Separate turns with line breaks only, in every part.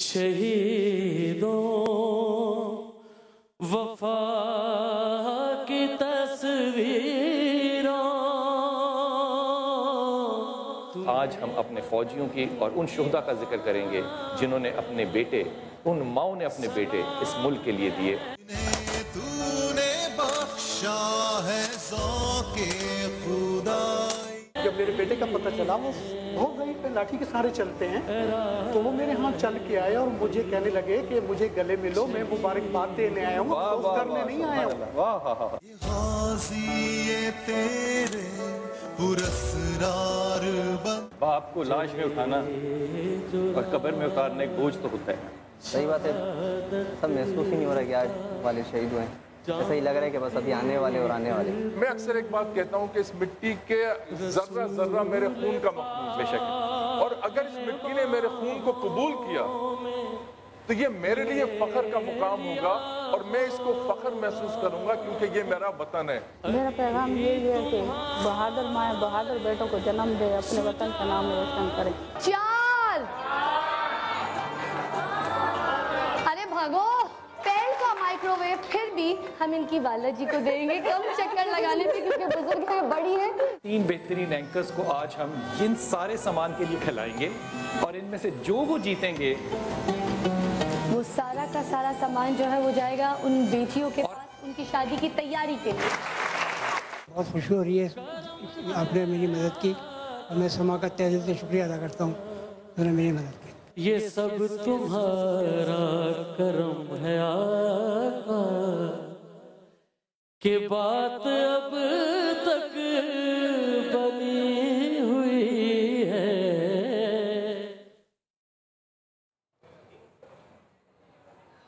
شہیدوں وفا کی تصویروں.
آج ہم اپنے فوجیوں کی اور ان شہداء کا ذکر کریں گے جنہوں نے اپنے بیٹے، ان ماؤں نے اپنے بیٹے اس ملک کے لیے دیے.
جب میرے بیٹے کا پتہ چلا، وہ بہت ضعیف ہے، لاٹھی کے سہارے چلتے ہیں، تو وہ میرے ہاں چل کے آئے اور مجھے کہنے لگے کہ مجھے گلے ملو، میں مبارکباد دینے آیا ہوں، افسوس کرنے نہیں آیا ہوں.
باپ کو لاش میں اٹھانا اور قبر میں اتارنا ایک بوجھ تو ہوتا ہے.
صحیح بات ہے، سب محسوس ہی نہیں ہو رہا کہ آج والد شہید ہوئے ہیں. ایسا ہی لگ رہا ہے کہ بس ابھی آنے والے اور آنے والے.
میں اکثر ایک بات کہتا ہوں کہ اس مٹی کے ذرہ ذرہ میرے خون کا مخلوق بے شک، اور اگر اس مٹی نے میرے خون کو قبول کیا تو یہ میرے لیے فخر کا مقام ہوگا اور میں اس کو فخر محسوس کروں گا کیونکہ یہ میرا وطن ہے.
میرا پیغام یہی ہے کہ بہادر مائیں بہادر بیٹوں کو جنم دے، اپنے وطن کا نام روشن کریں.
چال ارے بھاگو پہل کا مائکرو ویو. پھر بھی ہم ان کی والد جی کو دیں گے کم چکر لگانے پہ کیونکہ بزرگ ہے، بڑی ہے.
3 بہترین اینکرز کو آج ہم ان سارے سامان کے لیے کھلائیں گے اور ان میں سے جو وہ جیتیں گے
وہ سارا کا سارا سامان جو ہے وہ جائے گا ان بیٹیوں کے پاس ان کی شادی کی تیاری کے لیے.
بہت خوشی ہو رہی ہے، آپ نے میری مدد کی اور میں سما کا تہہ دل سے شکریہ ادا کرتا ہوں، انہوں نے میری مدد کی.
یہ سب تمہارا کرم ہے آقا کہ بات اب تک بنی ہوئی ہے.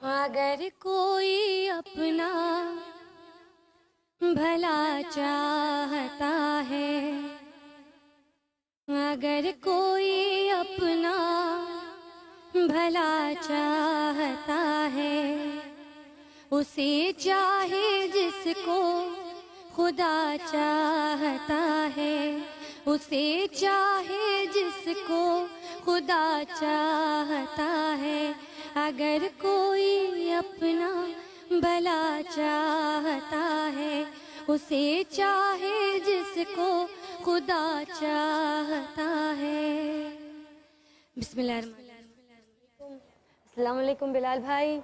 اگر کوئی اپنا بھلا چاہتا ہے، اگر کوئی اپنا بھلا چاہتا ہے، اسے چاہے جس کو خدا چاہتا ہے، اسے چاہے جس کو خدا چاہتا ہے. اگر کوئی اپنا بھلا چاہتا ہے، اسے چاہے جس کو خدا چاہتا ہے. بسم اللہ الرحمن الرحیم. السلام علیکم بلال بھائی.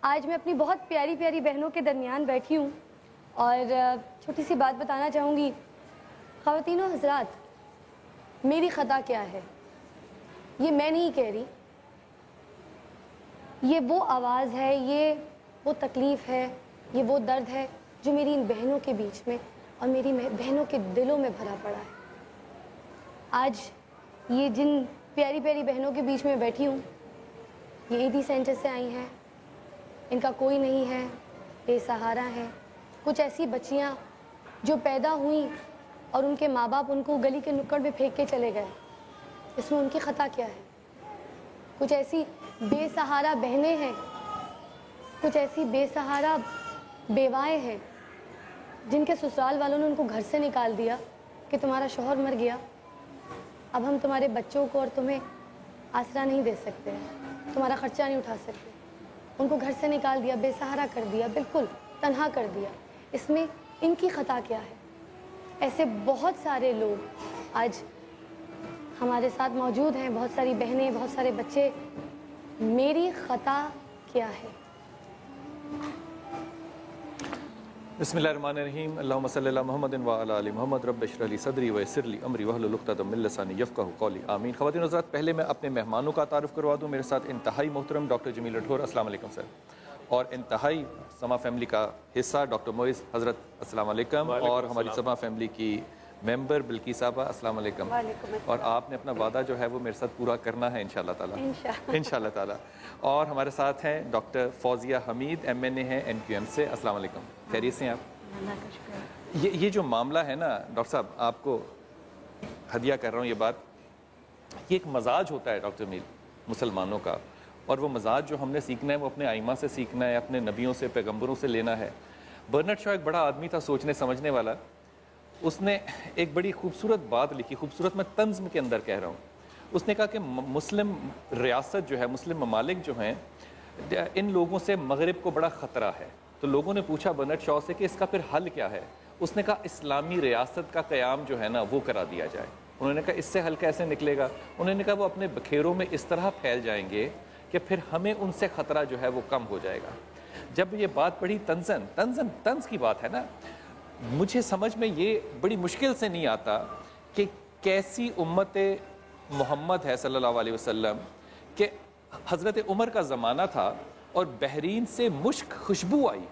آج میں اپنی بہت پیاری پیاری بہنوں کے درمیان بیٹھی ہوں اور چھوٹی سی بات بتانا چاہوں گی. خواتین و حضرات، میری خطا کیا ہے یہ میں نہیں کہہ رہی، یہ وہ آواز ہے، یہ وہ تکلیف ہے، یہ وہ درد ہے جو میری ان بہنوں کے بیچ میں اور میری بہنوں کے دلوں میں بھرا پڑا ہے. آج یہ جن پیاری پیاری بہنوں کے بیچ میں بیٹھی ہوں، یہ ایدھی سینٹر سے آئی ہیں، ان کا کوئی نہیں ہے، بے سہارا ہیں. کچھ ایسی بچیاں جو پیدا ہوئیں اور ان کے ماں باپ ان کو گلی کے نکڑ میں پھینک کے چلے گئے، اس میں ان کی خطا کیا ہے؟ کچھ ایسی بے سہارا بہنیں ہیں، کچھ ایسی بے سہارا بیوائیں ہیں جن کے سسرال والوں نے ان کو گھر سے نکال دیا کہ تمہارا شوہر مر گیا، اب ہم تمہارے بچوں کو اور تمہیں آسرا نہیں دے سکتے ہیں، تمہارا خرچہ نہیں اٹھا سکتے. ان کو گھر سے نکال دیا، بے سہارا کر دیا، بالکل تنہا کر دیا. اس میں ان کی خطا کیا ہے؟ ایسے بہت سارے لوگ آج ہمارے ساتھ موجود ہیں، بہت ساری بہنیں، بہت سارے بچے. میری خطا کیا ہے؟
بسم اللہ الرحمن الرحیم. اللہم صلی اللہ محمد وعلی آل محمد. رب اشرح لی صدری ویسر لی امری واحلل عقدۃ من لسانی یفقہوا قولی. آمین. خواتین و حضرات، پہلے میں اپنے مہمانوں کا تعارف کروا دوں. میرے ساتھ انتہائی محترم ڈاکٹر جمیل رٹھور، السلام علیکم سر. اور انتہائی سما فیملی کا حصہ ڈاکٹر معز حضرت، السلام علیکم. اور ہماری سما فیملی کی ممبر بلکی صاحبہ، السلام علیکم. اور آپ نے اپنا وعدہ جو ہے وہ میرے ساتھ پورا کرنا ہے انشاءاللہ تعالیٰ، انشاءاللہ تعالیٰ. اور ہمارے ساتھ ہیں ڈاکٹر فوزیہ حمید، MNA ہیں NQM سے. السلام علیکم. خیریت سے ہیں آپ؟ یہ جو معاملہ ہے نا ڈاکٹر صاحب، آپ کو ہدیہ کر رہا ہوں یہ بات، یہ ایک مزاج ہوتا ہے ڈاکٹر جمیل مسلمانوں کا، اور وہ مزاج جو ہم نے سیکھنا ہے وہ اپنے ائمہ سے سیکھنا ہے، اپنے نبیوں سے، پیغمبروں سے لینا ہے. برنارڈ شاہ ایک بڑا آدمی تھا، سوچنے سمجھنے والا. اس نے ایک بڑی خوبصورت بات لکھی، خوبصورت میں طنز کے اندر کہہ رہا ہوں. اس نے کہا کہ مسلم ریاست جو ہے، مسلم ممالک جو ہیں، ان لوگوں سے مغرب کو بڑا خطرہ ہے۔ تو لوگوں نے پوچھا برنارڈ شاء سے کہ اس کا پھر حل کیا ہے؟ اس نے کہا اسلامی ریاست کا قیام جو ہے نا وہ کرا دیا جائے۔ انہوں نے کہا اس سے حل کیسے نکلے گا؟ انہوں نے کہا وہ اپنے بکھیروں میں اس طرح پھیل جائیں گے کہ پھر ہمیں ان سے خطرہ جو ہے وہ کم ہو جائے گا۔ جب یہ بات پڑھی طنز کی بات ہے نا، مجھے سمجھ میں یہ بڑی مشکل سے نہیں آتا کہ کیسی امت محمد ہے صلی اللہ علیہ وسلم کہ حضرت عمر کا زمانہ تھا اور بحرین سے مشک خوشبو آئی،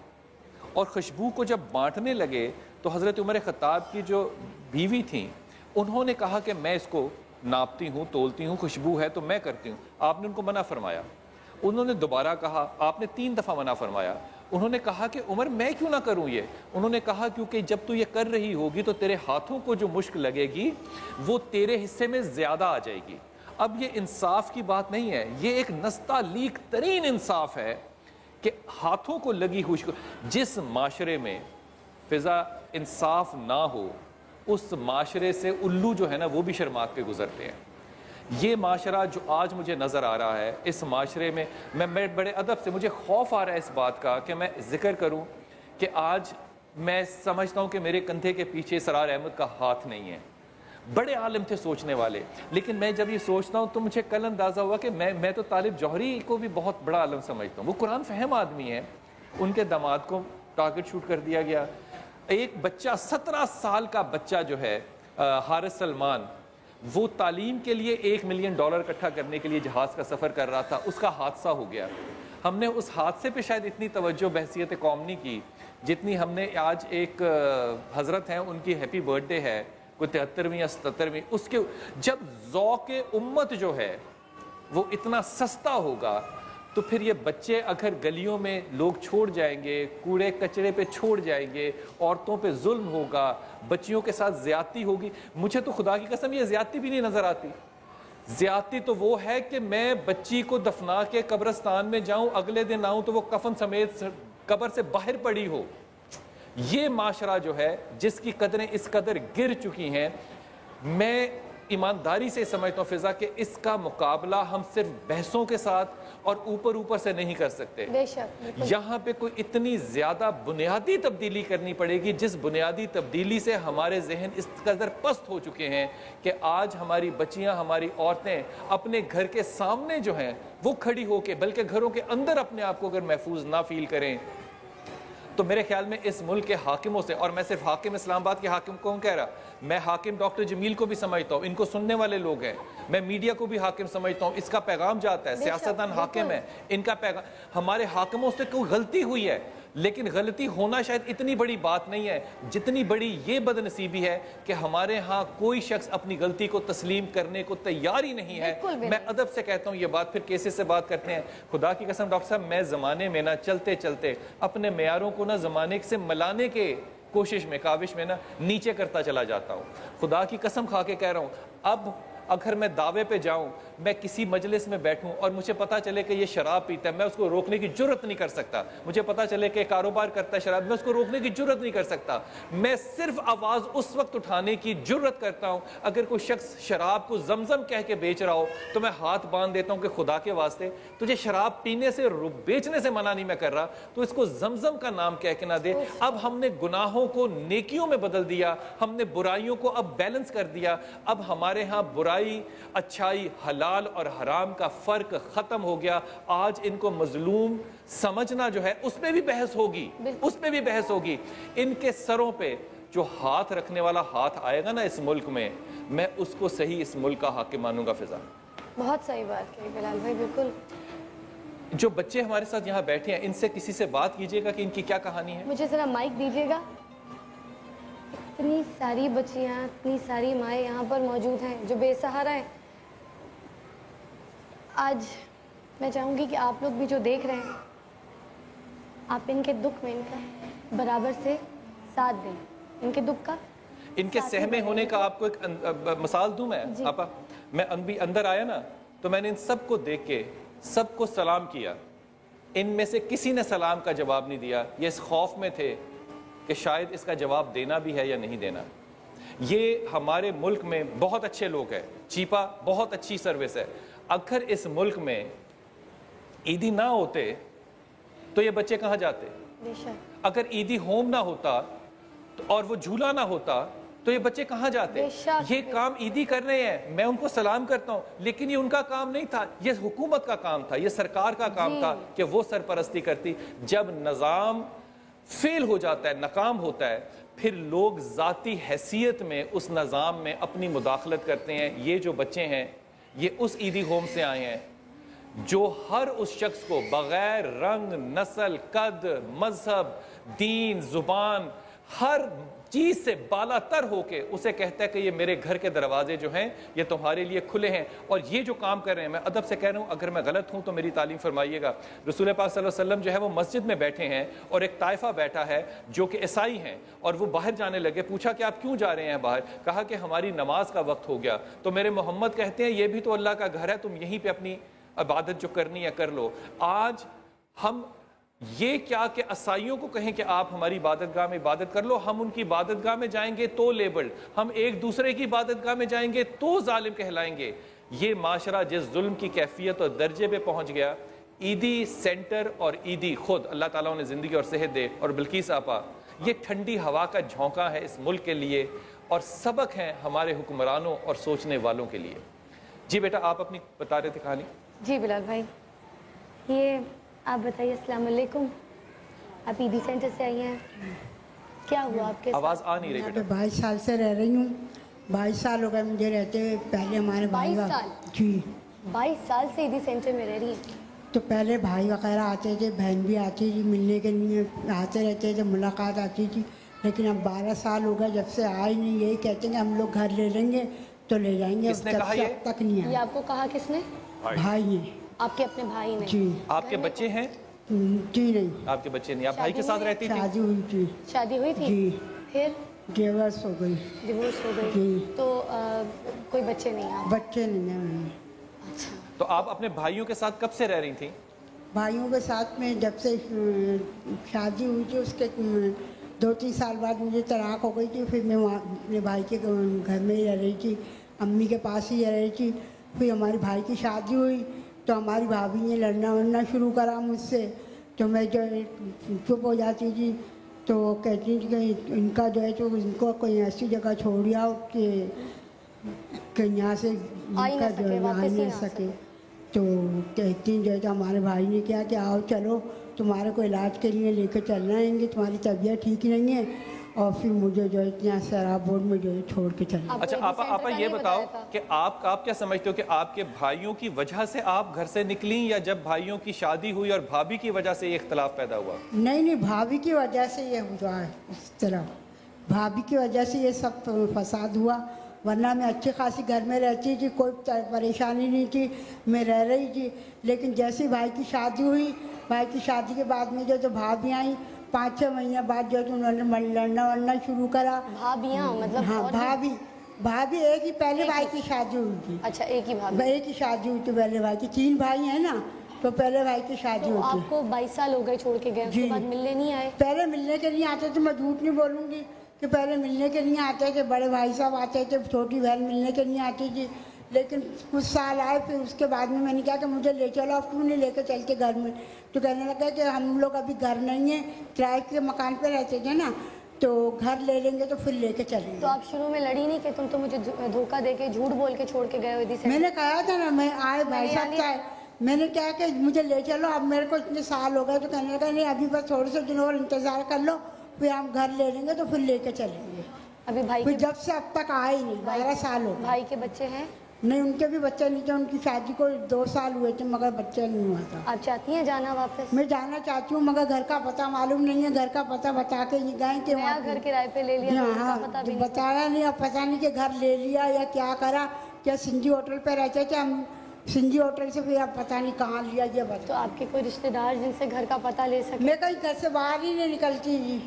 اور خوشبو کو جب بانٹنے لگے تو حضرت عمر خطاب کی جو بیوی تھیں انہوں نے کہا کہ میں اس کو ناپتی ہوں، تولتی ہوں، خوشبو ہے تو میں کرتی ہوں۔ آپ نے ان کو منع فرمایا، انہوں نے دوبارہ کہا، آپ نے 3 دفعہ منع فرمایا۔ انہوں نے کہا کہ عمر میں کیوں نہ کروں یہ؟ انہوں نے کہا کیونکہ جب تو یہ کر رہی ہوگی تو تیرے ہاتھوں کو جو مشک لگے گی وہ تیرے حصے میں زیادہ آ جائے گی۔ اب یہ انصاف کی بات نہیں ہے، یہ ایک نستعلیق ترین انصاف ہے کہ ہاتھوں کو لگی ہوئی جس معاشرے میں فضا انصاف نہ ہو اس معاشرے سے الو جو ہے نا وہ بھی شرماک کے گزرتے ہیں۔ یہ معاشرہ جو آج مجھے نظر آ رہا ہے، اس معاشرے میں میں بڑے ادب سے، مجھے خوف آ رہا ہے اس بات کا کہ میں ذکر کروں کہ آج میں سمجھتا ہوں کہ میرے کندھے کے پیچھے سرار احمد کا ہاتھ نہیں ہے۔ بڑے عالم تھے سوچنے والے، لیکن میں جب یہ سوچتا ہوں تو مجھے کل اندازہ ہوا کہ میں تو طالب جوہری کو بھی بہت بڑا عالم سمجھتا ہوں۔ وہ قرآن فہم آدمی ہے، ان کے داماد کو ٹارگٹ شوٹ کر دیا گیا۔ ایک بچہ 17 سال کا بچہ جو ہے حارث سلمان، وہ تعلیم کے لیے $1 ملین اکٹھا کرنے کے لیے جہاز کا سفر کر رہا تھا، اس کا حادثہ ہو گیا۔ ہم نے اس حادثے پہ شاید اتنی توجہ بحثیت قوم نہیں کی جتنی ہم نے آج ایک حضرت ہیں ان کی ہیپی برتھ ڈے ہے، کوئی 73ویں یا 77ویں، اس کے جب ذوق امت جو ہے وہ اتنا سستا ہوگا تو پھر یہ بچے اگر گلیوں میں لوگ چھوڑ جائیں گے، کوڑے کچرے پہ چھوڑ جائیں گے، عورتوں پہ ظلم ہوگا، بچیوں کے ساتھ زیادتی ہوگی۔ مجھے تو خدا کی قسم یہ زیادتی بھی نہیں نظر آتی۔ زیادتی تو وہ ہے کہ میں بچی کو دفنا کے قبرستان میں جاؤں، اگلے دن آؤں تو وہ کفن سمیت قبر سے باہر پڑی ہو۔ یہ معاشرہ جو ہے جس کی قدریں اس قدر گر چکی ہیں، میں ایمانداری سے سمجھتا ہوں فضا کہ اس کا مقابلہ ہم صرف بحثوں کے ساتھ اور اوپر سے نہیں کر سکتے۔
بے شک
یہاں پہ کوئی اتنی زیادہ بنیادی تبدیلی کرنی پڑے گی جس بنیادی تبدیلی سے ہمارے ذہن اس قدر پست ہو چکے ہیں کہ آج ہماری بچیاں، ہماری عورتیں اپنے گھر کے سامنے جو ہیں وہ کھڑی ہو کے، بلکہ گھروں کے اندر اپنے آپ کو اگر محفوظ نہ فیل کریں تو میرے خیال میں اس ملک کے حاکموں سے، اور میں صرف حاکم اسلام آباد کے حاکم کو کہہ رہا، میں حاکم ڈاکٹر جمیل کو بھی سمجھتا ہوں، ان کو سننے والے لوگ ہیں، میں میڈیا کو بھی حاکم سمجھتا ہوں، اس کا پیغام جاتا ہے، سیاستدان حاکم ہے، ان کا پیغام، ہمارے حاکموں سے کوئی غلطی ہوئی ہے، لیکن غلطی ہونا شاید اتنی بڑی بات نہیں ہے جتنی بڑی یہ بد نصیبی ہے کہ ہمارے ہاں کوئی شخص اپنی غلطی کو تسلیم کرنے کو تیار ہی نہیں ہے۔ میں ادب سے کہتا ہوں یہ بات، پھر کیسز سے بات کرتے ہیں۔ خدا کی قسم ڈاکٹر صاحب، میں زمانے میں نا چلتے چلتے اپنے معیاروں کو نا زمانے سے ملانے کے کوشش میں، کاوش میں نا نیچے کرتا چلا جاتا ہوں۔ خدا کی قسم کھا کے کہہ رہا ہوں، اب اگر میں دعوے پہ جاؤں، میں کسی مجلس میں بیٹھوں اور مجھے پتا چلے کہ یہ شراب پیتا ہے، میں اس کو روکنے کی جرت نہیں کر سکتا۔ مجھے پتا چلے کہ کاروبار کرتا ہے شراب، میں اس کو روکنے کی جرت نہیں کر سکتا۔ میں صرف آواز اس وقت اٹھانے کی جرت کرتا ہوں اگر کوئی شخص شراب کو زمزم کہہ کے بیچ رہا ہو تو میں ہاتھ باندھ دیتا ہوں کہ خدا کے واسطے تجھے شراب پینے سے، بیچنے سے منع نہیں میں کر رہا، تو اس کو زمزم کا نام کہہ کے نہ دے۔ اب ہم نے گناہوں کو نیکیوں میں بدل دیا، ہم نے برائیوں کو اب بیلنس کر دیا۔ اب ہمارے ہاں برائی، اچھائی، حلال اور حرام کا فرق ختم ہو گیا۔ آج ان کو مظلوم سمجھنا جو ہے اس پہ بھی بحث ہوگی، اس پہ بھی بحث ہوگی۔ ان کے سروں پہ جو ہاتھ رکھنے والا ہاتھ آئے گا نا اس ملک میں اس کو صحیح اس ملک کا حاکم مانوں گا۔ فضا
بہت صحیح بات کہی بلال بھائی، بالکل۔
جو بچے ہمارے ساتھ یہاں بیٹھے ہیں ان سے کسی سے بات کیجئے گا کہ ان کی کیا کہانی ہے۔
مجھے ذرا مائک دیجیے گا۔ اتنی ساری بچیاں، اتنی ساری مائیں یہاں پر موجود ہیں جو بے سہارا ہیں۔ آج میں چاہوں گی کہ آپ لوگ بھی جو دیکھ رہے ہیں، آپ ان کے دکھ میں ان کا برابر سے ساتھ دیں، ان کے دکھ کا،
ان کے سہمے ہونے کا۔ آپ کو ایک مثال دوں میں آپا، میں اندر آیا نا تو میں نے ان سب کو دیکھ کے سب کو سلام کیا، ان میں سے کسی نے سلام کا جواب نہیں دیا۔ یہ اس خوف میں تھے کہ شاید اس کا جواب دینا بھی ہے یا نہیں دینا۔ یہ ہمارے ملک میں بہت اچھے لوگ ہیں, چیپا بہت اچھی سروس ہے. اگر اس ملک میں عیدی نہ ہوتے تو یہ بچے کہاں جاتے؟ اگر عیدی ہوم نہ ہوتا اور وہ جھولا نہ ہوتا تو یہ بچے کہاں جاتے؟ یہ کام عیدی کر رہے ہیں, میں ان کو سلام کرتا ہوں, لیکن یہ ان کا کام نہیں تھا, یہ حکومت کا کام تھا, یہ سرکار کا کام تھا کہ وہ سرپرستی کرتی. جب نظام فیل ہو جاتا ہے, ناکام ہوتا ہے, پھر لوگ ذاتی حیثیت میں اس نظام میں اپنی مداخلت کرتے ہیں. یہ جو بچے ہیں یہ اس عیدی ہوم سے آئے ہیں جو ہر اس شخص کو بغیر رنگ, نسل, قد, مذہب, دین, زبان, ہر چیز سے بالا تر ہو کے اسے کہتا ہے کہ یہ میرے گھر کے دروازے جو ہیں یہ تمہارے لیے کھلے ہیں. اور یہ جو کام کر رہے ہیں, میں ادب سے کہہ رہا ہوں, اگر میں غلط ہوں تو میری تعلیم فرمائیے گا. رسول پاک صلی اللہ علیہ وسلم جو ہے وہ مسجد میں بیٹھے ہیں اور ایک طائفہ بیٹھا ہے جو کہ عیسائی ہیں, اور وہ باہر جانے لگے. پوچھا کہ آپ کیوں جا رہے ہیں باہر؟ کہا کہ ہماری نماز کا وقت ہو گیا. تو میرے محمد کہتے ہیں یہ بھی تو اللہ کا گھر ہے, تم یہیں پہ اپنی عبادت جو کرنی ہے کر لو. آج ہم یہ کیا کہ عیسائیوں کو کہیں کہ آپ ہماری عبادت گاہ میں عبادت کر لو, ہم ان کی عبادت گاہ میں جائیں گے تو لیبل, ہم ایک دوسرے کی عبادت گاہ میں جائیں گے تو ظالم کہلائیں گے. یہ معاشرہ جس ظلم کی کیفیت اور درجے پہ پہنچ گیا, عیدی سینٹر اور عیدی خود, اللہ تعالیٰ انہیں زندگی اور صحت دے, اور بلقیس آپا, یہ ٹھنڈی ہوا کا جھونکا ہے اس ملک کے لیے اور سبق ہیں ہمارے حکمرانوں اور سوچنے والوں کے لیے. جی بیٹا, آپ اپنی بتا رہے تھے کہانی.
جی بلال بھائی, یہ آپ بتائیے. السلام علیکم, آپ عیدی سینٹر سے آئی ہیں, کیا ہوا آپ کے ساتھ؟
آواز آ نہیں رہی بیٹا.
22 سال سے رہ رہی ہوں. 22 سال ہو گئے مجھے رہتے ہوئے. پہلے ہمارے بھائی
22 سال؟
جی
22 سال سے عیدی سینٹر میں رہ رہی ہیں.
تو پہلے بھائی وغیرہ آتے تھے, بہن بھی آتی تھی, ملنے کے لیے آتے رہتے تھے, ملاقات آتی تھی. لیکن اب 12 سال ہو گئے جب سے آئے نہیں. یہی کہتے ہیں کہ ہم لوگ گھر لے لیں گے تو لے جائیں گے.
کس نے کہا یہ؟
اب تک نہیں
یہ
آئے.
آپ کو کہا کس نے؟
بھائی نے.
آپ کے اپنے بھائی نے؟
جی.
آپ کے بچے ہیں؟
جی نہیں,
آپ کے بچے نہیں. آپ بھائی کے ساتھ رہتی تھی؟
شادی ہوئی تھی.
شادی ہوئی تھی؟
جی.
پھر
ڈیورس ہو گئی.
ڈیورس ہو گئی.
جی.
تو کوئی بچے نہیں ہیں؟
بچے نہیں ہیں.
اچھا.
تو آپ اپنے بھائیوں کے ساتھ کب سے رہ رہی تھیں؟
بھائیوں کے ساتھ میں جب سے شادی ہوئی تھی اس کے 2-3 سال بعد مجھے طلاق ہو گئی تھی. پھر میں اپنے بھائی کے گھر میں ہی رہ رہی تھی, امی کے پاس ہی رہ رہی تھی. پھر ہماری بھائی کی شادی ہوئی تو ہماری بھابھی نے لڑنا ورنا شروع کرا مجھ سے. تو میں جو چپ ہو جاتی تھی تو کہتی تھی کہ ان کا جو ہے تو ان کو کوئی ایسی جگہ چھوڑ آؤ کہ یہاں سے ان کا جو ہے آ نہیں سکے. تو کہتی جو ہے تو ہمارے بھائی نے کیا کہ آؤ چلو تمہارے کو علاج کے لیے لے کے چل رہے ہیں گے, تمہاری طبیعت ٹھیک نہیں ہے. اور پھر مجھے جو ہے اتنا سیراب بورڈ میں جو ہے چھوڑ کے چلے.
اچھا آپا یہ بتاؤ کہ آپ کیا سمجھتے ہو کہ آپ کے بھائیوں کی وجہ سے آپ گھر سے نکلیں, یا جب بھائیوں کی شادی ہوئی اور بھابھی کی وجہ سے یہ اختلاف پیدا ہوا؟
نہیں, بھابھی کی وجہ سے یہ ہوا ہے. اس طرح بھابھی کی وجہ سے یہ سب فساد ہوا. ورنہ میں اچھی خاصی گھر میں رہتی تھی, کوئی پریشانی نہیں تھی, میں رہ رہی تھی. لیکن جیسے بھائی کی شادی ہوئی, بھائی کی شادی کے بعد میں جو تو بھابھی آئیں, 5-6 مہینے بعد جو ہے تو انہوں نے لڑنا ورنا شروع کرا.
بھابیاں مطلب؟
ہاں بھابھی ایک ہی, پہلے بھائی کی شادی ہوئی تھی.
اچھا, ایک ہی بھابھی؟
ایک ہی شادی ہوئی تھی پہلے بھائی کی. 3 بھائی ہیں نا, تو پہلے بھائی کی شادی ہوئی تھی.
آپ کو 22 سال ہو گئے چھوڑ کے گئے, اس کے بعد ملنے نہیں آئے؟
پہلے ملنے کے لیے آتے تھے, میں جھوٹ نہیں بولوں گی کہ پہلے ملنے کے لیے آتے تھے. بڑے بھائی صاحب آتے تھے, چھوٹی بہن ملنے کے لیے آتی تھی. لیکن کچھ سال آئے, پھر اس کے بعد میں نے کہا کہ مجھے لے چلو. اب کیوں نہیں لے کے چلتے گھر میں؟ تو کہنے لگا کہ ہم لوگ ابھی گھر نہیں ہیں, کرائے کے مکان پہ رہتے تھے نا, تو گھر لے لیں گے تو پھر لے کے چلیں گے.
تو آپ شروع میں لڑی نہیں کہ تم تو مجھے دھوکہ دے کے جھوٹ بول کے چھوڑ کے گئے ہو؟
میں نے کہا تھا نا, میں آئے بھائی صاحب کا, میں نے کہا کہ مجھے لے چلو. اب میرے کو اتنے سال ہو گئے, تو کہنے لگا نہیں ابھی بس تھوڑے سے دن اور انتظار کر لو, پھر ہم گھر لے لیں گے تو پھر لے کے چلیں گے.
ابھی بھائی
پھر جب سے اب تک آئے ہی نہیں, 12 سال ہو گئے.
بھائی کے بچے ہیں؟
نہیں, ان کے بھی بچے نہیں تھے. ان کی شادی کو 2 سال ہوئے تھے مگر بچہ نہیں ہوا تھا.
آپ چاہتی ہیں جانا واپس؟
میں جانا چاہتی ہوں مگر گھر کا پتہ معلوم نہیں ہے. گھر کا پتہ بتا کے یہ گئے کہ
نیا گھر کرائے پہ لے لیا,
ہاں بتایا نہیں. اب پتہ نہیں کہ گھر لے لیا یا کیا کرا. کیا سنجی ہوٹل پہ رہتے تھے ہم, سنجی ہوٹل سے پھر اب پتہ نہیں کہاں لیا. یہ بتا.
تو آپ کے کوئی رشتہ دار جن سے گھر کا پتہ لے سکے؟
میں کہیں گھر سے باہر ہی نہیں نکلتی جی,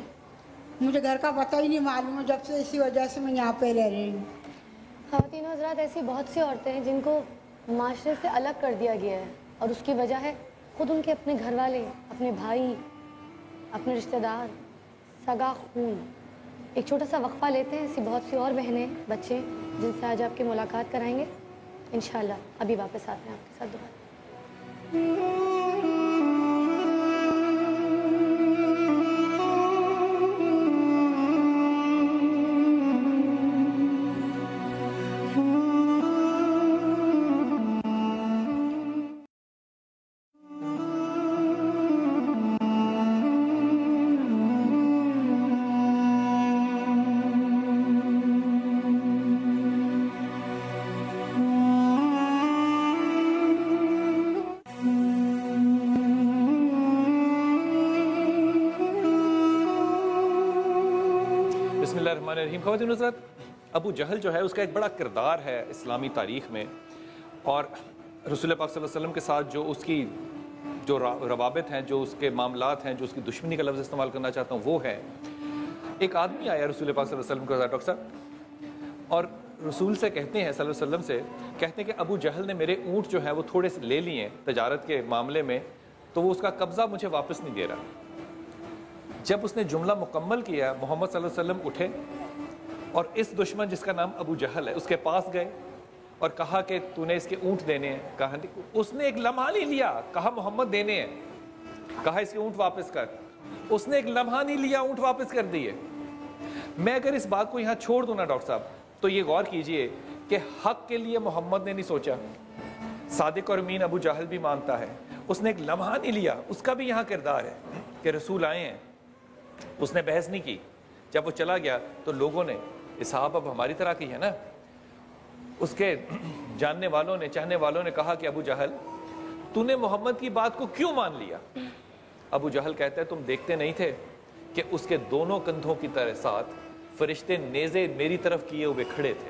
مجھے گھر کا پتہ ہی نہیں معلوم ہے جب سے. اسی وجہ سے میں یہاں پہ رہ رہی ہوں.
خواتین و حضرات, ایسی بہت سی عورتیں ہیں جن کو معاشرے سے الگ کر دیا گیا ہے, اور اس کی وجہ ہے خود ان کے اپنے گھر والے, اپنے بھائی, اپنے رشتہ دار, سگا خون. ایک چھوٹا سا وقفہ لیتے ہیں. ایسی بہت سی اور بہنیں بچے جن سے آج آپ کی ملاقات کرائیں گے انشاءاللہ. ابھی واپس آتے ہیں آپ کے ساتھ دوبارہ.
خواتین حضرات، ابو جہل جو ہے اس کا ایک بڑا کردار ہے اسلامی تاریخ میں، اور رسول پاک صلی اللہ علیہ وسلم کے ساتھ جو اس کی جو روابط ہیں، جو اس کے معاملات ہیں، جو اس کی دشمنی کا لفظ استعمال کرنا چاہتا ہوں وہ ہے. ایک آدمی آیا رسول پاک صلی اللہ علیہ وسلم کے ساتھ ڈاکٹر صاحب، اور رسول سے کہتے ہیں صلی اللہ علیہ وسلم سے کہتے ہیں کہ ابو جہل نے میرے اونٹ جو ہے وہ تھوڑے سے لے لیے ہیں تجارت کے معاملے میں، تو وہ اس کا قبضہ مجھے واپس نہیں دے رہا. جب اس نے جملہ مکمل کیا محمد صلی اللہ علیہ وسلم اٹھے اور اس دشمن جس کا نام ابو جہل ہے اس کے پاس گئے اور کہا کہ تو نے اس کے اونٹ دینے ہیں. کہا اس نے ایک لمحہ نہیں لیا، کہا محمد دینے ہیں، کہا اس کے اونٹ واپس کر. اس نے ایک لمحہ نہیں لیا، اونٹ واپس کر دیے. میں اگر اس بات کو یہاں چھوڑ دوں نا ڈاکٹر صاحب، تو یہ غور کیجئے کہ حق کے لیے محمد نے نہیں سوچا. صادق اور امین ابو جہل بھی مانتا ہے، اس نے ایک لمحہ نہیں لیا. اس کا بھی یہاں کردار ہے کہ رسول آئے ہیں، اس نے بحث نہیں کی. جب وہ چلا گیا تو لوگوں نے، صحابہ اب ہماری طرح کی ہے نا، اس کے جاننے والوں نے، چاہنے والوں نے کہا کہ ابو جہل تو نے محمد کی بات کو کیوں مان لیا؟ ابو جہل کہتا ہے تم دیکھتے نہیں تھے کہ اس کے دونوں کندھوں کی طرح ساتھ فرشتے نیزے میری طرف کیے ہوئے کھڑے تھے،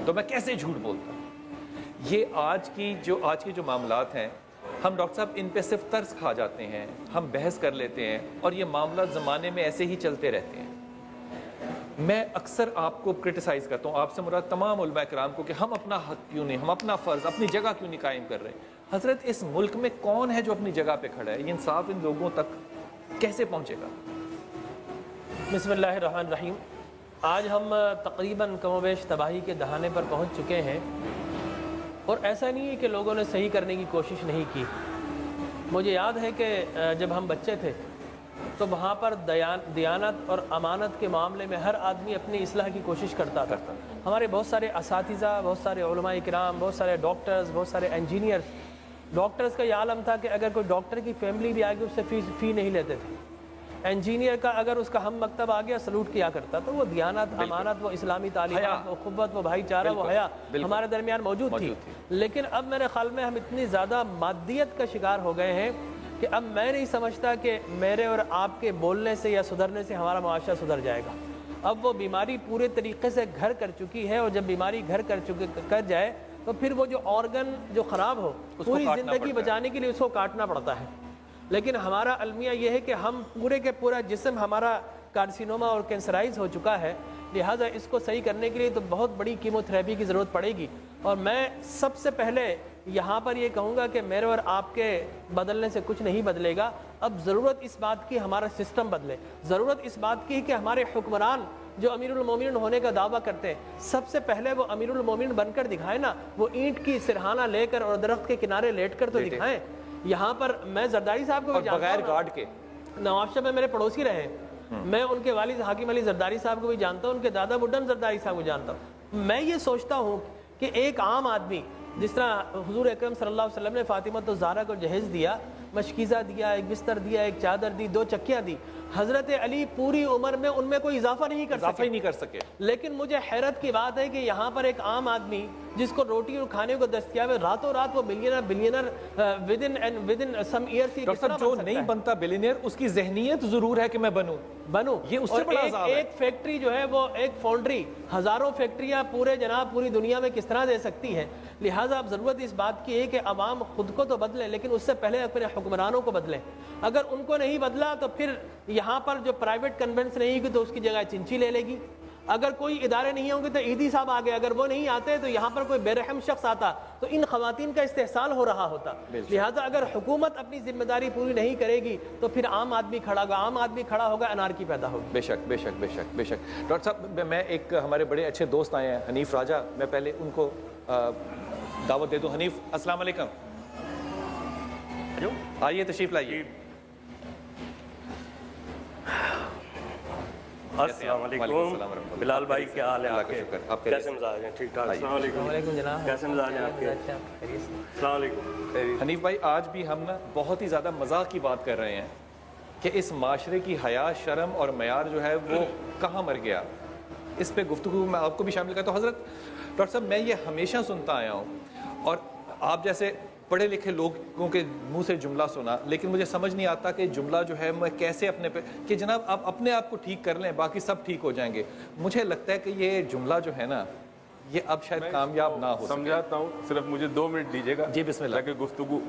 تو میں کیسے جھوٹ بولتا؟ یہ آج کے جو معاملات ہیں، ہم ڈاکٹر صاحب ان پہ صرف ترس کھا جاتے ہیں، ہم بحث کر لیتے ہیں اور یہ معاملات زمانے میں ایسے ہی چلتے رہتے ہیں. میں اکثر آپ کو کرٹیسائز کرتا ہوں، آپ سے مراد تمام علماء کرام کو، کہ ہم اپنا حق کیوں نہیں، ہم اپنا فرض، اپنی جگہ کیوں نہیں قائم کر رہے ہیں. حضرت اس ملک میں کون ہے جو اپنی جگہ پہ کھڑا ہے؟ یہ انصاف ان لوگوں تک کیسے پہنچے گا؟
بسم اللہ الرحمن الرحیم. آج ہم تقریباً کم و بیش تباہی کے دہانے پر پہنچ چکے ہیں، اور ایسا نہیں ہے کہ لوگوں نے صحیح کرنے کی کوشش نہیں کی. مجھے یاد ہے کہ جب ہم بچے تھے تو وہاں پر دیانت اور امانت کے معاملے میں ہر آدمی اپنی اصلاح کی کوشش کرتا تھا. ہمارے بہت سارے اساتذہ، بہت سارے علماء کرام، بہت سارے ڈاکٹرز، بہت سارے انجینئرز. ڈاکٹرز کا یہ عالم تھا کہ اگر کوئی ڈاکٹر کی فیملی بھی آ گئی اس سے فی نہیں لیتے تھے. انجینئر کا اگر اس کا ہم مکتب آ گیا سلوٹ کیا کرتا. تو وہ دیانت، امانت، وہ اسلامی تعلیمات، وہ اخوت، وہ بھائی چارہ، وہ حیا ہمارے درمیان موجود تھی. لیکن اب میرے خیال میں ہم اتنی زیادہ مادیت کا شکار ہو گئے ہیں کہ اب میں نہیں سمجھتا کہ میرے اور آپ کے بولنے سے یا سدھرنے سے ہمارا معاشرہ سدھر جائے گا. اب وہ بیماری پورے طریقے سے گھر کر چکی ہے، اور جب بیماری گھر کر جائے تو پھر وہ جو آرگن جو خراب ہو پوری زندگی بچانے کے لیے اس کو کاٹنا پڑتا ہے. لیکن ہمارا المیہ یہ ہے کہ ہم پورے کے پورا جسم ہمارا کارسینوما اور کینسرائز ہو چکا ہے، لہٰذا اس کو صحیح کرنے کے لیے تو بہت بڑی کیموتھراپی کی ضرورت پڑے گی. اور میں سب سے پہلے یہاں پر یہ کہوں گا کہ میرے اور آپ کے بدلنے سے کچھ نہیں بدلے گا. اب ضرورت اس بات کی ہمارا سسٹم بدلے. ضرورت اس بات کی کہ ہمارے حکمران جو امیر المومنین ہونے کا دعویٰ کرتے ہیں، سب سے پہلے وہ امیر المومنین بن کر دکھائیں نا. وہ اینٹ کی سرہانہ لے کر اور درخت کے کنارے لیٹ کر تو دکھائیں. یہاں پر میں زرداری صاحب کو بھی جانتا ہوں، بغیر گارڈ کے. نواب شاہ میں میرے پڑوسی رہے، میں ان کے والد حاکم علی زرداری صاحب کو بھی جانتا ہوں، ان کے دادا بڈن زرداری صاحب کو جانتا ہوں. میں یہ سوچتا ہوں کہ ایک عام آدمی جس طرح حضور اکرم صلی اللہ علیہ وسلم نے فاطمہ الزہرا کو جہیز دیا، مشکیزہ دیا، ایک بستر دیا، ایک چادر دی، 2 چکیاں دی. حضرت علی پوری عمر میں ان میں کوئی اضافہ نہیں کر سکے. لیکن مجھے حیرت کی بات ہے کہ یہاں پر ایک عام آدمی جس کو روٹی اور کھانے کو دستیاب ہے، راتوں رات وہ بلینئر ودن سم ایئرز.
جو نہیں بنتا بلینئر، اس کی ذہنیت ضرور ہے کہ میں بنوں. یہ اس سے بڑا عذاب ہے.
ایک فیکٹری جو ہے وہ ایک فاؤنڈری ہزاروں فیکٹریاں پوری دنیا میں کس طرح دے سکتی ہے. لہٰذا اب ضرورت اس بات کی ہے کہ عوام خود کو تو بدلیں، لیکن اس سے پہلے اپنے حکمرانوں کو بدلیں. اگر ان کو نہیں بدلا تو پھر یہاں پر جو پرائیویٹ کنونس نہیں کی تو اس کی جگہ چنچی لے لے گی. اگر کوئی ادارے نہیں ہوں گے تو عیدی صاحب آ گئے، اگر وہ نہیں آتے تو یہاں پر کوئی بے رحم شخص آتا تو ان خواتین کا استحصال ہو رہا ہوتا. لہٰذا اگر حکومت اپنی ذمہ داری پوری نہیں کرے گی تو پھر عام آدمی کھڑا ہوگا، عام آدمی کھڑا ہوگا، انارکی پیدا ہوگی.
بے شک بے شک بے شک بے شک. ڈاکٹر صاحب میں ایک ہمارے بڑے اچھے دوست آئے ہیں حنیف راجہ، میں پہلے ان کو دعوت دے دوں. حنیف السلام علیکم، آئیے تشریف لائیے.
السلام علیکم بلال بھائی، کیا حال ہے آپ کے؟ کیسے مزاج ہیں؟ ٹھیک ٹھاک. السلام علیکم جناب، کیسے مزاج ہیں آپ کے؟ السلام علیکم.
حنیف بھائی آج بھی ہم نا بہت ہی زیادہ مذاق کی بات کر رہے ہیں کہ اس معاشرے کی حیا، شرم اور معیار جو ہے وہ کہاں مر گیا. اس پہ گفتگو میں آپ کو بھی شامل کرتا ہوں. حضرت ڈاکٹر صاحب میں یہ ہمیشہ سنتا آیا ہوں اور آپ جیسے پڑھے لکھے لوگوں کے منہ سے جملہ سنا، لیکن مجھے سمجھ نہیں آتا کہ جملہ جو ہے میں کیسے اپنے پہ کہ جناب آپ اپنے آپ کو ٹھیک کر لیں باقی سب ٹھیک ہو جائیں گے. مجھے لگتا ہے کہ یہ جملہ جو ہے نا یہ اب شاید کامیاب نہ ہو.
سمجھاتا ہوں، صرف مجھے 2 منٹ دیجیے گا.
جی بسم اللہ.
تاکہ گفتگو،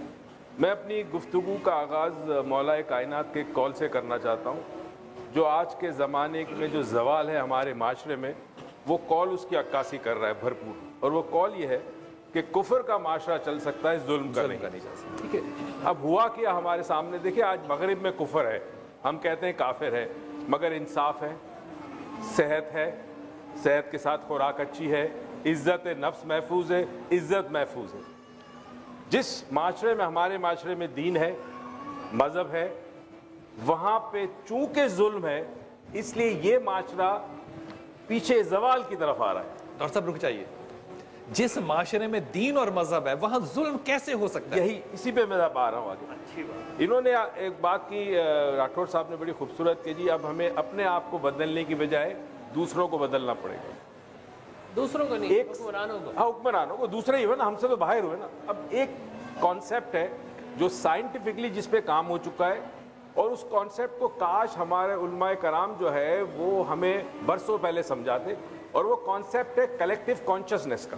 میں اپنی گفتگو کا آغاز مولا کائنات کے کال سے کرنا چاہتا ہوں. جو آج کے زمانے میں جو زوال ہے ہمارے معاشرے میں، وہ کال اس کی عکاسی کر رہا ہے بھرپور. اور وہ کال یہ ہے کہ کفر کا معاشرہ چل سکتا ہے، ظلم کا نہیں. ٹھیک ہے. اب ہوا کیا ہمارے سامنے دیکھیں، آج مغرب میں کفر ہے، ہم کہتے ہیں کافر ہے، مگر انصاف ہے، صحت ہے، صحت کے ساتھ خوراک اچھی ہے، عزت نفس محفوظ ہے، عزت محفوظ ہے. جس معاشرے میں، ہمارے معاشرے میں دین ہے، مذہب ہے، وہاں پہ چونکہ ظلم ہے، اس لیے یہ معاشرہ پیچھے زوال کی طرف آ رہا ہے.
ڈاکٹر صاحب رک جائیے، جس معاشرے میں دین اور مذہب ہے وہاں ظلم کیسے ہو سکتا ہے؟
یہی اسی پہ میں آ رہا ہوں آگے.
اچھی بات.
انہوں نے ایک بات کی راٹھور صاحب نے بڑی خوبصورت کہ جی اب ہمیں اپنے آپ کو بدلنے کی بجائے دوسروں کو بدلنا پڑے گا.
دوسروں کو نہیں، حکمرانوں کو.
ہاں حکمرانوں کو، دوسرے ہی ہوئے نا، ہم سے تو باہر ہوئے نا. اب ایک کانسیپٹ ہے جو سائنٹیفکلی جس پہ کام ہو چکا ہے، اور اس کانسیپٹ کو کاش ہمارے علماء کرام جو ہے وہ ہمیں برسوں پہلے سمجھاتے. اور وہ کانسیپٹ ہے کلیکٹیو کانشسنس کا.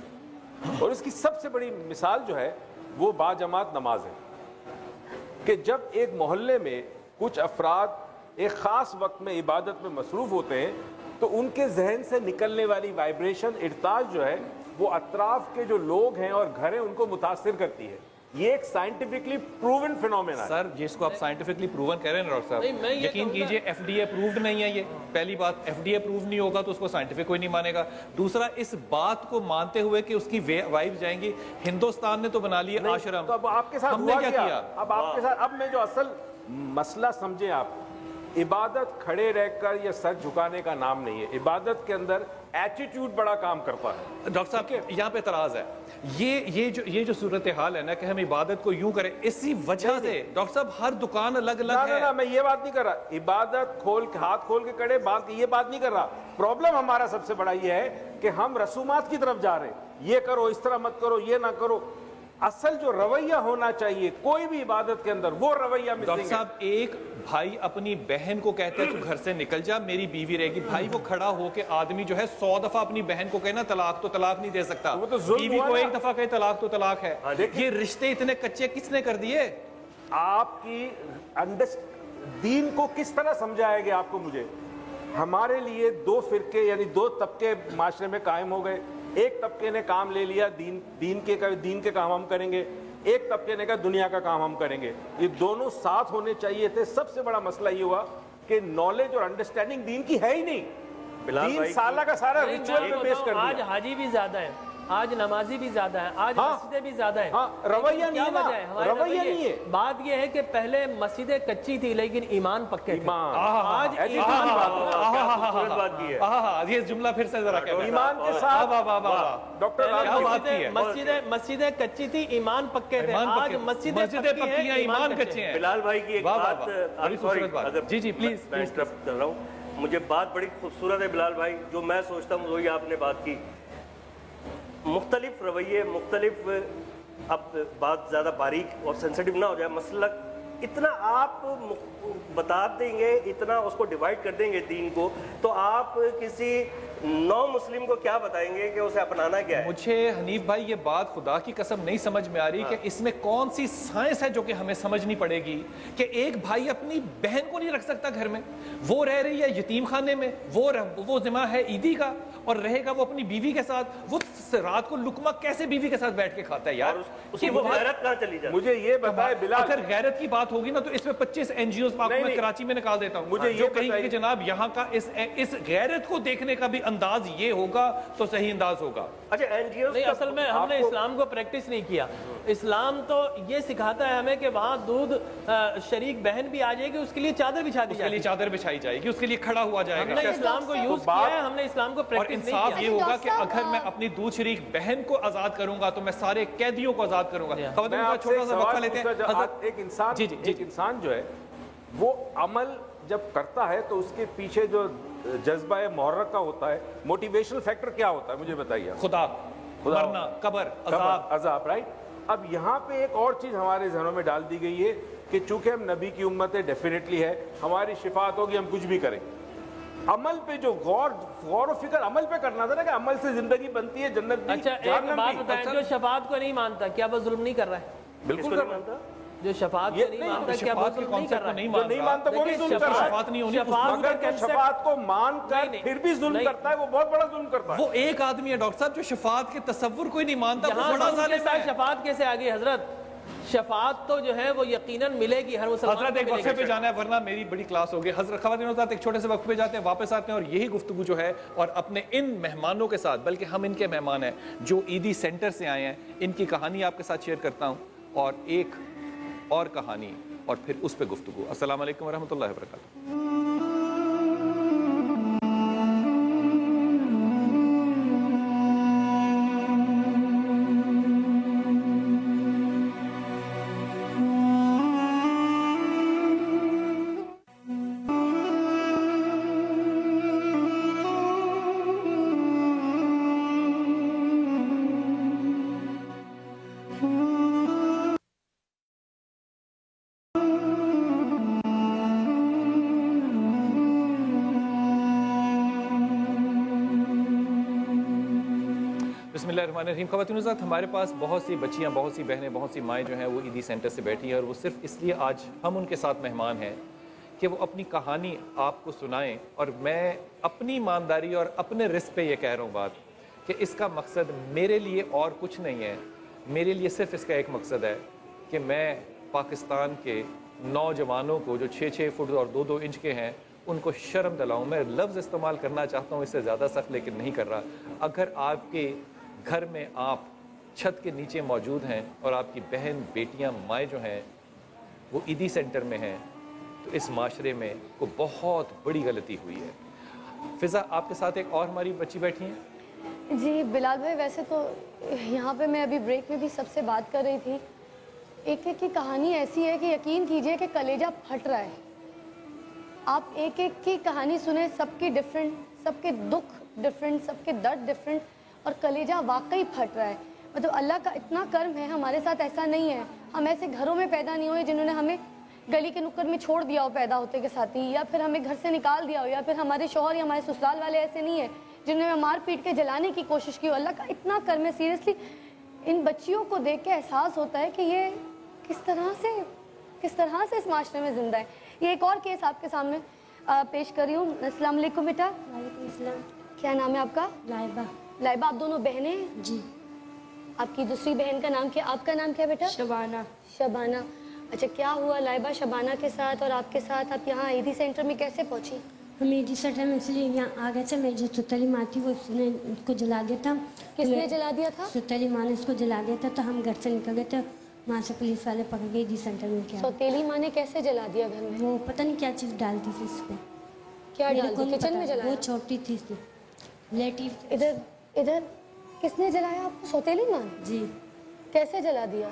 اور اس کی سب سے بڑی مثال جو ہے وہ با جماعت نماز ہے. کہ جب ایک محلے میں کچھ افراد ایک خاص وقت میں عبادت میں مصروف ہوتے ہیں تو ان کے ذہن سے نکلنے والی وائبریشن، ارتاج جو ہے وہ اطراف کے جو لوگ ہیں اور گھر ہیں ان کو متاثر کرتی ہے. یہ ایک سائنٹیفکلی پروون فینومینا ہے.
سر جس کو آپ سائنٹیفکلی پروون کہہ رہے ہیں ڈاکٹر صاحب، یقین کیجئے ایف ڈی اے اپرووڈ نہیں ہے. یہ پہلی بات، ایف ڈی اے اپروو نہیں ہوگا تو اس کو سائنٹیفک کوئی نہیں مانے گا. دوسرا، اس بات کو مانتے ہوئے کہ اس کی وائب جائیں گی، ہندوستان نے تو بنا لی ہے آشرم.
تو اب آپ کے ساتھ
ہم نے کیا کیا؟
اب آپ کے ساتھ، اب میں جو اصل مسئلہ سمجھیں آپ، عبادت کھڑے رہ کر یا سر جھکانے کا نام نہیں ہے. عبادت کے اندر ایٹیٹیوڈ بڑا کام کرتا ہے.
ڈاکٹر صاحب یہاں پہ اعتراض ہے، یہ جو صورتحال ہے نا کہ ہم عبادت کو یوں کریں، اسی وجہ سے ڈاکٹر صاحب ہر دکان الگ الگ ہے.
نہ میں یہ بات نہیں کر رہا، عبادت ہاتھ کھول کے کرے بات، یہ بات نہیں کر رہا. پرابلم ہمارا سب سے بڑا یہ ہے کہ ہم رسومات کی طرف جا رہے ہیں، یہ کرو، اس طرح مت کرو، یہ نہ کرو. اصل جو رویہ ہونا چاہیے کوئی بھی عبادت کے اندر، وہ رویہ
ڈاکٹر صاحب ایک بھائی اپنی بہن کو کہتے ہیں تو گھر سے نکل جا، میری بیوی رہے گی. بھائی وہ کھڑا ہو کے آدمی جو ہے 100 دفعہ اپنی بہن کو کہنا طلاق تو طلاق نہیں دے سکتا، بیوی کو ایک دفعہ کہے طلاق تو طلاق ہے. یہ رشتے اتنے کچے کس نے کر دیے؟
آپ کی دین کو کس طرح سمجھائے گے آپ کو؟ مجھے ہمارے لیے 2 فرقے یعنی 2 طبقے معاشرے میں قائم ہو گئے. ایک طبقے نے کام لے لیا دین کے کام ہم کریں گے، ایک طبقے نے کہا دنیا کا کام ہم کریں گے. یہ دونوں ساتھ ہونے چاہیے تھے. سب سے بڑا مسئلہ یہ ہوا کہ نالج اور انڈرسٹینڈنگ دین کی ہے ہی نہیں. دین سالہ کا سارا ریچول پہ پیش کر دیا.
آج حاجی بھی زیادہ ہیں، آج نمازی بھی زیادہ ہیں، آج مسجدیں بھی زیادہ ہیں.
رویہ نہیں ہے نا، رویہ نہیں ہے.
بات یہ ہے کہ پہلے مسجدیں کچی تھی لیکن ایمان پکے تھے.
آج یہ جملہ پھر سے ذرا کہہ
ایمان کے ساتھ
مسجدیں کچی تھی، ایمان پکے تھے. آج مسجدیں پکی ہیں، ایمان کچے ہیں.
بلال بھائی کی ایک بات،
جی جی پلیز
میں انٹرپٹ کر رہا ہوں. مجھے بات بڑی خوبصورت ہے بلال بھائی، جو میں سوچتا ہوں وہی آپ نے بات کی. مختلف رویے، مختلف، اب بات زیادہ باریک اور سینسٹیو نہ ہو جائے، مسلک اتنا آپ بتا دیں گے، اتنا اس کو ڈیوائیڈ کر دیں گے دین کو، تو آپ کسی नौ मुस्लिम को क्या बताएंगे कि उसे अपनाना क्या है?
मुझे हनीफ भाई ये बात खुदा की कसम नहीं समझ में आ रही कि इसमें कौन सी साइंस है जो कि हमें समझनी पड़ेगी कि एक भाई अपनी बहन को नहीं रख सकता घर में, वो रह रही है यतीम खाने में, वो जिम्मा है ईदी का, और रहेगा वो अपनी बीवी के साथ, वो रात को लुकमा कैसे बीवी के साथ बैठ के खाता है यार?
उसकी वो गैरत कहाँ चली जाती?
मुझे ये बताए बिलाल,
अगर गैरत की बात होगी ना तो इसमें 25 NGOs आपको मैं कराची में निकाल देता हूँ, मुझे जो कहेंगे कि जनाब यहाँ का इस गैरत को देखने का भी अंदाज ये होगा तो सही अंदाज होगा।
अच्छा NGOs
नहीं, असल में हमने इस्लाम को प्रैक्टिस नहीं किया। इस्लाम तो ये सिखाता है हमें कि वहाँ दूध शरीक बहन भी आ जाएगी, उसके लिए चादर बिछा दी जाएगी,
चादर बिछाई जाएगी, उसके लिए खड़ा हुआ जाएगा।
हमने इस्लाम को यूज किया है, हमने इस्लाम को प्रैक्टिस नहीं किया।
इंसाफ ये होगा कि अगर मैं अपनी दूध शरीक बहन को आजाद करूंगा तो मैं सारे कैदियों को आजाद करूंगा। छोटा सा वक्फा लेते हैं।
एक इंसान जो है वो अमल जब करता है तो उसके पीछे जो जज्बा मुहर्रक का होता है, मोटिवेशनल फैक्टर क्या होता है मुझे बताइए?
खुदा, मरना, कब्र,
अजाब, राइट। अब यहाँ पे एक और चीज हमारे जहनों में डाल दी गई है कि चूंकि हम नबी की उम्मत है, डेफिनेटली है हमारी शिफात होगी, हम कुछ भी करें। अमल पे जो गौर और फिक्र अमल पे करना था ना, कि अमल से जिंदगी बनती है, जन्नत भी।
अच्छा एक बात बताएं, जो शफाअत को नहीं मानता क्या वो जुल्म नहीं कर रहा है?
बिल्कुल नहीं मानता।
जो शफाअत को नहीं मानता क्या वो जुल्म नहीं कर रहा है?
नहीं मानता वो नहीं जुल्म कर रहा है। अगर जो शफाअत को मानकर फिर भी जुल्म करता है वो बहुत बड़ा जुल्म करता है।
वो एक आदमी है डॉक्टर साहब जो शफाअत के तसव्वुर को ही नहीं मानता, वो बड़ा जालिम है।
शफाअत कैसे आ गई हजरत? शफाअत तो जो है वो यकीनन मिलेगी हर मुसलमान को।
हजरत एक वक्फे पे जाना है वरना मेरी बड़ी क्लास होगी। हजरत ख़वातीन हज़रात एक छोटे से वक्फे पे जाते हैं, वापस आते हैं और यही गुफ्तगू जो है और अपने इन मेहमानों के साथ, बल्कि हम इनके मेहमान हैं जो ईदी सेंटर से आए हैं, इनकी कहानी आपके साथ शेयर करता हूँ और एक और कहानी और फिर उस पर गुफ्तगू। अस्सलाम वालेकुम रहमतुल्लाहि व बरकातहू। ख़वातीन हज़रात, हमारे पास बहुत सी बच्चियाँ, बहुत सी बहनें, बहुत सी माएँ जो हैं वो ईदी सेंटर से बैठी हैं और वो सिर्फ इसलिए आज हम उनके साथ मेहमान हैं कि वो अपनी कहानी आपको सुनाएं। और मैं अपनी ईमानदारी और अपने रिस्क पे ये कह रहा हूँ बात कि इसका मकसद मेरे लिए और कुछ नहीं है। मेरे लिए सिर्फ इसका एक मकसद है कि मैं पाकिस्तान के नौजवानों को जो 6-6 फुट और 2-2 इंच के हैं उनको शर्म दिलाऊँ। मैं लफ्ज़ इस्तेमाल करना चाहता हूँ इससे ज़्यादा सख्त, लेकिन नहीं कर रहा। अगर आपके घर में आप छत के नीचे मौजूद हैं और आपकी बहन, बेटियां, माएँ जो हैं वो ईदी सेंटर में हैं तो इस माशरे में को बहुत बड़ी गलती हुई है। फिज़ा, आपके साथ एक और हमारी बच्ची बैठी हैं।
जी बिलाल भाई, वैसे तो यहाँ पे मैं अभी ब्रेक में भी सबसे बात कर रही थी, एक एक की कहानी ऐसी है कि यकीन कीजिए कि कलेजा फट रहा है। आप एक एक की कहानी सुने, सबकी डिफरेंट, सबके दुख डिफरेंट, सबके दर्द डिफरेंट और कलेजा वाकई फट रहा है। मतलब अल्लाह का इतना कर्म है, हमारे साथ ऐसा नहीं है। हम ऐसे घरों में पैदा नहीं हुए जिन्होंने हमें गली के नुक्कड़ में छोड़ दिया हो पैदा होते के साथ ही, या फिर हमें घर से निकाल दिया हो, या फिर हमारे शौहर या हमारे ससुराल वाले ऐसे नहीं है जिन्होंने हमें मार पीट के जलाने की कोशिश की हो। अल्लाह का इतना कर्म है। सीरियसली इन बच्चियों को देख के एहसास होता है कि ये किस तरह से इस माशरे में ज़िंदा है। ये एक और केस आपके सामने पेश कर रही हूँ। अस्सलाम वालेकुम बेटा।
वालेकुम अस्सलाम।
क्या नाम है आपका?
लाइबा।
लाइबा, आप दोनों बहनें हैं?
जी।
आपकी दूसरी बहन का नाम क्या? आपका नाम क्या बेटा?
शबाना।
शबाना। अच्छा, क्या हुआ लाइबा शबाना के साथ और आपके साथ? आप यहाँ ईदी सेंटर में कैसे पहुँची?
हम ईदी सेंटर में इसलिए यहाँ आ गए थे, मेरी जो सुतली माँ थी वो उसने उसको जला दिया था।
किसने जला दिया था?
सुतली माँ ने उसको जला दिया था, तो हम घर से निकल गए थे। वहाँ से पुलिस वाले पकड़ गए ईदी सेंटर में। क्या
सौतेली माँ ने कैसे जला दिया घर में?
वो पता नहीं क्या चीज़ डालती थी इस पर।
क्या डालती? किचन में जलाया?
वो छोटी थी इसलिए लेटी।
इधर किसने जलाया आपको? सौतेली माँ?
जी।
कैसे जला दिया?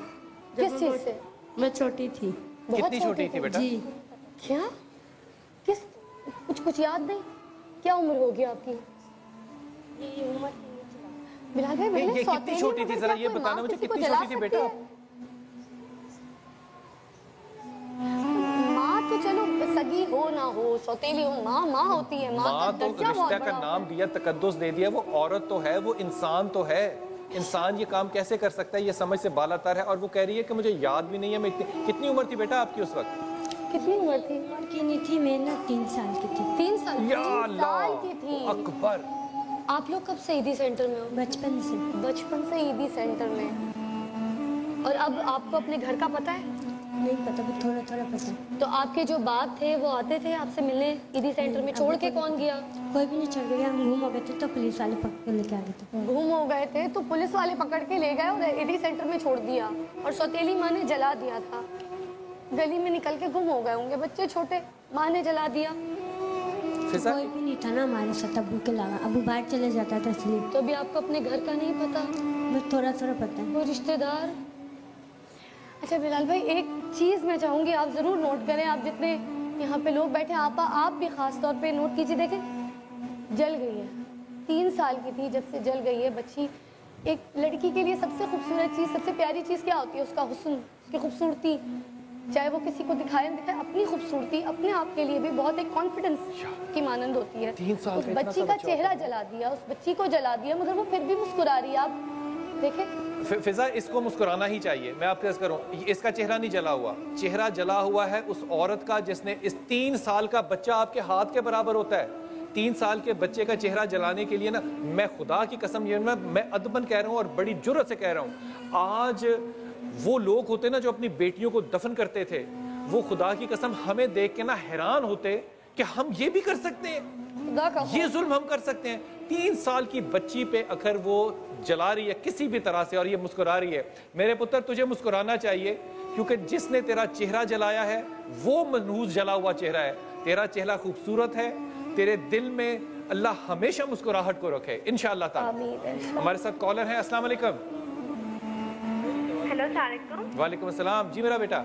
किस चीज़ से?
मैं छोटी थी।
कितनी छोटी थी बेटा?
जी।
क्या? किस? कुछ याद नहीं? क्या उम्र होगी आपकी?
ये उम्र
बिलाल भाई,
ये कितनी छोटी थी जरा ये बताना मुझे, कितनी छोटी थी बेटा?
माँ के तो चलो सगी हो ना हो, सौतेली हो, माँ माँ होती है, माँ का
तो
दर्जा बहुत
रिश्ता का
बड़ा
नाम दिया, तकद्दुस दे दिया, वो औरत तो है, वो इंसान तो है। इंसान ये काम कैसे कर सकता है, ये समझ से बालातर है। और वो कह रही है कि मुझे याद भी नहीं है मैं कितनी उम्र थी बेटा आपकी उस वक्त?
कितनी उम्र थी?
की नहीं थी, मैं ना 3 साल की थी।
3 साल?
या
3 साल की थी।
अकबर।
आप लोग कब से ईदी सेंटर में हो?
बचपन से।
बचपन से ईदी सेंटर में। और अब आपको अपने घर का पता है?
नहीं पता, भी थोड़ा थोड़ा पता है।
तो आपके जो बाप थे वो आते थे आपसे मिलने ईदी सेंटर में? छोड़ के कौन गया?
कोई भी नहीं छोड़ गया, हम घूम हो गए थे तो पुलिस वाले पकड़ के लेके आ गए थे।
घूम हो गए थे तो पुलिस वाले पकड़ के ले गए और ईदी सेंटर में छोड़ दिया, और सौतेली माँ ने जला दिया था। गली में निकल के गुम हो गए होंगे बच्चे छोटे, माँ ने जला दिया।
कोई भी नहीं था ना हमारे साथ अब्बू के अलावा, अब्बू बाहर चले जाता था इसलिए।
तो अभी आपको अपने घर का नहीं पता?
बस थोड़ा थोड़ा पता है।
कोई रिश्तेदार? अच्छा बिलाल भाई, एक चीज़ मैं चाहूँगी आप ज़रूर नोट करें, आप जितने यहाँ पे लोग बैठे आप भी ख़ास तौर पे नोट कीजिए। देखें, जल गई है, 3 साल की थी जब से जल गई है बच्ची। एक लड़की के लिए सबसे खूबसूरत चीज़, सबसे प्यारी चीज़ क्या होती है? उसका हुस्न, उसकी खूबसूरती। चाहे वो किसी को दिखाए न दिखाए, अपनी खूबसूरती अपने आप के लिए भी बहुत एक कॉन्फिडेंस की मानंद होती है।
3 साल
उस बच्ची का चेहरा जला दिया, उस बच्ची को जला दिया, मगर वो फिर भी मुस्कुरा रही है। आप देखें
फिजा, इसको मुस्कुराना ही चाहिए। मैं आपसे अर्ज करूं, इसका चेहरा नहीं जला हुआ, चेहरा जला हुआ है उस औरत का जिसने इस 3 साल का बच्चा आपके हाथ के बराबर होता है। 3 साल के बच्चे का चेहरा जलाने के लिए ना, मैं खुदा की कसम, ये मैं अदबन कह रहा हूँ और बड़ी जुर्रत से कह रहा हूँ, आज वो लोग होते ना जो अपनी बेटियों को दफन करते थे, वो खुदा की कसम हमें देख के ना हैरान होते कि हम ये भी कर सकते हैं, ये जुल्म हम कर सकते हैं। 3 साल की बच्ची पे अगर वो जला रही है किसी भी तरह से और ये मुस्कुरा रही है, मेरे पुत्र तुझे मुस्कुराना चाहिए, क्योंकि जिसने तेरा चेहरा जलाया है वो मनहूस जला हुआ चेहरा है। तेरा चेहरा खूबसूरत है, तेरे दिल में अल्लाह हमेशा मुस्कुराहट को रखे इंशाअल्लाह ताला। हमारे साथ कॉलर है। अस्सलाम वालेकुम।
हेलो, अस्सलाम वालेकुम।
वालेकुम अस्सलाम। जी मेरा बेटा,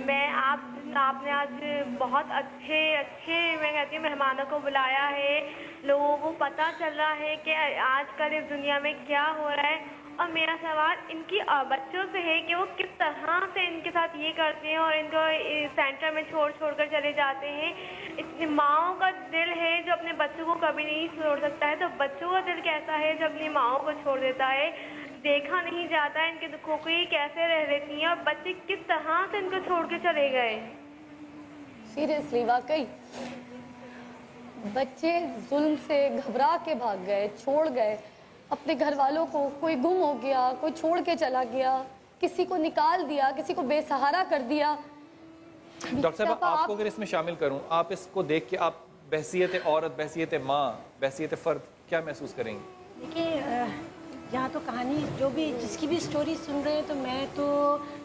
मैं आपने आज बहुत अच्छे मैं कहती हूँ मेहमानों को बुलाया है। लोगों को पता चल रहा है कि आजकल इस दुनिया में क्या हो रहा है। और मेरा सवाल इनकी बच्चों से है कि वो किस तरह से इनके साथ ये करते हैं और इनको सेंटर में छोड़ कर चले जाते हैं। इतनी माँओं का दिल है जो अपने बच्चों को कभी नहीं छोड़ सकता है, तो बच्चों का दिल कैसा है जो अपनी माँओं को छोड़ देता है? देखा नहीं जाता है इनके दुखों को, ये कैसे रह लेती हैं और बच्चे किस तरह से इनको छोड़ के चले गए।
सीरियसली वाकई बच्चे जुल्म से घबरा के भाग गए, छोड़ गए अपने घर वालों को। कोई गुम हो गया, कोई छोड़ के चला गया, किसी को निकाल दिया, किसी को बेसहारा कर दिया।
डॉक्टर साहब, आपको अगर इसमें शामिल करूं, आप इसको देख के आप बहसियत औरत, बहसियत माँ, बहसियत फर्द क्या महसूस करेंगे?
देखिए, यहाँ तो कहानी जो भी जिसकी भी स्टोरी सुन रहे हैं तो मैं तो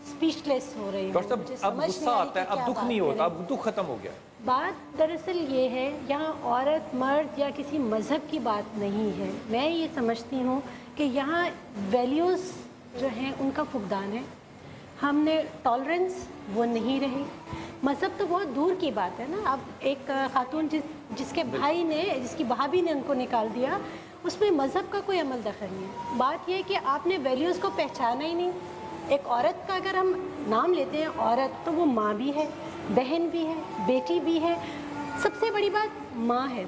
स्पीचलेस हो रही हूँ।
डॉक्टर साहब, अब गुस्सा आता है, अब दुख नहीं होता, अब दुख खत्म हो गया।
बात दरअसल ये है, यहाँ औरत मर्द या किसी मज़हब की बात नहीं है। मैं ये समझती हूँ कि यहाँ वैल्यूज़ जो हैं उनका फुकदान है। हमने टॉलरेंस वो नहीं रही। मज़हब तो बहुत दूर की बात है ना। अब एक खातून जिसके भाई ने, जिसकी भाभी ने उनको निकाल दिया, उसमें मज़हब का कोई अमल दखल नहीं है। बात यह है कि आपने वैल्यूज़ को पहचाना ही नहीं। एक औरत का अगर हम नाम लेते हैं औरत, तो वो माँ भी है, बहन भी है, बेटी भी है, सबसे बड़ी बात माँ है।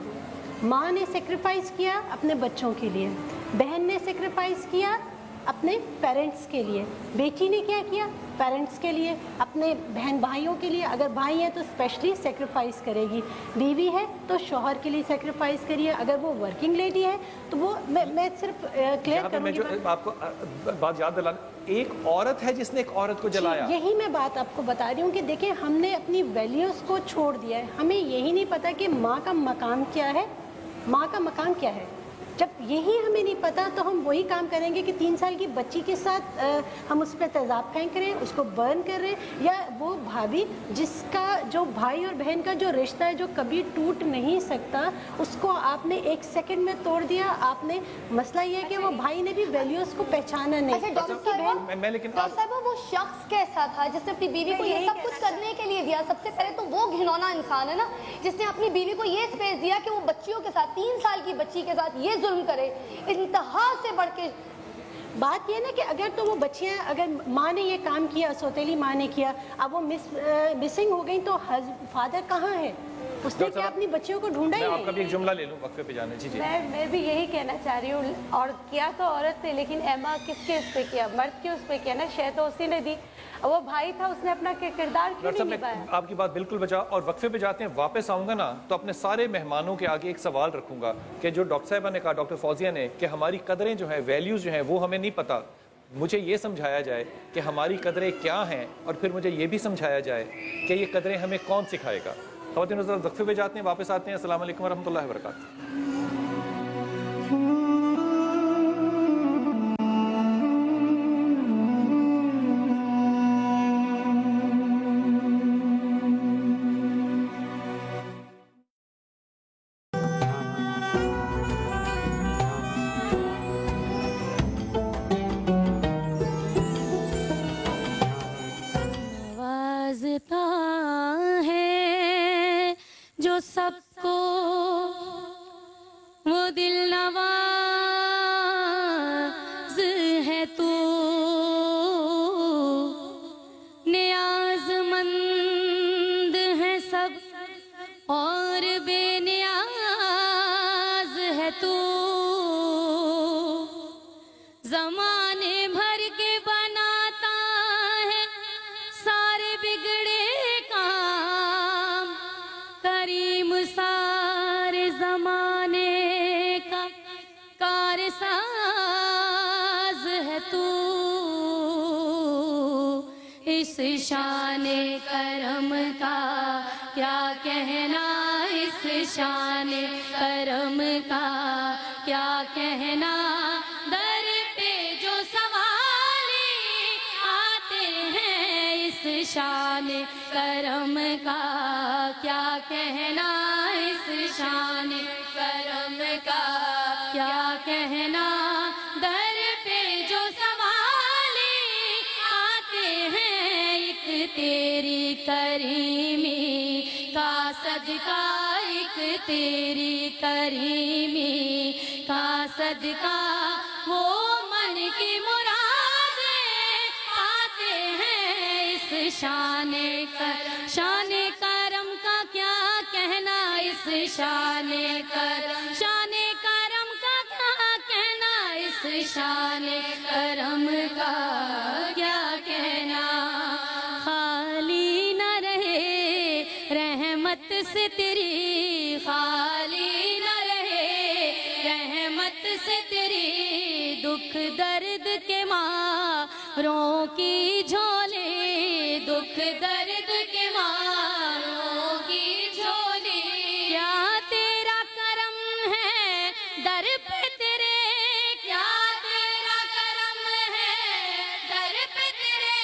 माँ ने सेक्रीफाइस किया अपने बच्चों के लिए, बहन ने सेक्रीफाइस किया अपने पेरेंट्स के लिए, बेटी ने क्या किया पेरेंट्स के लिए, अपने बहन भाइयों के लिए। अगर भाई है तो स्पेशली सेक्रीफाइस करेगी, बीवी है तो शौहर के लिए सेक्रीफाइस करिए, अगर वो वर्किंग लेडी है तो वो मैं सिर्फ क्लियर करूँगी।
जो आपको बात याद दिलाना, एक औरत है जिसने एक औरत को जलाया।
यही मैं बात आपको बता रही हूँ कि देखिए, हमने अपनी वैल्यूज़ को छोड़ दिया है। हमें यही नहीं पता कि माँ का मकाम क्या है, माँ का मकाम क्या है। जब यही हमें नहीं पता तो हम वही काम करेंगे कि 3 साल की बच्ची के साथ हम उस पर तेज़ाब फेंक रहे हैं, उसको बर्न कर रहे हैं। या वो भाभी जिसका जो भाई और बहन का जो रिश्ता है जो कभी टूट नहीं सकता, उसको आपने 1 सेकंड में तोड़ दिया। आपने मसला ये है कि वो भाई ने भी वैल्यूज़ को पहचाना नहीं।
अच्छा डॉक्टर साहब, वो शख्स कैसा था जिसने अपनी बीवी को ये सब कुछ करने के लिए दिया? सबसे पहले तो वो घिनौना इंसान है ना जिसने अपनी बीवी को ये स्पेस दिया कि वो बच्चियों के साथ, 3 साल की बच्ची के साथ ये जुल्म करे, इंतहा से बढ़ के।
بات یہ نا کہ اگر تو وہ بچیاں اگر ماں نے یہ کام کیا, سوتیلی ماں نے کیا, اب وہ مسنگ ہو گئی تو فادر کہاں ہے؟ اس نے کیا اپنی بچیوں کو ڈھونڈا ہی
نہیں؟
نہیں.
آپ کا بھی ایک جملہ لے لوں وقفے پہ جانے. جی جی
میں بھی یہی کہنا چاہ رہی ہوں, اور کیا تو عورت نے, لیکن ایما کس کے اس پہ کیا؟ مرد کے اس پہ کیا نا, شے تو اسی نے دی. وہ بھائی تھا, اس نے اپنا کردار کیوں نہیں نبھایا؟
آپ کی بات بالکل بچا, اور وقفے پہ جاتے ہیں. واپس آؤں گا نا تو اپنے سارے مہمانوں کے آگے ایک سوال رکھوں گا کہ جو ڈاکٹر صاحبہ نے کہا, ڈاکٹر فوزیہ نے, کہ ہماری قدریں جو ہیں, ویلیوز جو ہیں, وہ ہمیں نہیں پتہ. مجھے یہ سمجھایا جائے کہ ہماری قدریں کیا ہیں, اور پھر مجھے یہ بھی سمجھایا جائے کہ یہ قدریں ہمیں کون سکھائے گا. خواتین حضرات وقفے پہ جاتے ہیں, واپس آتے ہیں. السلام علیکم ورحمۃ اللہ وبرکاتہ.
سب کو وہ دل نواز ہے تو, نیاز مند ہے سب اور بے نیاز ہے تو, زمانے بھر کے بناتا ہے سارے بگڑے کام, کریم سارے زمانے کا کارساز ہے تو, اس شان کرم کا کیا کہنا, اس شان کرم کا کیا کہنا, در پہ جو سوالی آتے ہیں, اس شان کرم کا کیا کہنا, اس شان کرم کا کیا کہنا, در پہ جو سوالی آتے ہیں, ایک تیری کریمی کا صدقہ, ایک تیری کریمی کا صدقہ, وہ من کی مرادیں پاتے ہیں, اس شان کرم کا کیا کہنا, اس شان کرم کا کیا کہنا, اس شان کرم کا کیا کہنا. خالی نہ رہے رحمت سے تیری, خالی نہ رہے رحمت سے تیری, دکھ درد کے ماروں کی جھولے, دکھ درد کے ماروں کی جھولے, کیا تیرا کرم ہے در پہ تیرے, کیا تیرا کرم ہے در پہ تیرے,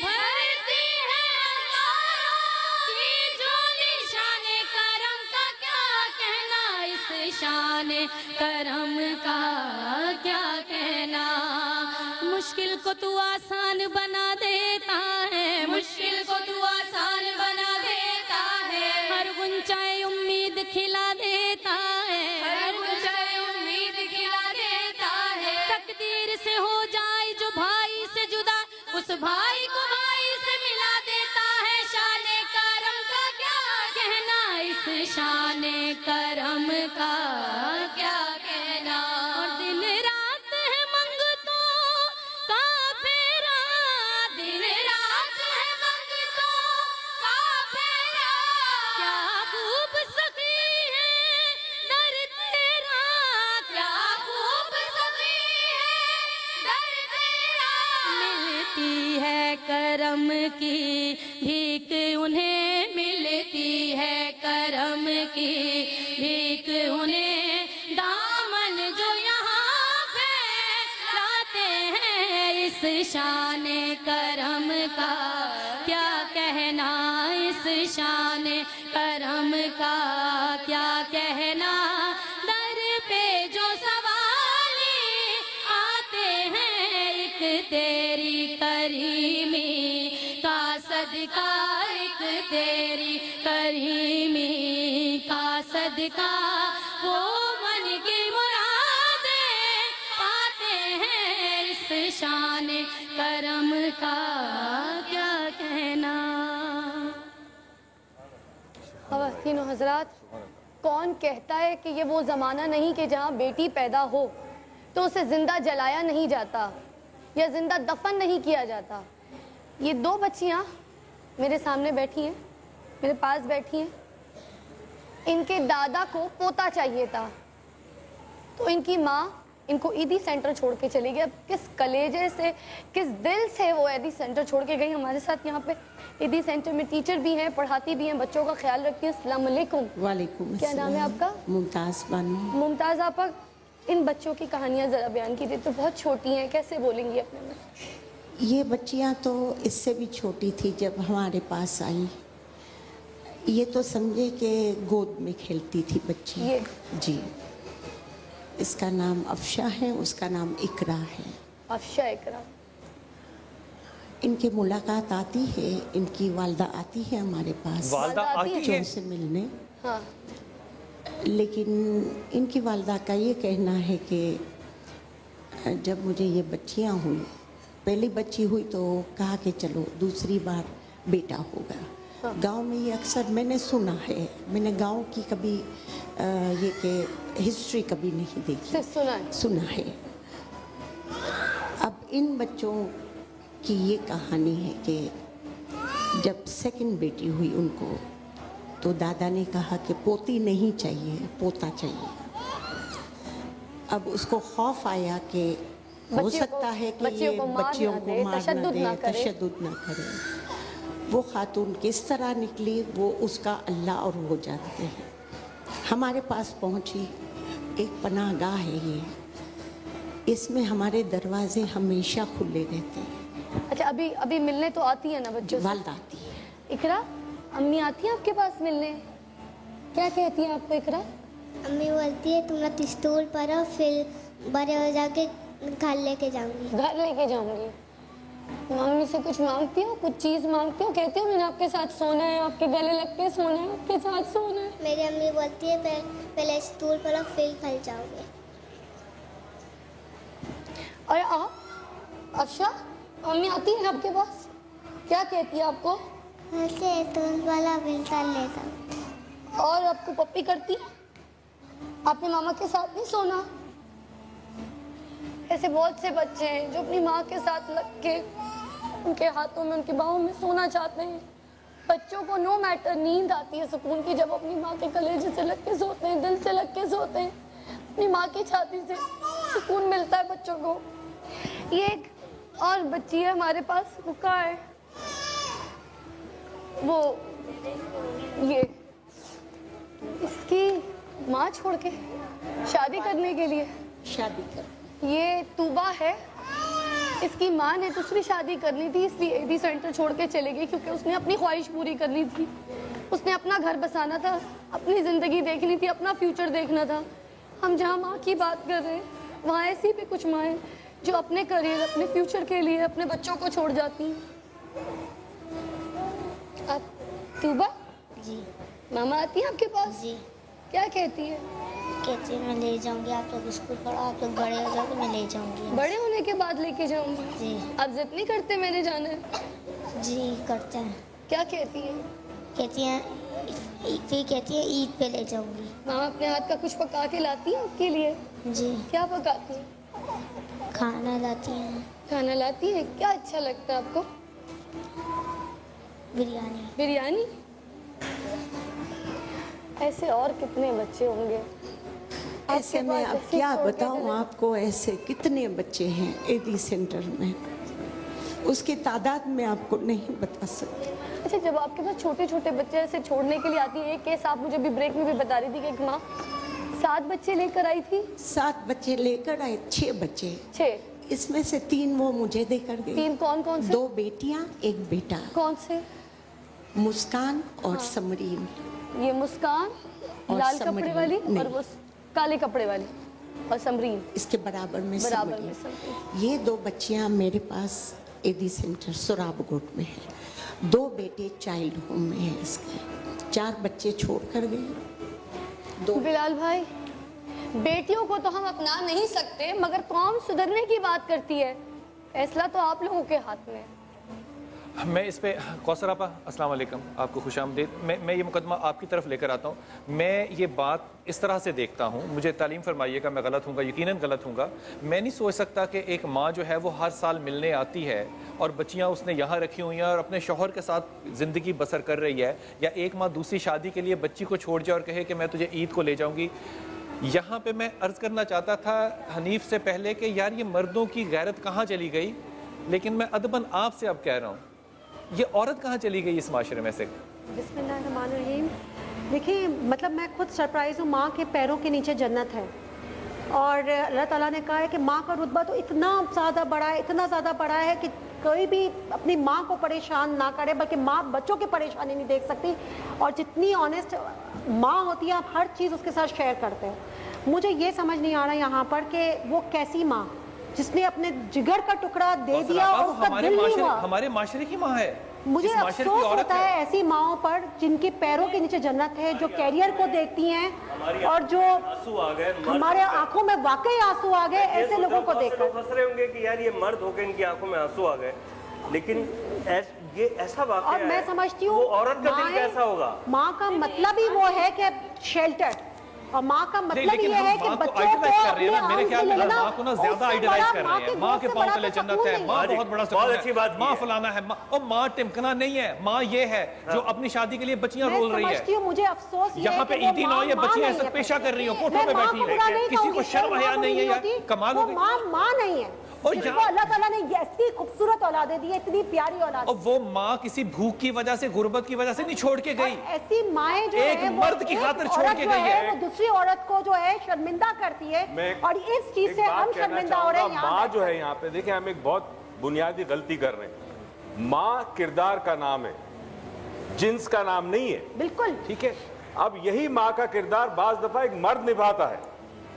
بھرتی ہے انواروں کی جھولی, شان کرم کا کیا کہنا, اس شان کرم کا کیا کہنا. مشکل کو تو آسان بنا دیتا ہے, مشکل کو تو آسان بنا دیتا ہے, ہر غنچۂ امید کھلا دیتا ہے, ہر غنچۂ امید کھلا دیتا ہے, تقدیر سے ہو جائے جو بھائی سے جدا, اس بھائی کو بھائی سے ملا دیتا ہے, شان کرم کا کیا کہنا, اس شان کرم کا کیا کہنا. اور دن رات ہے منگتوں کا پھیرا, دن رات ہے منگتوں کا پھیرا, کیا خوب سخی ہے در تیرا, کیا خوب سخی ہے در تیرا, ملتی ہے کرم کی بھیک انہیں, ملتی ہے کرم کی بھیک انہیں, دامن جو یہاں پھیلاتے ہیں, اس شان کرم کا کیا کہنا, اس شان کرم کا کیا کہنا, در پہ جو سوالی آتے ہیں, ایک تیری کریمی کا صدقہ, ایک تیری کریمی کا صدقہ, وہ من کی مرادیں پاتے ہیں, اس
ज़माने करम का क्या कहना।
ख़वातीन व हज़रात, कौन कहता है कि ये वो ज़माना नहीं कि जहाँ बेटी पैदा हो तो उसे ज़िंदा जलाया नहीं जाता या ज़िंदा दफन नहीं किया जाता। ये दो बच्चियाँ मेरे सामने बैठी हैं, मेरे पास बैठी हैं। इनके दादा को पोता चाहिए था तो इनकी माँ इनको ईदी सेंटर छोड़ के चली गई। अब किस कलेजे से, किस दिल से वो ईदी सेंटर छोड़ के गई। हमारे साथ यहाँ पे ईदी सेंटर में टीचर भी हैं, पढ़ाती भी हैं, बच्चों का ख्याल रखती हैं। अस्सलाम वालेकुम।
वालेकुम।
क्या नाम है आपका?
मुमताज़ बानो।
मुमताज़, आपा इन बच्चों की कहानियाँ ज़रा बयान कीजिए। तो बहुत छोटी हैं, कैसे बोलेंगी अपने में?
ये बच्चियाँ तो इससे भी छोटी थी जब हमारे पास आई। ये तो समझे कि गोद में खेलती थी बच्ची।
ये
जी, इसका नाम अफशा है, उसका नाम इकरा है।
अफशा, इकरा।
इनकी मुलाकात आती है, इनकी वालदा आती है हमारे पास,
वालदा आती है
बच्चों से मिलने।
हाँ।
लेकिन इनकी वालदा का ये कहना है कि जब मुझे ये बच्चियाँ हुई, पहली बच्ची हुई तो कहा कि चलो दूसरी बार बेटा होगा।
हाँ।
गांव में ये अक्सर मैंने सुना है, मैंने गांव की कभी ये कि हिस्ट्री कभी नहीं देखी,
सिर्फ
सुना है। अब इन बच्चों की ये कहानी है कि जब सेकंड बेटी हुई उनको तो दादा ने कहा कि पोती नहीं चाहिए, पोता चाहिए। अब उसको खौफ आया कि हो सकता है कि ये बच्चियों को मार न दे, तशद्दुद न करे। वो खातून किस तरह निकली वो उसका अल्लाह और वो जानते हैं। हमारे पास पहुंची, एक पनाहगाह है ये, इसमें हमारे दरवाजे हमेशा खुले रहते हैं।
अच्छा, अभी मिलने तो आती है ना बच्चों से?
वालदा आती है।
इकरा, अम्मी आती है आपके पास मिलने? क्या कहती है आपको इकरा?
अम्मी बोलती है तुम लोग स्कूल पढ़ो, फिर बड़े हो जाके घर लेके जाऊंगी।
घर लेके जाऊंगी। मम्मी से कुछ मांगती हो, कुछ चीज़ मांगती हो? कहती हो मैंने आपके साथ सोना है, आपके गले लग के सोना है, आपके साथ सोना है?
मेरी अम्मी बोलती है पहले स्कूल पढ़ो फिर घर जाओगे।
और आप अफशा, मम्मी आती है आपके पास, क्या कहती है आपको?
वाला मिलता लेता।
और आपको पप्पी करती है? आपने मामा के साथ नहीं सोना? ऐसे बहुत से बच्चे हैं जो अपनी माँ के साथ लग के उनके हाथों में, उनके बाहों में सोना चाहते हैं। बच्चों को नो मैटर नींद आती है सुकून की जब अपनी माँ के कलेजे से लग के सोते हैं, दिल से लग के सोते हैं। अपनी माँ की छाती से सुकून मिलता है बच्चों को। ये एक और बच्ची है हमारे पास, वो कहाँ है? वो ये इसकी माँ छोड़ के शादी करने के लिए
शादी कर,
ये तूबा है, इसकी माँ ने दूसरी शादी करनी थी इसलिए ईदी सेंटर छोड़ के चले गई क्योंकि उसने अपनी ख्वाहिश पूरी करनी थी। उसने अपना घर बसाना था, अपनी ज़िंदगी देखनी थी, अपना फ्यूचर देखना था। हम जहाँ माँ की बात कर रहे हैं वहाँ ऐसी भी कुछ माँ हैं जो अपने करियर, अपने फ्यूचर के लिए अपने बच्चों को छोड़ जाती हैं। आप तूबा
जी, मामा आती है आपके पास?
जी। क्या कहती है?
कहती है मैं ले जाऊंगी, आप लोग स्कूल पढ़ो, आप लोग बड़े हो जाओगे, मैं ले जाऊंगी।
बड़े होने के बाद लेके जाऊंगी?
जी।
आप जिद नहीं करते मेरे जाने?
जी करते हैं।
क्या कहती है?
कहती हैं, फिर कहती है ईद पे ले जाऊंगी।
मामा अपने हाथ का कुछ पका के लाती है आपके लिए?
जी।
क्या पकाती है?
खाना लाती हैं।
खाना लाती है? क्या अच्छा लगता है आपको?
बिरयानी।
बिरयानी? ऐसे और कितने बच्चे होंगे
ऐसे में अब क्या बताऊं आपको, ऐसे कितने बच्चे हैं ईदी सेंटर में, उसकी तादाद में आपको नहीं बता सकती।
अच्छा, जब आपके पास छोटे छोटे बच्चे ऐसे छोड़ने के लिए आती है, एक केस आप मुझे भी ब्रेक में भी बता रही थी कि एक माँ 7 बच्चे लेकर आई थी?
7 बच्चे लेकर आए, 6 बच्चे।
6?
इसमें से 3 वो मुझे देकर गई।
3 कौन कौन से?
2 बेटियां, 1 बेटा।
कौन से?
मुस्कान और समरीन।
ये मुस्कान लाल कपड़े वाली और वो काले कपड़े वाली, और समरीन
इसके बराबर में
समरीन।
ये 2 बच्चियां मेरे पास ईदी सेंटर सुराबगोट में है, 2 बेटे चाइल्ड होम में है इसके, 4 बच्चे छोड़ कर गए। 2
बिलाल भाई, बेटियों को तो हम अपना नहीं सकते मगर कौम सुधरने की बात करती है। फैसला तो आप लोगों के हाथ में है।
मैं इस पे कौसर आपा अस्सलाम वालेकुम, आपको खुश आमदीद। मैं ये मुकदमा आपकी तरफ लेकर आता हूँ। मैं ये बात इस तरह से देखता हूँ, मुझे तालीम फरमाइएगा, मैं गलत हूँगा, यकीनन गलत हूँगा। मैं नहीं सोच सकता कि एक माँ जो है वो हर साल मिलने आती है और बच्चियाँ उसने यहाँ रखी हुई हैं और अपने शौहर के साथ ज़िंदगी बसर कर रही है, या एक माँ दूसरी शादी के लिए बच्ची को छोड़ जाए और कहे कि मैं तुझे ईद को ले जाऊँगी। यहाँ पे मैं अर्ज़ करना चाहता था हनीफ से पहले कि यार ये मर्दों की गैरत कहाँ चली गई, लेकिन मैं अदबन आपसे अब कह रहा हूँ, ये औरत कहाँ चली गई इस माशरे में से?
बिस्मिल्लाहिर्रहमानिर्रहीम। देखिए, मतलब मैं खुद सरप्राइज़ हूँ, माँ के पैरों के नीचे जन्नत है। और अल्लाह ताला ने कहा है कि माँ का रुतबा तो इतना ज़्यादा बड़ा है, इतना ज़्यादा बड़ा है कि कोई भी अपनी माँ को परेशान ना करे, बल्कि माँ बच्चों की परेशानी नहीं देख सकती। और जितनी ऑनेस्ट माँ होती है, आप हर चीज़ उसके साथ शेयर करते हो। मुझे ये समझ नहीं आ रहा यहाँ पर कि वो कैसी माँ जिसने अपने जिगर का टुकड़ा दे दिया और उसका दिल नहीं हुआ।
हमारे माशरे की माँ है।
मुझे अफसोस होता है ऐसी माओं पर जिनके पैरों के नीचे जन्नत है, जो कैरियर को देखती हैं और जो हमारे आंखों में वाकई आंसू आ गए ऐसे लोगों को देखकर।
फंस रहे होंगे कि यार ये मर्द होकर इनकी आंखों में आंसू आ गए, लेकिन ये ऐसा वाकया
और मैं समझती हूँ
औरत का दिल कैसा होगा।
माँ का मतलब ही वो है कि शेल्टर, और माँ का मतलब ये है कि बच्चों को अपने
मेरे ख्याल में माँ को ना ज्यादा आइडियलाइज कर रहे हैं। माँ के पाँव तले जन्नत है, माँ बहुत बड़ा सुकून है,
अच्छी बात,
माँ फलाना है, और माँ टिमकना नहीं है। माँ ये है जो अपनी शादी के लिए बच्चियां रोल रही है।
मुझे अफसोस
यहाँ पे ईदी ना हो, ये बच्चियां ऐसा पेशा कर रही हो, कोठों पे बैठी है, किसी को शर्म हया नहीं है यार, कमाल हो गई।
माँ नहीं है, और अल्लाह ताला ने ऐसी खूबसूरत औलादें दी है, इतनी प्यारी औलाद।
और वो माँ किसी भूख की वजह से, गुर्बत की वजह से नहीं छोड़ के गई,
ऐसी माएँ जो
एक मर्द की खातिर छोड़ के गई है,
वो दूसरी औरत को जो है शर्मिंदा करती है, और इस चीज से हम शर्मिंदा हो रहे हैं।
माँ जो है यहाँ पे देखिए, हम एक बहुत बुनियादी गलती कर रहे हैं। माँ किरदार का नाम है, जिन्स का नाम नहीं है।
बिल्कुल
ठीक है। अब यही माँ का किरदार बाज दफा एक मर्द निभाता है,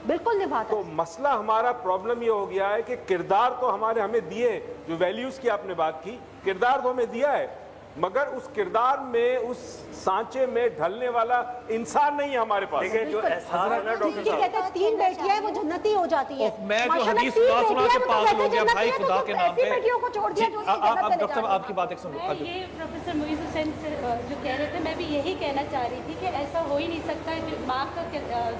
बिल्कुल निभाता।
तो मसला हमारा प्रॉब्लम ये हो गया है कि किरदार तो हमें दिए, जो वैल्यूज की आपने बात की, किरदार तो हमें दिया है, मगर उस किरदार में, उस सांचे में ढलने वाला इंसान नहीं है हमारे पास।
जो एहसास है ना डॉक्टर साहब,
कहते हैं 3 बेटियां वो जन्नती हो जाती है।
मैं जो हदीस सुना के पागल हो गया भाई खुदा के नाम पे।
बेटियों को छोड़ दिया जो
अब डॉक्टर साहब आपकी बात एक सुनो।
ये प्रोफेसर मुईज़ हुसैन जो कह रहे थे, मैं भी यही कहना चाह रही थी कि ऐसा हो ही नहीं सकता जो माँ का,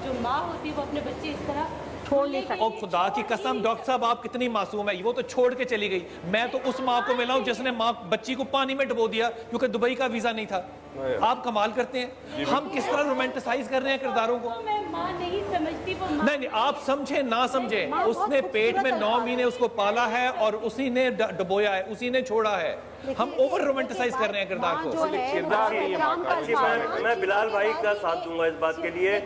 जो माँ होती है वो अपने बच्चे इस तरह
छोड़ नहीं सकती।
और खुदा की कसम डॉक्टर साहब आप कितनी मासूम है, वो तो छोड़ के चली गई। मैं तो उस माँ को मिला हूँ जिसने माँ बच्ची को पानी में डुबो दिया क्योंकि दुबई का वीजा नहीं था। आप कमाल करते हैं, हम किस तरह रोमांटिसाइज कर रहे हैं किरदारों को।
मैं माँ नहीं समझती, वो
नहीं, आप समझे ना समझे, उसने पेट में 9 महीने उसको पाला है और उसी ने डुबोया है, उसी ने छोड़ा है। हम ओवर रोमांटिसाइज कर रहे हैं किरदार
को। मैं बिलाल भाई का साथ दूंगा इस बात के लिए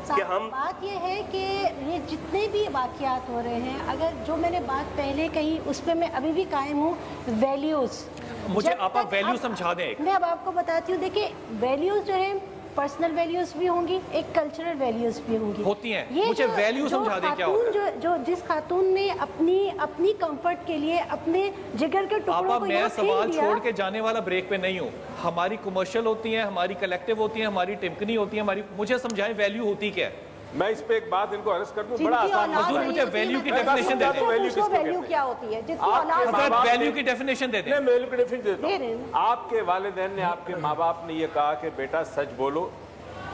कि हम,
बात ये है कि ये जितने भी वाक़यात हो रहे हैं, अगर जो मैंने बात पहले कही उस पर मैं अभी भी कायम हूँ। वैल्यूज़,
मुझे आप वैल्यू समझा दें।
मैं अब आपको बताती हूँ। देखिए, वैल्यूज़ जो है पर्सनल वैल्यूज भी होंगी, एक कल्चरल वैल्यूज भी होंगी,
होती हैं। मुझे वैल्यू समझा दें क्या होता है।
जो जिस खातून ने अपनी कंफर्ट के लिए अपने जिगर के टुकड़ों को
मैं सवाल छोड़ के जाने वाला ब्रेक पे नहीं हूँ। हमारी कमर्शियल होती हैं, हमारी कलेक्टिव होती हैं, हमारी टिम्पनी होती है, हमारी, मुझे समझाएं वैल्यू होती क्या है।
मैं इस पे एक बात इनको अर्ज कर दूं, बड़ा आसान।
हुजूर मुझे वैल्यू की डेफिनेशन दे दें।
वैल्यू क्या होती है? जिसकी औलाद,
वैल्यू की डेफिनेशन दे दें।
मैं वैल्यू की डेफिनेशन देता हूं। आपके वालिदैन ने, आपके माँ बाप ने ये कहा कि बेटा सच बोलो,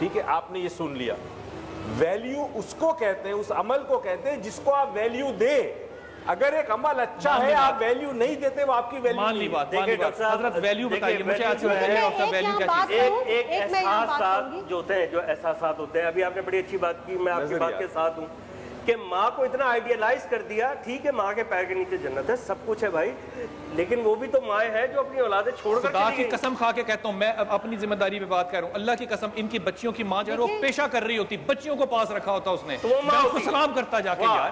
ठीक है, आपने ये सुन लिया। वैल्यू उसको कहते हैं, उस अमल को कहते हैं जिसको आप वैल्यू दे। अगर एक अमल अच्छा है, आप वैल्यू नहीं देते, वो आपकी वैल्यू
मान ली बात। हजरत वैल्यू बताइए मुझे, आज वैल्यू क्या चीज
है। एक एहसास जो होते हैं, जो एहसास होते हैं, अभी आपने बड़ी अच्छी बात की, मैं आपकी बात के साथ हूँ कि माँ को इतना आइडियलाइज कर दिया। ठीक है, माँ के पैर के नीचे जन्नत है, सब कुछ है भाई, लेकिन वो भी तो माँ है जो अपनी औलादें छोड़कर
खुदा की कसम खा के कहता हूँ, मैं अब अपनी जिम्मेदारी पे बात कर रहा हूँ, अल्लाह की कसम, इनकी बच्चियों की माँ जो है वो पेशा कर रही होती, बच्चियों को पास रखा होता उसने, तो मैं उसको सलाम करता जाके, यार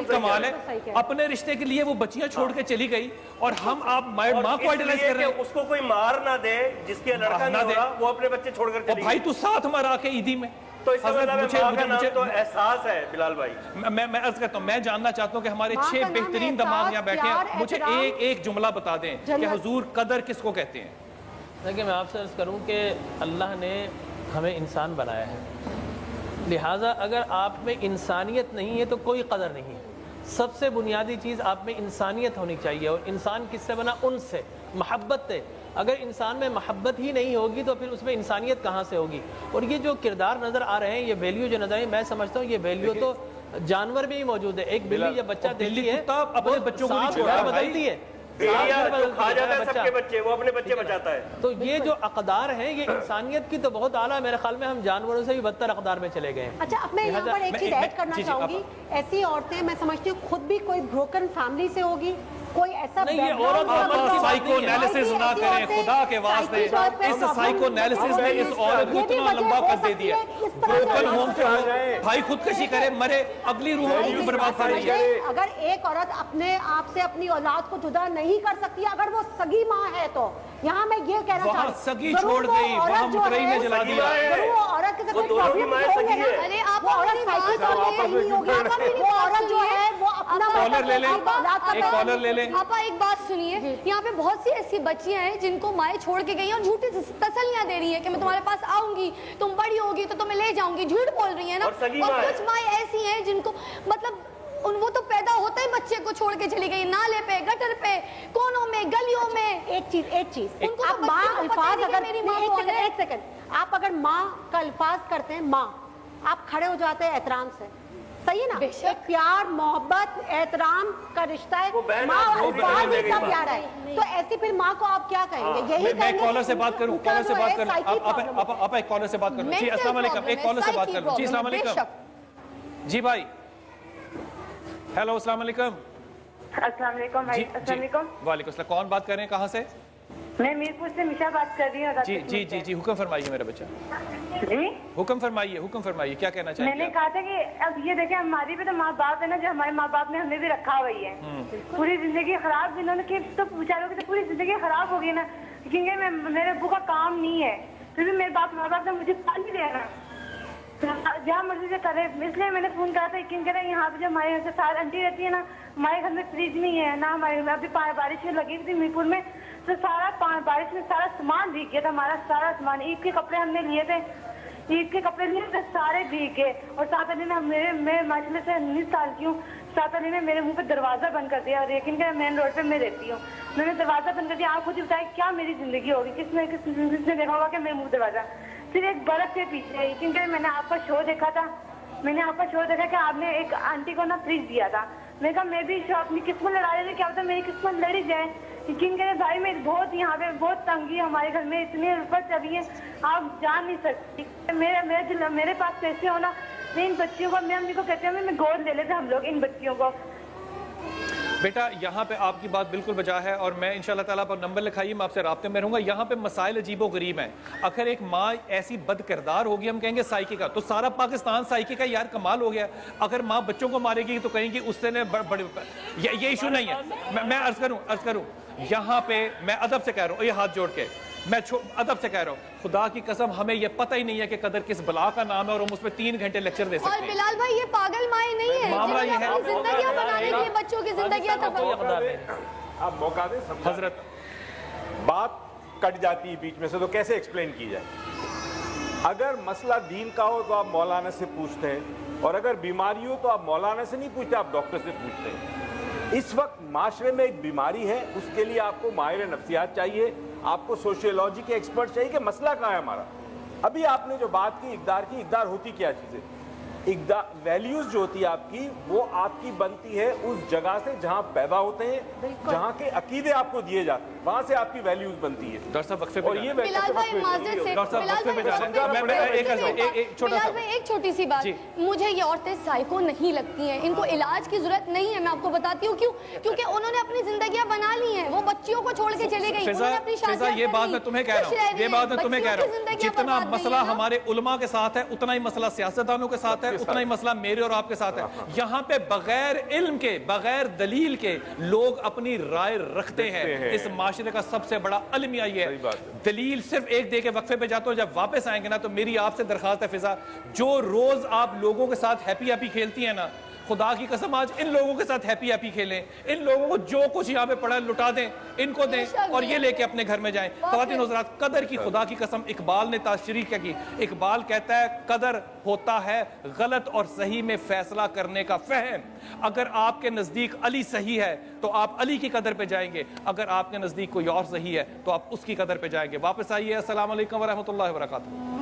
कमाल है। अपने रिश्ते के लिए वो बच्चियां छोड़ के चली गई और हम आप माँ को आइडियलाइज कर रहे हैं।
उसको कोई मार ना दे, जिसके लड़का नहीं हो रहा, वो अपने बच्चे छोड़कर चली गई।
भाई तू साथ मरा के ईदी में,
तो मुझे तो एहसास है बिलाल भाई।
मैं अर्ज करता हूँ, मैं जानना चाहता हूँ कि हमारे 6 बेहतरीन दमाग यहाँ बैठे हैं, मुझे एक जुमला बता दें कि हुजूर कदर किसको कहते हैं।
देखिए, मैं आपसे अर्ज करूँ कि अल्लाह ने हमें इंसान बनाया है, लिहाजा अगर आप में इंसानियत नहीं है तो कोई कदर नहीं है। سب سے بنیادی چیز آپ میں انسانیت ہونی چاہیے، اور انسان کس سے بنا؟ ان سے، محبت سے۔ اگر انسان میں محبت ہی نہیں ہوگی تو پھر اس میں انسانیت کہاں سے ہوگی؟ اور یہ جو کردار نظر آ رہے ہیں، یہ ویلیو جو نظر آئی، میں سمجھتا ہوں یہ ویلیو تو جانور میں ہی موجود ہے۔ ایک بلی جب بچہ دیتی ہے
اپنے بچوں کو نہیں چھوڑتا
بدلتی ہے،
کھا جاتا ہے سب کے بچے، وہ اپنے بچے بچاتا ہے۔
تو یہ جو اقدار ہیں یہ انسانیت کی تو بہت اعلیٰ، میرے خیال میں ہم جانوروں سے بھی بدتر اقدار میں چلے گئے ہیں۔
اچھا، اب میں یہاں پر ایک چیز ایڈ کرنا چاہوں گی، ایسی عورتیں میں سمجھتی ہوں خود بھی کوئی بروکن فیملی سے ہوگی، کوئی ایسا
نہیں، یہ عورت سائیکو انالیسس نہ کریں خدا کے واسطے۔ اس سائیکو انالیسس نے اس عورت کو اتنا لمبا کر دے دیا، بروکن ہوم سے ہو بھائی خودکشی کرے مرے، اگلی روح کو برباد کر رہی ہے۔
اگر ایک عورت اپنے آپ سے اپنی اولاد کو جدا نہیں کر سکتی اگر وہ سگی ماں ہے تو یہاں میں یہ کہنا چاہتی ہوں
سگی چھوڑ گئی، وہاں مکرئی نے جلا دیا۔
وہ عورت کے ساتھ
دونوں کی مائیں سگی ہے۔
ارے آپ عورت وہ عورت جو ہے وہ اپنا
کالر لے لیں، ایک کالر لے لیں۔
آپ ایک بات سنیے، یہاں پہ بہت سی ایسی بچیاں ہیں جن کو مائیں چھوڑ کے گئی ہیں اور جھوٹی تسلیاں دے رہی ہیں کہ میں تمہارے پاس آؤں گی، تم بڑی ہوگی تو تمہیں لے جاؤں گی، جھوٹ بول رہی ہیں نا۔ اور کچھ مائیں ایسی ہیں جن کو مطلب وہ تو پیدا ہوتا ہی بچے کو چھوڑ کے چلی گئی، نالے پہ، گٹر پہ، کونوں میں، گلیوں میں۔
ایک چیز اب ماں الفاظ اگر ایک سیکنڈ آپ اگر ماں کا الفاظ کرتے ہیں، ماں آپ کھڑے ہو جاتے ہیں احترام سے، صحیح ہے نا؟ ایک پیار، محبت، احترام کا رشتہ ہے، ماں الفاظ اتنا پیارا ہے، تو ایسی پھر ماں کو آپ کیا کہیں گے؟ یہی
میں کالر سے بات کروں، کالر سے بات کروں، آپ ایک کالر سے بات کروں۔ جی السلام علیکم، ایک کالر سے بات کروں۔ جی السلام علیکم، جی بھائی، ہیلو السلام علیکم۔
السلام علیکم بھائی، السلام علیکم۔
وعلیکم السلام، کون بات کر رہے ہیں، کہاں سے؟
میں میرپور سے مشا بات کر رہی ہوں۔
جی جی جی جی، حکم فرمائیے میرا بچہ،
جی
حکم فرمائیے، کیا کہنا چاہیے؟
میں نے کہا تھا کہ اب یہ دیکھیں ہماری بھی تو ماں باپ ہے نا، جو ہمارے ماں باپ نے ہمیں بھی رکھا ہوئی ہے، پوری زندگی خراب انہوں نے کی تو بیچاروں کی تو پوری زندگی خراب ہو گئی نا، کیونکہ میرے ابو کا کام نہیں ہے، پھر بھی میرے ماں باپ نے مجھے پال بھی دینا جہاں مرضی سے کرے، اس لیے میں نے فون کرا تھا۔ یقین کریں یہاں پہ جو ہمارے یہاں سے سال آنٹی رہتی ہے نا، ہمارے گھر میں فریج نہیں ہے نا، ہمارے گھر میں ابھی بارش لگی تھی میرپور میں، تو سارا بارش میں سارا سامان بھیگ گیا تھا، ہمارا سارا سامان، عید کے کپڑے ہم نے لیے تھے، عید کے کپڑے لیے تھے، سارے بھیگ گئے۔ اور 7 دن میں ماشاء اللہ سے 19 سال کی ہوں، 7 دن میں میرے منہ پہ دروازہ بند کر دیا، اور یقین کریں مین روڈ پہ میں رہتی ہوں، میں نے دروازہ بند کر دیا۔ آپ خود ہی بتائیں کیا میری زندگی ہوگی، کس نے دیکھا ہوگا کہ میرے منہ دروازہ صرف ایک برف کے پیچھے۔ یقین کریں میں نے آپ کا شو دیکھا تھا، کہ آپ نے ایک آنٹی کو نا فریج دیا تھا، میں نے کہا میں بھی اپنی قسمت لڑا رہی تھی، کیا ہوتا میری قسمت لڑی جائے۔ یقین کریں بھائی میں بہت یہاں پہ بہت تنگی ہے، ہمارے گھر میں اتنی الفت چلی ہے آپ جان نہیں سکتی۔ میرے پاس پیسے ہونا، میں ان بچیوں کو، میں امی کو کہتے ہیں میں گود لے لیتے ہم لوگ ان بچیوں کو۔
بیٹا یہاں پہ آپ کی بات بالکل بجا ہے، اور میں انشاءاللہ تعالیٰ پر نمبر لکھائیے، میں آپ سے رابطے میں رہوں گا۔ یہاں پہ مسائل عجیب و غریب ہیں۔ اگر ایک ماں ایسی بد کردار ہوگی، ہم کہیں گے سائیکی کا، تو سارا پاکستان سائیکی کا یار کمال ہو گیا۔ اگر ماں بچوں کو مارے گی تو کہیں گے اس سے نے بڑے، یہ ایشو نہیں ہے۔ میں عرض کروں یہاں پہ میں ادب سے کہہ رہا ہوں، یہ ہاتھ جوڑ کے میں ادب سے کہہ رہا ہوں، خدا کی قسم ہمیں یہ پتہ ہی نہیں ہے کہ قدر کس بلا کا نام ہے، اور ہم اس پہ 3 گھنٹے لیکچر دے سکتے ہیں۔
اور بلال بھائی یہ پاگل مائیں نہیں ہے،
معاملہ یہ ہے
زندگیاں بنانے کے لیے بچوں کی زندگیاں
آپ موقع دیں حضرت، بات کٹ جاتی ہے بیچ میں سے تو کیسے ایکسپلین کی جائے؟ اگر مسئلہ دین کا ہو تو آپ مولانا سے پوچھتے ہیں، اور اگر بیماری ہو تو آپ مولانا سے نہیں پوچھتے، آپ ڈاکٹر سے پوچھتے ہیں۔ اس وقت معاشرے میں ایک بیماری ہے، اس کے لیے آپ کو ماہر نفسیات چاہیے، آپ کو سوشیولوجی کے ایکسپرٹ چاہیے کہ مسئلہ کہاں ہے ہمارا۔ ابھی آپ نے جو بات کی اقدار ہوتی کیا چیز ہے؟ ویلیوز جو ہوتی ہے آپ کی، وہ آپ کی بنتی ہے اس جگہ سے جہاں پیدا ہوتے ہیں، جہاں کے عقیدے آپ کو دیے جاتے ہیں، وہاں سے آپ کی ویلیوز بنتی ہے۔
ڈاکٹر صاحب وقفے پہ
ایک چھوٹی سی بات، مجھے یہ عورتیں سائیکو نہیں لگتی ہیں، ان کو علاج کی ضرورت نہیں ہے، میں آپ کو بتاتی ہوں کیوں، کیونکہ انہوں نے اپنی زندگیاں بنا لی ہیں، وہ بچیوں کو چھوڑ کے چلے گئی، انہوں نے اپنی شادیاں
یہ بات میں تمہیں کہہ رہا ہوں، جتنا مسئلہ ہمارے علماء کے ساتھ ہے اتنا ہی مسئلہ سیاستدانوں کے ساتھ ہے، اتنا ہی مسئلہ میرے اور آپ کے ساتھ ہے۔ یہاں پہ بغیر علم کے، بغیر دلیل کے لوگ اپنی رائے رکھتے ہیں۔ اس معاشرے کا سب سے بڑا المیہ یہ ہے، دلیل صرف ایک دے کے وقفے پہ جاتا ہوں، جب واپس آئیں گے نا تو میری آپ سے درخواست ہے فضا، جو روز آپ لوگوں کے ساتھ ہیپی کھیلتی ہیں نا،
खुदा की कसम आज इन लोगों के साथ हैप्पी हैप्पी खेलें, इन लोगों को जो कुछ यहाँ पे पड़ा लुटा दें, इनको दें और ये लेके अपने घर में जाएं। ख़वातीन हज़रात, कदर की खुदा की कसम इकबाल ने ताशरीह क्या की। इकबाल कहता है कदर होता है गलत और सही में फैसला करने का फहम। अगर आपके नज़दीक अली सही है तो आप अली की कदर पे जाएंगे, अगर आपके नज़दीक कोई और सही है तो आप उसकी कदर पे जाएंगे। वापस आइए। अस्सलाम वालेकुम व रहमतुल्लाहि व बरकातुहू।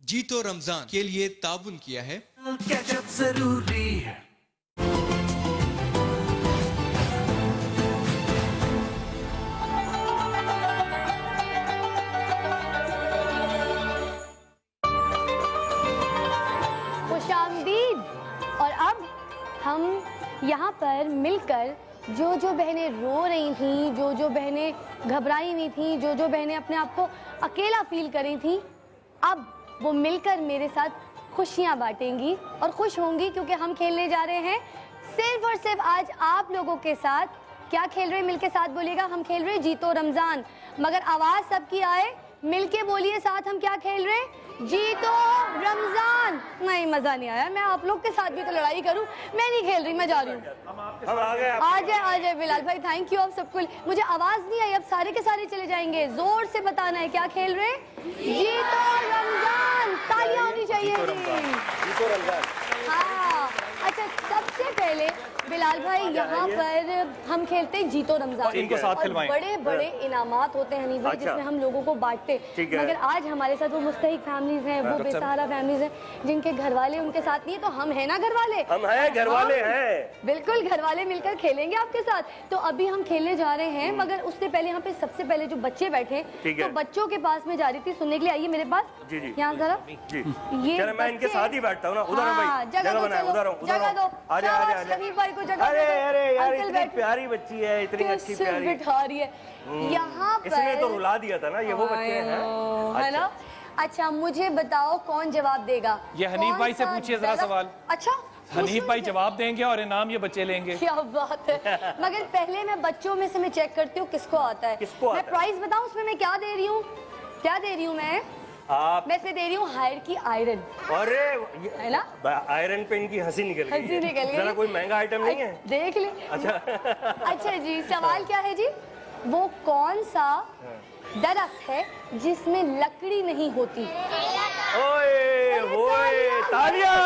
जी तो रमजान के लिए ताबुन किया है
कैचअप जरूरी है।
खुशामदीद। और अब हम यहाँ पर मिलकर जो जो बहनें रो रही थीं, जो जो बहनें घबराई हुई थीं, जो जो बहनें अपने आप को अकेला फील कर रही थीं, अब वो मिलकर मेरे साथ खुशियाँ बांटेंगी और खुश होंगी, क्योंकि हम खेलने जा रहे हैं सिर्फ और सिर्फ आज आप लोगों के साथ। क्या खेल रहे हैं मिलके साथ बोलिएगा। हम खेल रहे हैं जीतो रमजान, मगर आवाज़ सबकी आए, मिलके बोलिए साथ हम क्या खेल रहे हैं, जीतो रमजान। नहीं, मज़ा नहीं आया। मैं आप लोग के साथ भी तो लड़ाई करूं, मैं नहीं खेल रही, मैं जा रही हूँ। आ जाए बिलाल भाई, थैंक यू। अब सबको मुझे आवाज़ नहीं आई, अब सारे के सारे चले जाएंगे। जोर से बताना है क्या खेल रहे हैं, जीतो रमजान। तालियां होनी चाहिए
जीतो रमजान।
हाँ, अच्छा, सबसे पहले बिलाल भाई यहाँ पर हम खेलते हैं जीतो रमजान,
इनको साथ खिलवाएं।
बड़े बड़े इनामात होते हैं हनीफ भाई, जिसमें हम लोगों को बांटते। मगर आज हमारे साथ वो मुस्तहिक फैमिलीज हैं, वो बेसहारा फैमिलीज हैं, जिनके घर वाले उनके साथ नहीं है। तो हम है ना घर वाले,
हम हैं घर वाले हैं,
बिल्कुल घर वाले मिलकर खेलेंगे आपके साथ। तो अभी हम खेलने जा रहे हैं, मगर उससे पहले यहाँ पे सबसे पहले जो बच्चे बैठे, तो बच्चों के पास में जा रही थी सुनने के लिए। आइए मेरे पास, यहाँ जरा।
ये मैं इनके साथ ही बैठता हूँ ना। उधर भाई जगह बनाए,
जगह दो। हनीफ भाई को जगह।
अरे यार, इतनी प्यारी बच्ची है, इतनी अच्छी प्यारी
बिठा रही है यहाँ पर।
इसने तो रुला दिया था ना, ये वो बच्चे हैं,
है ना। अच्छा, मुझे बताओ कौन जवाब देगा।
ये हनीफ भाई से पूछिए जरा सवाल।
अच्छा,
हनीफ भाई जवाब देंगे और इनाम ये बच्चे लेंगे।
क्या बात है। मगर पहले मैं बच्चों में से मैं चेक करती हूँ किसको आता है। मैं प्राइस बताऊँ उसमें मैं क्या दे रही हूँ, क्या दे रही हूँ मैं इसमें दे रही हूँ हायर की आयरन।
अरे
है ना,
आयरन पे इनकी हंसी निकल गई।
जरा
कोई महंगा आइटम नहीं है,
देख ले। अच्छा जी, सवाल क्या है जी, वो कौन सा दरख्त है जिसमें लकड़ी नहीं होती।
ओए होए, तालियां।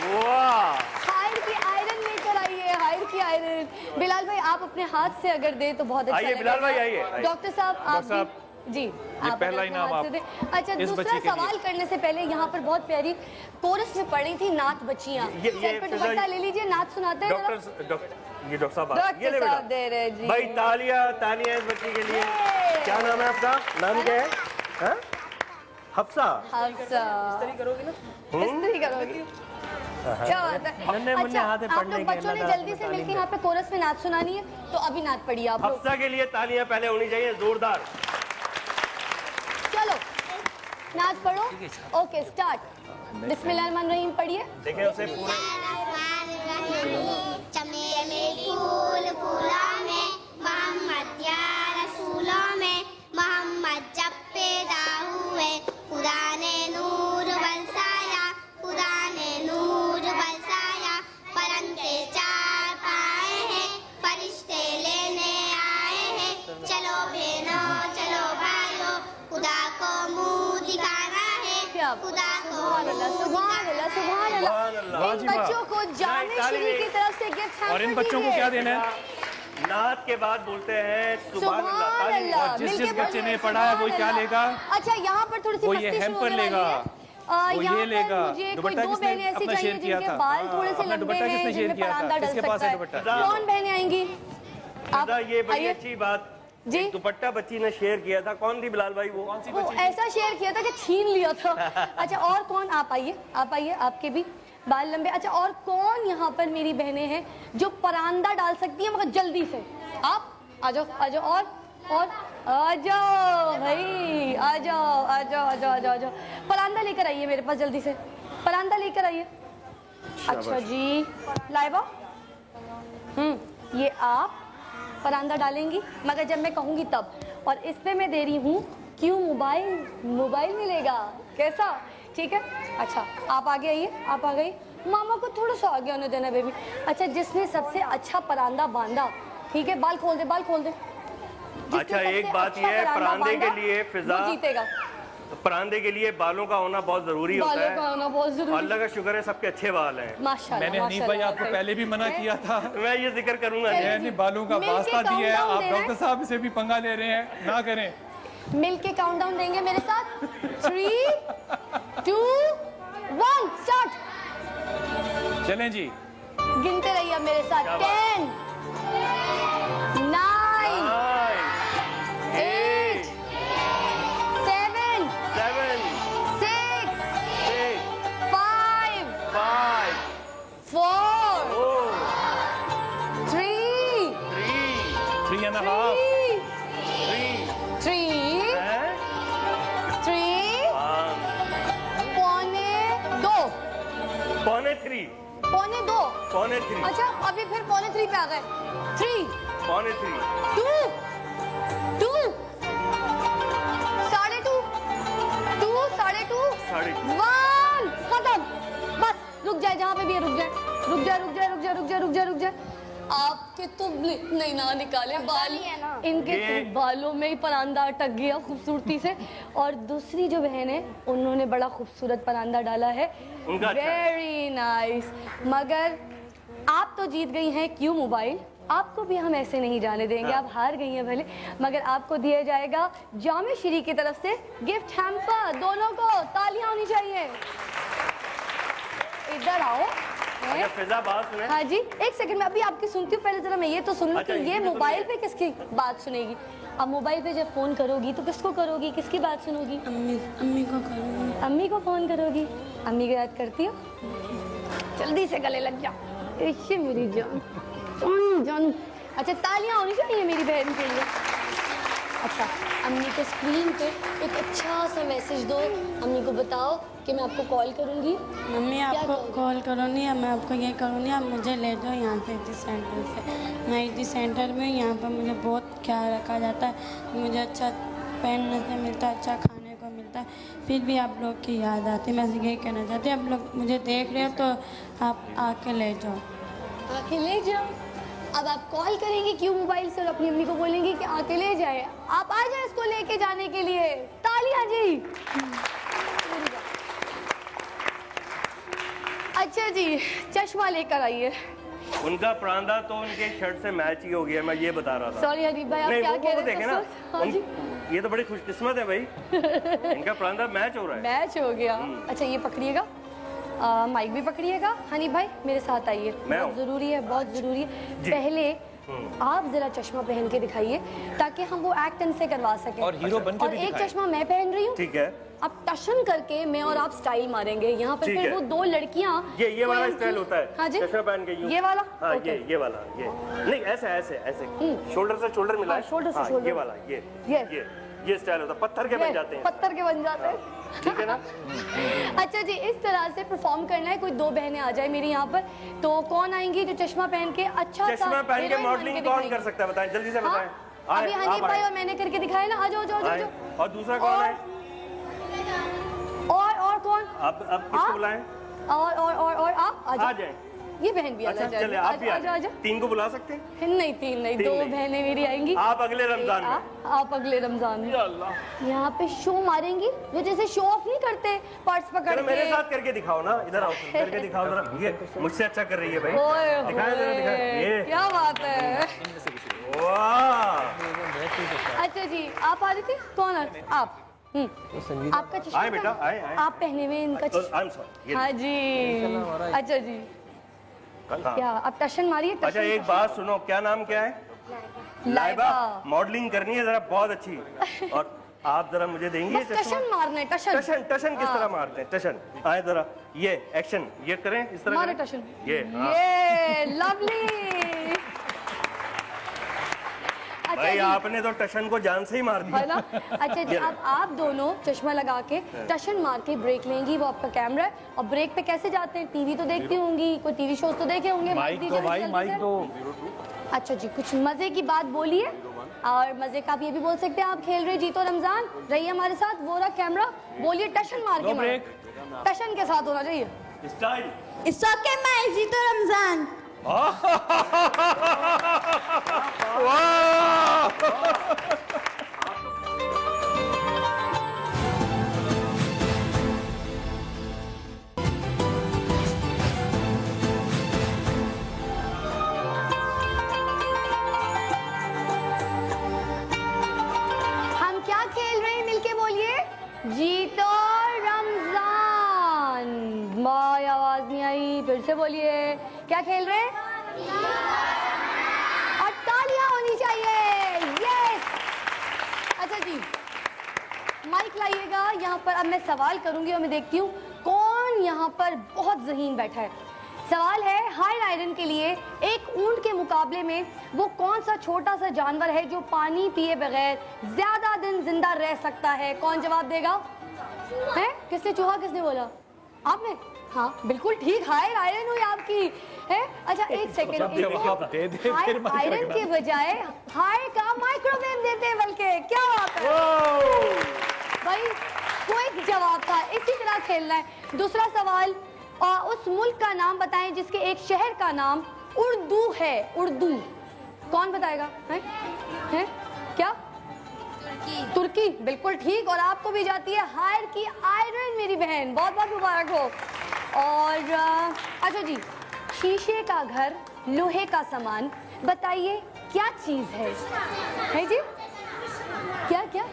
वाह,
हायर की आयरन लेकर आइए, हायर की आयरन। बिलाल भाई आप अपने हाथ से अगर दे तो बहुत अच्छा।
आइए बिलाल भाई, आइए।
डॉक्टर साहब आप जी, आप
पहला इनाम आप।
अच्छा, दूसरा सवाल करने से पहले यहाँ पर बहुत प्यारी कोरस में पढ़ी थी नात बच्चियाँ। सर पे दुपट्टा ले लीजिए, नात सुनाते हैं।
ये डॉक्टर साहब ये ले बेटा
दे रहे जी
भाई। तालियां इस बच्ची के लिए। क्या नाम है आपका? नाम क्या है? हफ्सा।
इस्त्री करोगी ना? इस्त्री करोगी। क्या बात है। अच्छा, आप लोग बच्चों ने जल्दी से मिलकर यहाँ पे कोरस में नात सुनानी है, तो अभी नात पढ़िए आप लोग।
हफ्सा के लिए तालियां पहले होनी चाहिए जोरदार।
चलो नाच पढ़ो। Okay, start. बिस्मिल्लाहिर्रहमानिर्रहीम पढ़िए।
देखिए उसे पूरा।
चमेली फूल फूलों में, मोहम्मद या रसूलों में, मोहम्मद जब पैदा हुए खुदा ने नूर बरसाया, खुदा ने नूर बरसाया। परंदे चार पाए हैं, फरिश्ते लेने आए हैं। चलो बहनों चलो भाइयों, खुदा को मुंह दिखाना है, खुदा को सुभान अल्लाह। इन बच्चों को जामे श्री की तरफ से गिफ्ट है।
और इन बच्चों को क्या देना है?
नात के बाद बोलते हैं सुभान
अल्लाह। जिस बच्चे ने पढ़ा है वो क्या लेगा?
अच्छा, यहाँ पर थोड़ी सी
वो ये हेम्पर लेगा, वो ये लेगा। दुपट्टा किसने अपना शेयर किया था?
बाल थोड़े से लंबे
दुपट्टा किसने शेयर किया था? किसके पास है दुपट्टा?
कौन बहनें आएंगी?
ये बड़ी अच्छी बात जी। दुपट्टा बच्ची ने शेयर किया था, कौन थी बिलाल भाई? वो कौन सी बच्ची?
ऐसा शेयर किया था कि छीन लिया था। अच्छा, और कौन? आप आइए, आप आइए, आपके भी बाल लंबे। अच्छा, और कौन यहाँ पर मेरी बहनें हैं जो परांदा डाल सकती हैं मगर जल्दी से? आप आ जाओ, आ जाओ। और आ जाओ भाई, आ जाओ आ जाओ आ जाओ आ जाओ आ जाओ। परांदा लेकर आइए मेरे पास जल्दी से, परांदा लेकर आइए। अच्छा जी, लाइबा, ये आप परांदा डालेंगी मगर जब मैं कहूँगी तब। और इस पे मैं दे रही हूँ क्यों मोबाइल मिलेगा। कैसा? ठीक है। अच्छा, आप आगे आइए, आप आ गई। मामा को थोड़ा सा आगे आने देना बेबी। अच्छा, जिसने सबसे अच्छा परांदा बांधा, ठीक है, बाल खोल दे, बाल खोल दे।
अच्छा, एक बात ये है, परांदे के लिए फिजा
जीतेगा।
परांदे के लिए बालों का होना बहुत जरूरी होता है।
बालों का होना बहुत जरूरी।
अल्लाह का शुक्र है सबके अच्छे बाल हैं।
माशाल्लाह।
मैंने हनीफ भाई आपको पहले भी मना किया था,
मैं ये जिक्र करूंगा।
मैंने बालों का वास्ता दिया है, आप डॉक्टर साहब से भी पंगा ले रहे हैं, ना करें।
मिल के काउंटडाउन देंगे मेरे साथ। 3, 2, 1 स्टार्ट।
चलें जी,
गिनते रहिए अब मेरे साथ। 10, 9, 8, 7, 6, 5, 4, 3,
3 and a half,
3,
पौने 3।
अच्छा, अभी फिर पौने 3 पे आ गए। 3,
पौने 3,
2, 2, 2.5, 2, 2.5, 1 खत्म। बस रुक जाए, जहाँ पे भी है रुक जाए, रुक जाए, रुक जाए, रुक जाए, रुक जाए, रुक जाए, रुक जाए। आपके तो नहीं ना निकाले बाल, इनके तो बालों में ही परांदा अटक गया खूबसूरती से। और दूसरी जो बहन है उन्होंने बड़ा खूबसूरत परांदा डाला है, वेरी नाइस। मगर आप तो जीत गई हैं क्यों मोबाइल, आपको भी हम ऐसे नहीं जाने देंगे। आप हार गई हैं भले, मगर आपको दिया जाएगा जामे श्री की तरफ से गिफ्ट हैम्पर। दोनों को तालियां होनी चाहिए। इधर आओ।
अच्छा, फिजा बात सुने।
हाँ जी, एक सेकंड में अभी आपकी सुनती हूँ, पहले जरा मैं ये तो सुन लूँ।
अच्छा,
कि ये मोबाइल पे किसकी बात सुनेगी? अब मोबाइल पे जब फोन करोगी तो किसको करोगी, किसकी बात सुनोगी?
अम्मी को करूँगी।
अम्मी को फोन करोगी? अम्मी को याद करती हो? जल्दी से गले लग जाओ। इश्क़ मेरी जान। अच्छा, तालियां होनी चाहिए मेरी बहन के लिए। अच्छा, अम्मी को स्क्रीन पे एक अच्छा सा मैसेज दो। अम्मी को बताओ कि मैं आपको कॉल करूँगी।
मम्मी आपको कॉल करूँगी या मैं आपको ये करूँगी, आप मुझे ले जाओ यहाँ से इसी सेंटर से। मैं इसी सेंटर में, यहाँ पर मुझे बहुत ख्याल रखा जाता है, मुझे अच्छा पहनने से मिलता है, अच्छा खाने को मिलता है, फिर भी आप लोग की याद आती है। मैं यही कहना चाहती हूँ, आप लोग मुझे देख रहे हो तो आप आके ले जाओ।
आके ले जाओ। अब आप कॉल करेंगे क्यों मोबाइल से और अपनी अम्मी को बोलेंगी कि आके ले जाए। आप आ जाए इसको लेके जाने के लिए। तालियां जी। अच्छा जी, चश्मा लेकर आइए।
उनका परांदा तो उनके शर्ट से मैच ही हो गया, मैं ये बता रहा था।
सॉरी हनीफ भाई, आप क्या कह रहे थे?
ना,
हाँ जी,
ये तो बड़ी खुशकिस्मत है भाई। इनका परांदा मैच हो रहा है।
मैच हो गया। अच्छा, ये पकड़िएगा, माइक भी पकड़िएगा। हनीफ भाई मेरे साथ आइए, बहुत ज़रूरी है, बहुत ज़रूरी है। पहले आप जरा चश्मा पहन के दिखाइए ताकि हम वो एक्ट इनसे करवा सकें।
और हीरो बन के
और एक चश्मा मैं पहन रही हूँ,
ठीक है।
अब टशन करके मैं और आप स्टाइल मारेंगे यहाँ पे। फिर वो दो लड़कियाँ,
ये वाला स्टाइल होता है।
हाँ जी,
चश्मा पहन के
ये वाला।
हाँ, ये वाला, ये नहीं, ऐसे ऐसे ऐसे शोल्डर से शोल्डर मिला,
शोल्डर से शोल्डर,
ये वाला, ये स्टाइल होता है। पत्थर के बन जाते हैं,
पत्थर के बन जाते हैं,
ठीक है ना।
अच्छा जी, इस तरह से परफॉर्म करना है। कोई दो बहनें आ जाए मेरी यहाँ पर, तो कौन आएंगी जो चश्मा पहन के अच्छा
चश्मा पहन के मॉडलिंग कौन कर सकता है, बताएं जल्दी से बताएं।
अभी हनीफ भाई और मैंने करके दिखाया ना। आ जाओ जाओ जाओ।
और दूसरा कौन है?
और कौन?
अब किसको बुलाएं?
और आप आ जाए। ये बहन भी आ जाए।
चले, आप भी आ जाए। 3 को बुला सकते हैं?
नहीं, 3 नहीं, 2 बहनें मेरी आएंगी।
आप अगले रमजान में।
आप अगले रमजान में यहाँ पे शो मारेंगी, जो जैसे शो ऑफ नहीं करते पर्स पकड़ के।
मेरे साथ करके दिखाओ ना, इधर आओ, करके दिखाओ जरा। ये मुझसे अच्छा कर रही है भाई, दिखाएं जरा, दिखाएं। ये
क्या बात है,
वाह।
अच्छा जी, आप आ रही थी? कौन आप? आपका चश्मा
आए बेटा, आए।
आप पहने हुए इनका चश्मा। हाँ जी, अच्छा जी। क्या अब टशन मारिए?
अच्छा, एक बात सुनो, क्या नाम क्या है? लाइबा। मॉडलिंग करनी है जरा बहुत अच्छी, और आप जरा मुझे देंगे
बस टशन मारने, टशन
टशन टशन किस तरह मारते हैं? टशन आए जरा, ये एक्शन ये करें इस तरह
मारे
करें।
टशन,
ये
ये लवली।
भाई आपने तो टशन को जान से ही मार दिया
है ना। अच्छा जी, अब आप दोनों चश्मा लगा के टशन मार के ब्रेक लेंगी, वो आपका कैमरा है। और ब्रेक पे कैसे जाते हैं? टीवी तो देखती होंगी, कोई टीवी शोज तो देखे होंगे।
माइक तो भाई, माइक तो।
अच्छा जी, कुछ मजे की बात बोलिए, और मजे का आप ये भी बोल सकते हैं आप खेल रहे जीतो रमजान, रहिए हमारे साथ। वो रहा कैमरा, बोलिए टशन मार के मारो। टशन के साथ होना चाहिए
स्टाइल।
इट्स ओके मैं जीतो रमजान।
हम क्या खेल रहे हैं मिलके बोलिए? जीतो रमजान। माँ आवाज नहीं आई, फिर से बोलिए क्या खेल रहे हैं? और तालियां होनी चाहिए। यस। अच्छा जी, माइक लाइएगा यहाँ पर। अब मैं सवाल करूंगी और मैं देखती हूँ कौन यहाँ पर बहुत ज़हीन बैठा है। सवाल है, हायर आयरन के लिए एक ऊंट के मुकाबले में वो कौन सा छोटा सा जानवर है जो पानी पिए बगैर ज्यादा दिन जिंदा रह सकता है? कौन जवाब देगा? है किसने? चूहा किसने बोला? आपने? हाँ बिल्कुल ठीक, हायर आयरन हुई आपकी है। अच्छा एक सेकेंड, आयरन के बजाय हायर का माइक्रोवेव देते हैं बल्कि। क्या बात है भाई, कोई जवाब था। इसी तरह खेलना है। दूसरा सवाल, उस मुल्क का नाम बताएं जिसके एक शहर का नाम उर्दू है। उर्दू कौन बताएगा? है क्या? तुर्की। बिल्कुल ठीक, और आपको भी जाती है हायर की आयरन मेरी बहन, बहुत बहुत मुबारक हो। और अच्छा जी, शीशे का घर, लोहे का सामान, बताइए क्या चीज है जी? क्या क्या?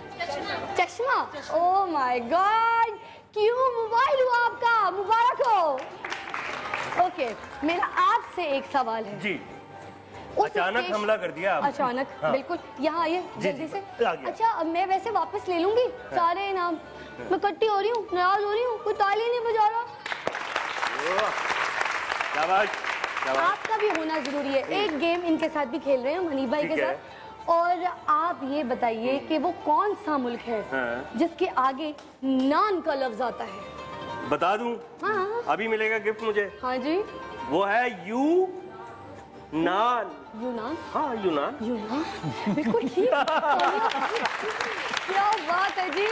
चश्मा। ओह माय गॉड, क्यों मोबाइल हुआ आपका, मुबारक हो। ओके, मेरा आपसे एक सवाल है
जी। अचानक हमला कर दिया आप।
अचानक हाँ। बिल्कुल, यहाँ आइए जल्दी से। अच्छा अब मैं वैसे वापस ले लूंगी सारे इनाम। मैं कट्टी हो रही हूँ, नाराज हो रही हूँ, कोई ताली नहीं बजा रहा। आपका भी होना जरूरी है। एक गेम इनके साथ भी खेल रहे हैं, हनीफ भाई के साथ। और आप ये बताइए कि वो कौन सा मुल्क है जिसके आगे नान का लफ्ज आता है?
बता दूं?
हाँ।
अभी मिलेगा गिफ्ट मुझे।
हाँ जी।
वो है यूनान।
यूनान?
हाँ यूनान।
यूनान बिल्कुल ठीक। क्या बात है जी।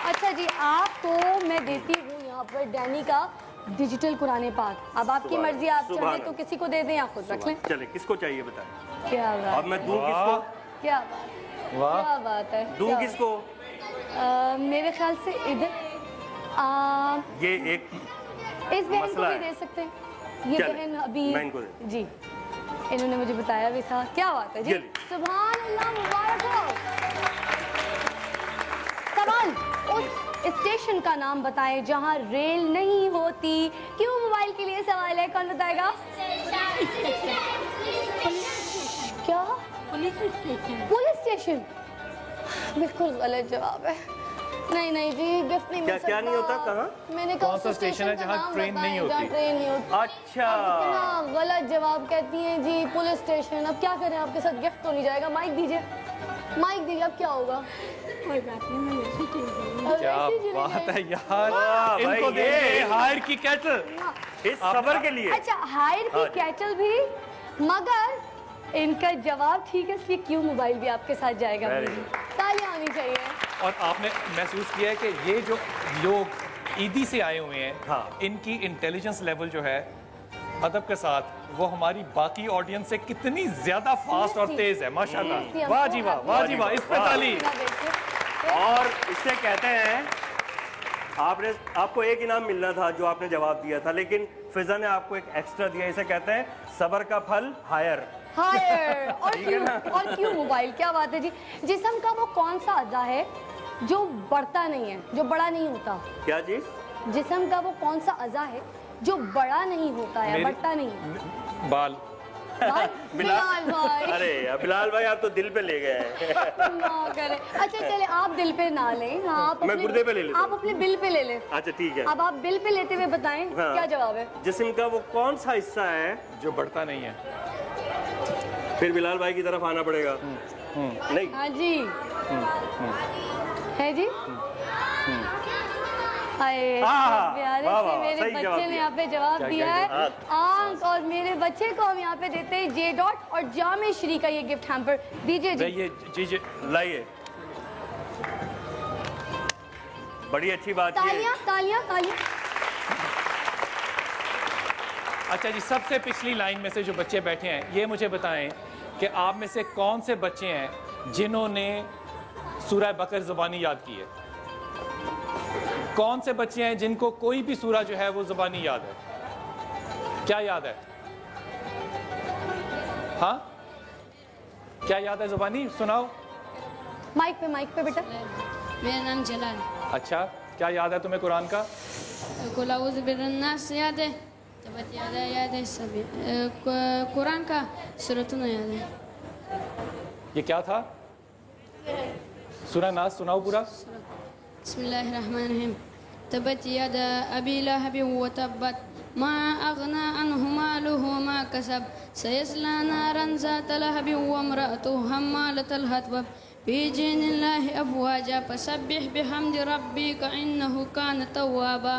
अच्छा जी, आपको मैं देती हूँ यहाँ पर डैनी का डिजिटल कुरान पाक। अब आपकी मर्जी, आप चाहे तो किसी को दे दें या खुद रख लें।
चले, किसको चाहिए बताएं?
क्या बात।
अब मैं दूं किसको?
क्या बात, क्या बात है।
दूं किसको?
मेरे ख्याल से इधर
ये एक
इस बहन को भी दे सकते हैं। ये बहन अभी जी इन्होंने मुझे बताया भी था। क्या बात है जी, सुभान अल्लाह, मुबारक हो। सवाल, उस स्टेशन का नाम बताएं जहां रेल नहीं होती। क्यों मोबाइल के लिए सवाल है, कौन बताएगा? क्या? Police station. पुलिस स्टेशन बिल्कुल गलत जवाब है। नहीं नहीं जी, गिफ्ट नहीं मिल सकता।
क्या नहीं होता? कहाँ?
मैंने कहा
सा स्टेशन है जहाँ ट्रेन नहीं होती?
ट्रेन नहीं होती।
अच्छा,
इतना गलत जवाब कहती हैं जी, पुलिस स्टेशन। अब क्या करें, आपके साथ गिफ्ट तो नहीं जाएगा। माइक दीजिए, माइक दीजिए। अब क्या होगा?
कोई बात नहीं, मैं वैसे चल जाऊंगी।
क्या बात है यार, इनको दे हायर की कैटल
इस सबर के लिए।
अच्छा, हायर की कैटल भी, मगर इनका जवाब ठीक है, इसलिए क्यों मोबाइल भी आपके साथ जाएगा। तालियां होनी चाहिए।
और आपने महसूस किया है कि ये जो लोग ईदी से आए हुए हैं, इनकी इंटेलिजेंस लेवल जो है अदब के साथ, वो हमारी बाकी ऑडियंस से कितनी ज्यादा फास्ट और तेज है। माशाल्लाह, वाह जी वाह, वाह जी वाह, इस पे ताली।
और इससे कहते हैं आपको एक इनाम मिलना था जो आपने जवाब दिया था, लेकिन फिजा ने आपको एक एक्स्ट्रा दिया। इसे कहते हैं सबर का फल हायर।
हायर। और क्यों मोबाइल? क्या बात है जी। जिस्म का वो कौन सा अज़ा है जो बढ़ता नहीं है, जो बड़ा नहीं होता?
क्या चीज?
जिस्म का वो कौन सा अज़ा है जो बड़ा नहीं होता है, बढ़ता नहीं है?
बाल।
बिलाल भाई।
अरे बिलाल भाई आप तो दिल पे ले गए हैं।
ना करे। अच्छा चले आप दिल पे ना लें, हाँ आप
मैं गुर्दे पे ले लेता हूं।
आप अपने बिल पे ले लें।
अच्छा ठीक है।
अब आप बिल पे लेते हुए बताएं क्या जवाब है।
जिस्म का वो कौन सा हिस्सा है
जो बढ़ता नहीं है?
फिर बिलाल भाई की तरफ आना पड़ेगा। नहीं
हाँ जी है जी। प्यारे से मेरे बच्चे ने यहाँ पे जवाब दिया है आंक, और मेरे बच्चे को हम यहाँ पे देते हैं जे डॉट और जामे श्री का ये गिफ्ट हैम्पर दीजिए जी।
जी लाइए। बड़ी अच्छी बात है।
तालियां तालियां तालियां।
अच्छा जी, सबसे पिछली लाइन में से जो बच्चे बैठे हैं ये मुझे बताएं कि आप में से कौन से बच्चे हैं जिन्होंने सूरह बकर ज़बानी याद की है? कौन से बच्चे हैं जिनको कोई भी सूरा जो है वो ज़बानी याद है? क्या याद है? हाँ क्या याद है ज़बानी? सुनाओ
माइक पे बेटा।
मेरा नाम जलाल।
अच्छा क्या याद है तुम्हें कुरान का?
कुल औज़ु बिर्रन्नास याद है, तबत याद है, सब कुरान का सूरतुन याद है।
ये क्या था? सूरह नास सुनाओ पूरा।
बिस्मिल्लाहिर्रहमानिर्रहीम। तबत यदा अबी लहब व तब्बत मा अगना अन्हु मालुहु मा कसब सयस्ला नारन ज़ात लहब व इम्रअतुहु हम्मालतल हतब फी जिनिल्लाहि अफ़वाजा फसब्बिह बिहम्दि रब्बिका इन्नहु कान तव्वाबा।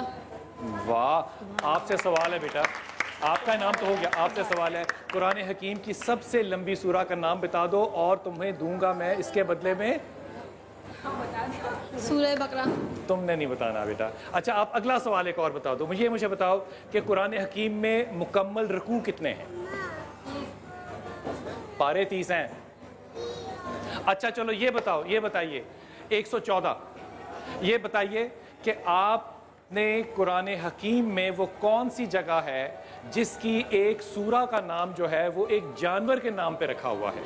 वाह, आपसे सवाल है बेटा, आपका नाम तो हो गया, आपसे सवाल है कुरान हकीम की सबसे लंबी सूरा का नाम बता दो और तुम्हें दूंगा मैं इसके बदले में
सूरह बकरा।
तुमने नहीं बताना बेटा। अच्छा आप अगला सवाल एक और बता दो मुझे बताओ कि कुरान हकीम में मुकम्मल रुकू कितने हैं? पारे 30 हैं। अच्छा चलो ये बताइए 114। ये बताइए कि आपने कुरान हकीम में वो कौन सी जगह है जिसकी एक सूरा का नाम जो है वो एक जानवर के नाम पे रखा हुआ है?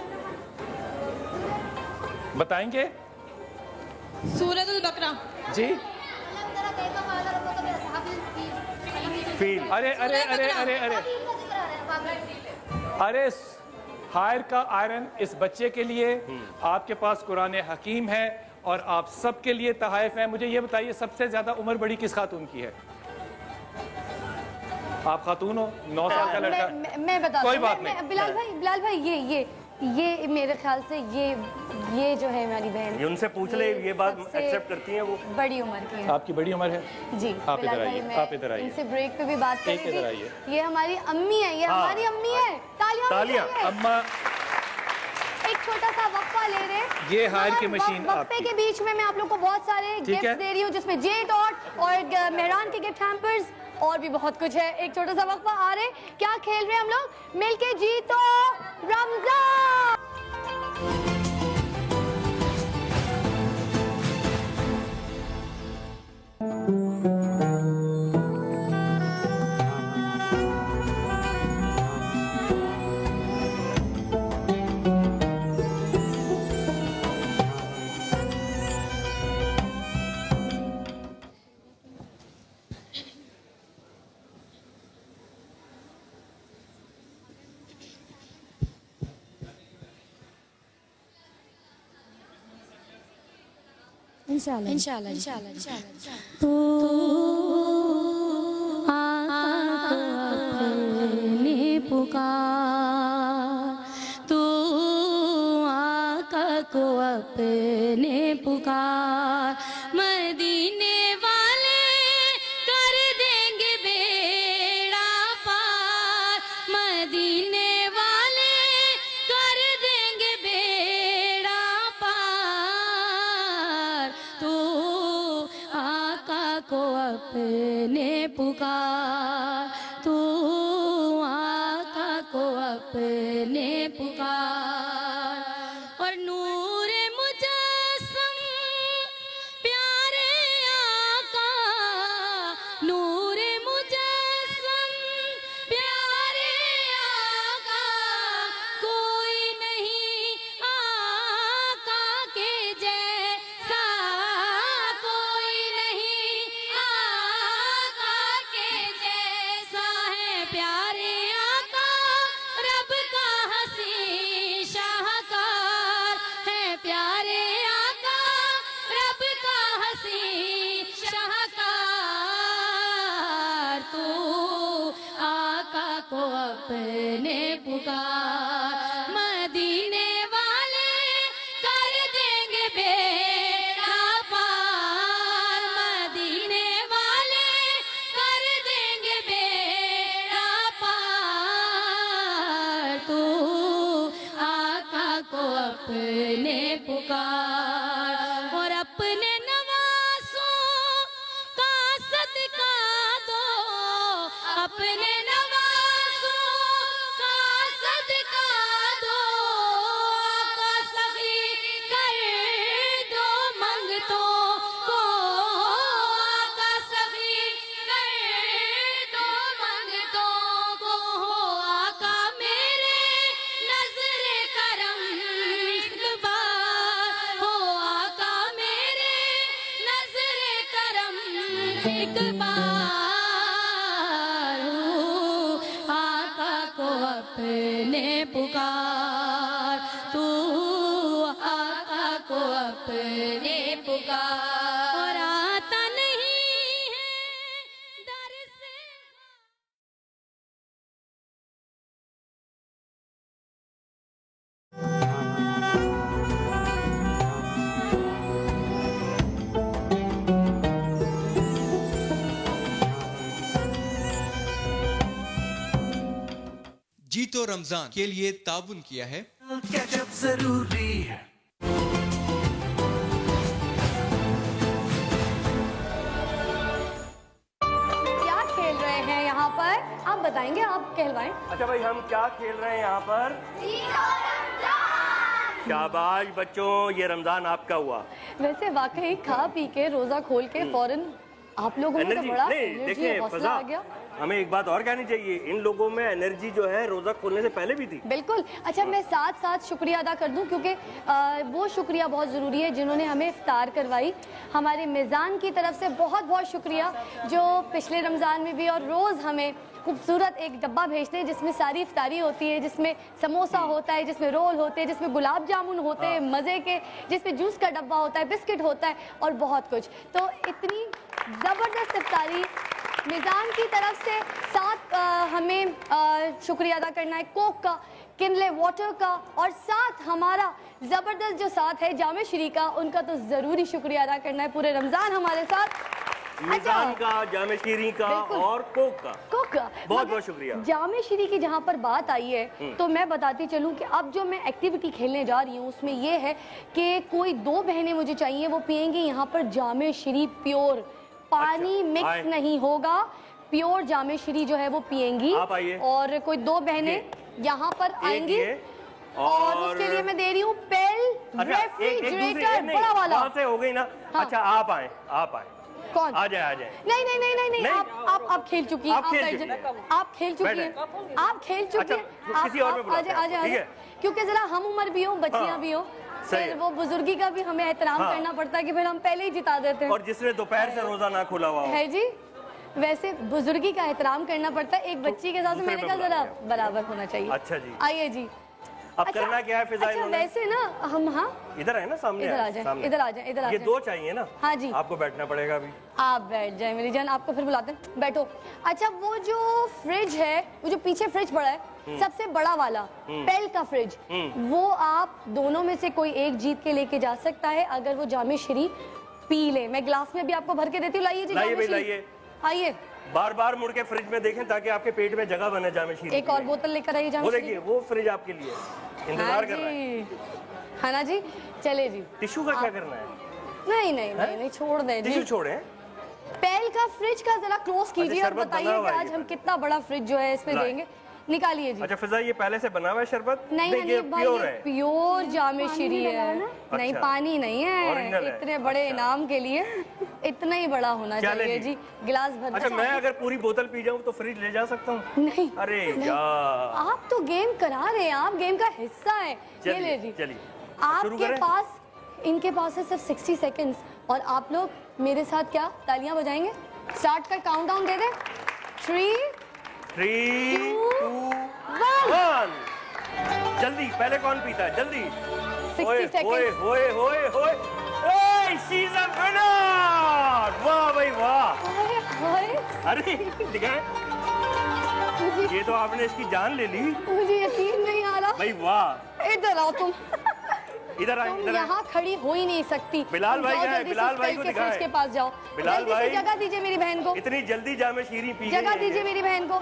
बताएंगे?
सूरतुल बकरा।
जी
फील।
अरे अरे अरे अरे अरे अरे हायर का आयरन इस बच्चे के लिए, आपके पास कुरान हकीम है और आप सबके लिए तहाइफ है। मुझे ये बताइए सबसे ज्यादा उम्र बड़ी किस खातून की है? आप खातून हो, 9 साल का लड़का।
मैं बता
कोई बात नहीं।
बिलाल भाई ये मेरे ख्याल से ये जो है हमारी बहन,
उनसे पूछ ले ये बात एक्सेप्ट करती हैं वो?
बड़ी उम्र की है।
आपकी बड़ी उम्र है
जी।
आप इधर आइए, आप इधर आइए।
इनसे ब्रेक पे भी बात कर रही
इधर
थी। ये हमारी अम्मी है, ये हमारी अम्मी है। तालियां
अम्मा।
एक छोटा सा वक्फा ले रहे हैं।
ये हायर की मशीन
वक्फे के बीच में मैं आप लोग को बहुत सारे गिफ्ट दे रही हूँ जिसमें जे डॉट और मेहरान के गिफ्ट हैम्पर्स और भी बहुत कुछ है। एक छोटा सा वक्फा आ रहे। क्या खेल रहे हैं हम लोग? मिलके जीतो रमजान।
इंशाल्लाह।
तू अपने पुकार, तू आका को अपने पुकार, मदीने वाले कर देंगे बेड़ा पार, मदीने वाले कर देंगे बेड़ा पार, तू आका को अपने पुकार, तू आका को अपने पुकार। और नूरे मुजस्सम प्यारे आका पुकार और अपने नवासों का सदका दो, अपने नवासों का सदका दो, आका सखी कर दो मंगतों को, आका सखी कर दो मंगतों को, आका मेरे नजरे करम एक बार, हो आका मेरे नजरे करम एक बार, हो आका को अपने पुकार, तू आका को अपने पुकार, और आता नहीं है दर से।
जी तो रमजान के लिए ताउन किया है
कैचअप जरूरी है।
क्या खेल रहे हैं यहाँ पर? आप बताएंगे, आप कहलवाएं।
अच्छा भाई, हम क्या खेल रहे हैं यहाँ पर? शाबाश बच्चों, ये रमजान आपका हुआ।
वैसे वाकई खा पी के रोजा खोल के फौरन आप लोगों में तो
एनर्जी
बड़ा
नहीं,
एनर्जी
देखिए
हौसला
फजा,
आ गया।
हमें एक बात और कहनी चाहिए, इन लोगों में एनर्जी जो है रोजा खोलने से पहले भी थी।
बिल्कुल। अच्छा, मैं साथ साथ शुक्रिया अदा कर दूं, क्योंकि वो शुक्रिया बहुत ज़रूरी है जिन्होंने हमें इफ्तार करवाई। हमारे मेज़ान की तरफ से बहुत बहुत शुक्रिया, जो पिछले रमज़ान में भी और रोज़ हमें खूबसूरत एक डब्बा भेजते हैं जिसमें सारी इफ्तारी होती है, जिसमें समोसा होता है, जिसमें रोल होते हैं, जिसमें गुलाब जामुन होते हैं मज़े के, जिसमें जूस का डब्बा होता है, बिस्किट होता है और बहुत कुछ। तो इतनी ज़बरदस्त इफ्तारी मिज़ान की तरफ से। साथ हमें शुक्रिया अदा करना है कोक का, किनले वाटर का, और साथ हमारा ज़बरदस्त जो साथ है जामे श्री का, उनका तो ज़रूरी शुक्रिया अदा करना है। पूरे रमज़ान हमारे साथ
मिज़ान का, जामे श्री का और कोक का बहुत बहुत शुक्रिया।
जामे श्री की जहाँ पर बात आई है तो मैं बताती चलूँ कि अब जो मैं एक्टिविटी खेलने जा रही हूँ उसमें ये है कि कोई 2 बहनें मुझे चाहिए, वो पियेंगी यहाँ पर जामे श्री प्योर, पानी मिक्स नहीं होगा, प्योर जामे श्री जो है वो पियेंगी। और कोई 2 बहनें यहाँ पर आएंगी और उसके लिए मैं दे रही हूँ पेल रेफ्रिजरेटर बड़ा वाला।
वहाँ से हो गई ना।
हाँ।
अच्छा आप आए, आप आए।
कौन?
आ जाए, आ जाए।
नहीं नहीं नहीं नहीं नहीं, आप खेल चुकी हैं, आप खेल चुकी हैं, आप खेल चुकी हैं।
किसी और में बुलाते हैं,
आ जाए, क्योंकि जरा हम उम्र भी हो, बच्चियां भी हो, फिर वो बुजुर्गी का भी हमें एहतराम करना पड़ता है कि फिर हम पहले ही जिता देते हैं।
और जिसने दोपहर से रोजा ना खुला हुआ
है जी, वैसे बुजुर्गी का एहतराम करना पड़ता है। एक बच्ची के साथ मैंने कहा जरा बराबर होना चाहिए।
अच्छा जी,
आइए जी।
अब करना क्या है फिजा?
अच्छा, वैसे ना हम
इधर है ना, सामने
इधर आ जाए, इधर आ जाए, इधर आ जाए।
ये 2 चाहिए ना?
हाँ जी।
आपको बैठना पड़ेगा अभी।
आप बैठ जाए मेरी जान, आपको फिर बुलाते हैं, बैठो। अच्छा, वो जो फ्रिज है, वो जो पीछे फ्रिज पड़ा है, सबसे बड़ा वाला पेल का फ्रिज, वो आप दोनों में से कोई एक जीत के लेके जा सकता है अगर वो जामे श्री पी ले। मैं ग्लास में भी आपको भर के देती हूँ। लाइए जी,
लाइए।
आइए,
बार बार मुड़ के फ्रिज में देखें ताकि आपके पेट में जगह बने जामे श्री।
एक और बोतल लेकर आइए जामे श्री।
वो देखिए, वो फ्रिज आपके लिए इंतजार कर रहा है।
है ना जी? चले जी।
टिश्यू का क्या करना है?
नहीं नहीं नहीं नहीं, छोड़ दे जी।
टिश्यू छोड़े।
पेल का फ्रिज का जरा क्लोज कीजिए और बताइए कि आज हम कितना बड़ा फ्रिज जो है इसमें देंगे। निकालिए जी।
अच्छा फिजा, ये पहले से बना हुआ है शरबत?
नहीं नहीं भाई, ये प्योर जामे श्री है। नहीं, पानी नहीं है। इतने बड़े इनाम के लिए इतना ही बड़ा होना चाहिए जी। गिलास भर।
अच्छा, मैं अगर पूरी बोतल पी जाऊं तो फ्रिज ले जा सकता हूं?
नहीं।
अरे यार,
आप तो गेम करा रहे हैं, आप गेम का हिस्सा है। ये ले जी।
चलिए,
आपके पास, इनके पास है सिर्फ 60 सेकेंड्स और आप लोग मेरे साथ क्या तालियां बजाएंगे? स्टार्ट का काउंटडाउन दे दे। 3, 2, 1।
जल्दी, पहले कौन पीता है? जल्दी।
60 सेकंड।
होए होए होए, शी इज अ विनर। वाह भाई वाह। अरे दिखाएं, ये तो आपने इसकी जान ले ली।
मुझे यकीन नहीं आ रहा
भाई। वाह,
इधर आओ तुम।
इधर आए, इधर
यहाँ खड़ी हो ही नहीं सकती।
बिलाल भाई है, बिलाल भाई को दिखाएं।
के पास जाओ।
बिलाल भाई,
जगह दीजिए मेरी बहन को।
इतनी जल्दी जामे श्री पी
जगह दीजिए मेरी बहन को।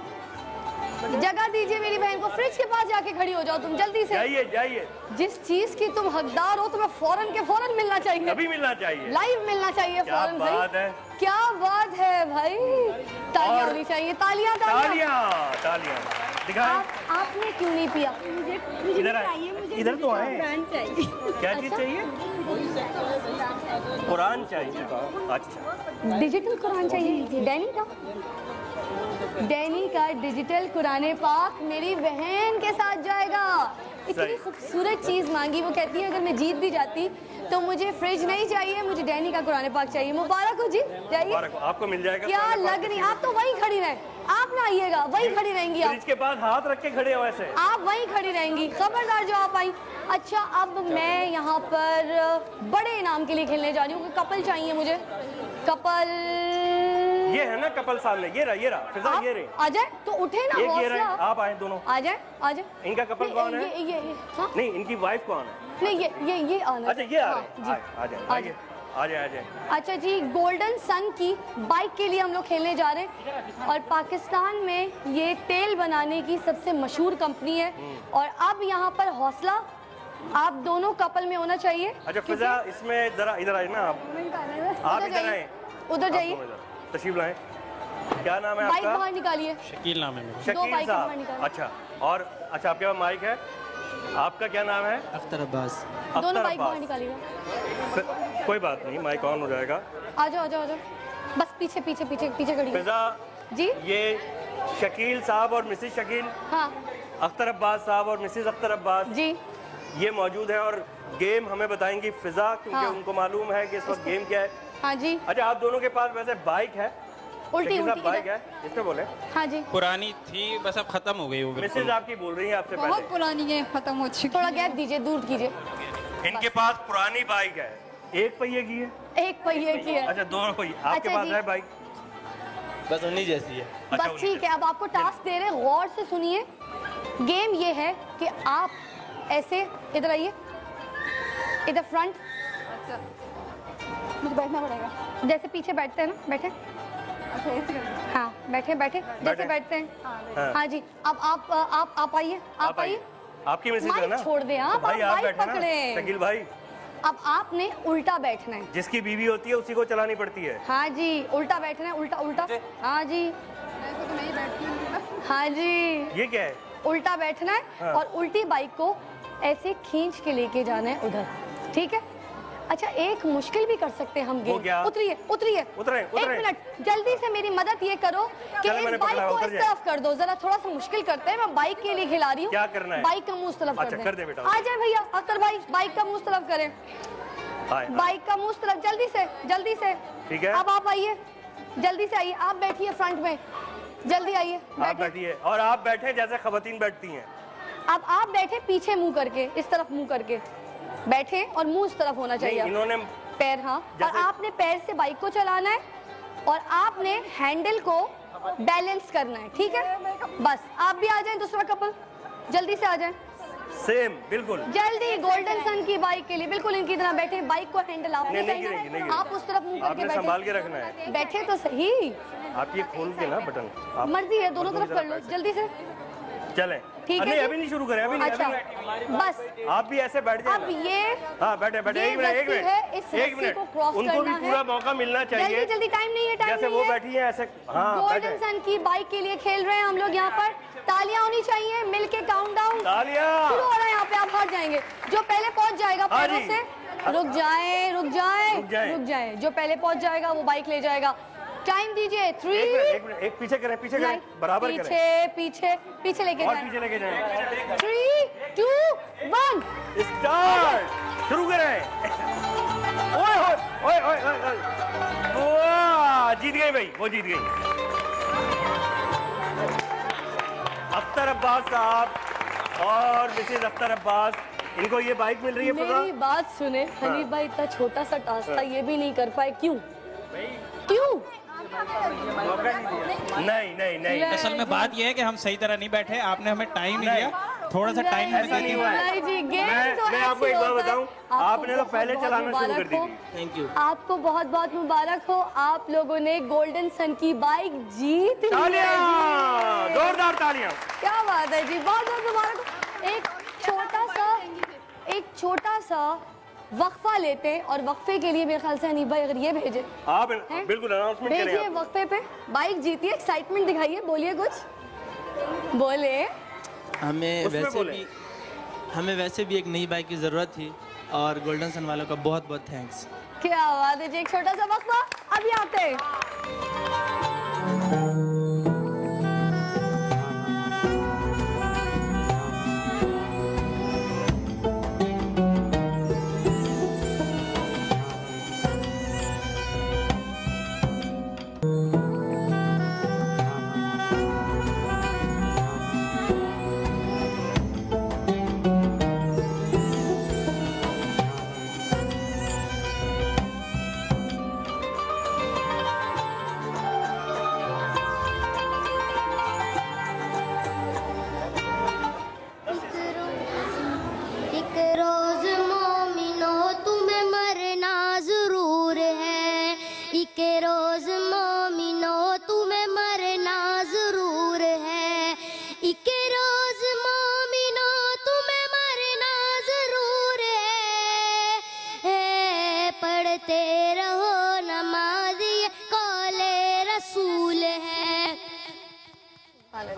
जगह दीजिए मेरी बहन को, फ्रिज के पास जाके खड़ी हो जाओ तुम जल्दी से।
जाइए जाइए।
जिस चीज की तुम हकदार हो तुम्हें फौरन के फौरन मिलना चाहिए।
अभी मिलना चाहिए,
लाइव मिलना चाहिए फौरन भाई।
बात है,
क्या बात है भाई, तालियां होनी चाहिए, तालियां
तालियां तालियां। दिखाएं।
आपने क्यों नहीं पिया?
इधर इधर तो आए। क्या चीज चाहिए? कुरान चाहिए। अच्छा,
डिजिटल कुरान चाहिए, डैनी का डिजिटल कुरान पाक मेरी बहन के साथ जाएगा। इतनी खूबसूरत चीज मांगी, वो कहती है अगर मैं जीत भी जाती तो मुझे फ्रिज नहीं चाहिए, मुझे डैनी का कुरान पाक चाहिए। मुबारक हो जी, जाइए,
आपको मिल जाएगा।
क्या लग रही, आप तो वहीं खड़ी रहे, आप ना आइएगा, वहीं खड़ी रहेंगी आप।
फ्रिज के पास हाथ रख के खड़े हो ऐसे,
आप वहीं खड़ी रहेंगी, खबरदार जो आप आई। अच्छा, अब मैं यहाँ पर बड़े इनाम के लिए खेलने जा रही हूँ। कपल चाहिए मुझे, कपल।
ये है ना कपल सामने, ये रहा फिजा, ये रहे।
आ जाए तो उठे ना,
हौसला। आप आए दोनों, आ जाए। इनका कपल कौन है?
ये
नहीं, इनकी वाइफ कौन है?
नहीं, ये आना।
अच्छा, ये आ जाए। अच्छा
जी, गोल्डन सन की बाइक के लिए हम लोग खेलने जा रहे हैं और पाकिस्तान में ये तेल बनाने की सबसे मशहूर कंपनी है। और अब यहाँ पर हौसला, आप दोनों कपल में होना चाहिए।
अच्छा फिजा, इसमें जरा इधर आए ना आप इधर आए,
उधर जाइए,
तशरीफ लाएं। क्या नाम है
बाइक
आपका?
बाहर निकालिए।
शकील नाम है मेरा।
शकील
साहब। अच्छा, और अच्छा आपके पास माइक है, आपका क्या नाम है?
अख्तर अब्बास।
दोनों बाइक बाहर निकालिएगा।
कोई बात नहीं, माइक ऑन हो जाएगा।
आ जाओ, बस पीछे खड़ी।
फिजा
जी,
ये शकील साहब और मिसेस शकील,
हाँ,
अख्तर अब्बास साहब और मिसेस अख्तर अब्बास
जी,
ये मौजूद है और गेम हमें बताएंगी फिजा, क्योंकि
हाँ,
उनको मालूम है कि इस वक्त गेम क्या है।
हाँ जी।
अच्छा, आप दोनों के पास वैसे बाइक है?
उल्टी
बाइक है, इसमें बोले।
हाँ जी,
पुरानी थी, बस अब खत्म हो गई वो।
मिसेज आपकी बोल रही है आपसे पहले,
बहुत पुरानी है, खत्म हो चुकी। थोड़ा गैप दीजिए, दूर कीजिए।
इनके पास पुरानी बाइक है, एक पहिए की है।
एक पहिए की है।
अच्छा, दोनों पहिए। आपके पास है बाइक?
बस उन्हीं जैसी है।
बस ठीक है, अब आपको टास्क दे रहे हैं, गौर से सुनिए। गेम ये है कि आप ऐसे इधर आइए, इधर फ्रंट। मुझे बैठना पड़ेगा, जैसे पीछे बैठते हैं ना, बैठे। हाँ, बैठे जैसे बैठते हैं। हाँ जी, अब आप आइए, आप आइए।
आपकी मिसेज है ना?
छोड़ दे, आप बाइक पकड़े।
शकील भाई,
अब आपने उल्टा बैठना है।
जिसकी बीवी होती है उसी को चलानी पड़ती है।
हाँ जी, उल्टा बैठना है, उल्टा। हाँ जी, हाँ जी,
ये क्या है?
उल्टा बैठना है। हाँ। और उल्टी बाइक को ऐसे खींच के लेके जाना है उधर, ठीक है? अच्छा, एक मुश्किल भी कर सकते हैं हम गेम। उतरिए। एक मिनट, जल्दी से मेरी मदद ये करो कि इस बाइक को इस तरफ कर दो, जरा थोड़ा सा मुश्किल करते हैं। मैं बाइक के लिए खिला रही हूँ।
क्या करना है?
बाइक का मुंह उस तरफ
कर दे बेटा।
आ जाए भैया, अख्तर भाई, बाइक का मुंह उस तरफ करें। बाइक का मुंह उस तरफ, जल्दी से।
ठीक है,
अब आप आइए, जल्दी से आइए, आप बैठिए फ्रंट में, जल्दी आइए।
आप बैठिए, और आप बैठे जैसे खवातीन बैठती हैं।
अब आप बैठे पीछे मुंह करके, इस तरफ मुंह करके बैठे और मुंह इस तरफ होना चाहिए।
इन्होंने
पैर, हाँ, और आपने पैर से बाइक को चलाना है और आपने हैंडल को बैलेंस करना है, ठीक है? बस आप भी आ जाएं, दूसरा कपल जल्दी से आ जाएं।
सेम, बिल्कुल
जल्दी। गोल्डन सन की बाइक के लिए बिल्कुल इनकी तरह बैठे, बाइक को हैंडल आपने
नहीं,
आप उस तरफ मुंह करके बैठे,
संभाल के रखना है।
बैठे तो सही,
आप ये खोल के ना बटन,
मर्जी है, दोनों तरफ कर लो, जल्दी से।
चले,
ठीक है,
अभी नहीं शुरू करें, अभी नहीं।
अच्छा, बस
आप भी ऐसे बैठ जाए।
अब ये,
हाँ, बैठे। एक मिनट, उनको भी पूरा मौका मिलना चाहिए।
जल्दी, टाइम नहीं है,
जैसे वो बैठी है ऐसे। हाँ,
गोल्डन सन की बाइक के लिए खेल रहे हैं हम लोग यहाँ पर। तालियां होनी चाहिए, मिलके काउंटडाउन शुरू हो रहा है यहाँ पे। आप हार जाएंगे, जो पहले पहुंच जाएगा पैरों से। रुक जाए, जो पहले पहुंच जाएगा वो बाइक ले जाएगा। टाइम दीजिए, 3।
एक पीछे करें, बराबर करें।
पीछे लेके जाएं। 3, 2, 1
स्टार्ट। शुरू करें। ओए, जीत गई भाई, वो जीत गई। अख्तर अब्बास साहब और मिसेज अख्तर अब्बास, इनको ये बाइक मिल रही है।
मेरी बात सुने हनीफ भाई, इतना छोटा सा टास्क था, ये भी नहीं कर पाए, क्यों?
नहीं।
असल में बात यह है कि हम सही तरह नहीं बैठे, आपने हमें टाइम नहीं दिया, थोड़ा सा टाइम
ऐसा नहीं हुआ है। मैं आपको एक बात बताऊं, आपने तो पहले चलाना शुरू कर दी थी।
Thank you.
आपको बहुत बहुत मुबारक हो, आप लोगों ने गोल्डन सन की बाइक जीत ली है।
तालियां, जोरदार तालियां।
क्या बात है जी, बहुत बहुत मुबारक हो। एक छोटा सा वक्फा लेते हैं और वक्फे के लिए मेरे ख्याल से हनीफ भाई अगर ये भेजे
आप बिल्कुल अनाउंसमेंट करें,
भेजिए वक्फे पे, बाइक जीती है, एक्साइटमेंट दिखाइए, बोलिए कुछ, बोले।
हमें वैसे भी एक नई बाइक की ज़रूरत थी और गोल्डन सन वालों का बहुत बहुत थैंक्स।
क्या बात है जी, एक छोटा सा वक्फा, अभी आते हैं।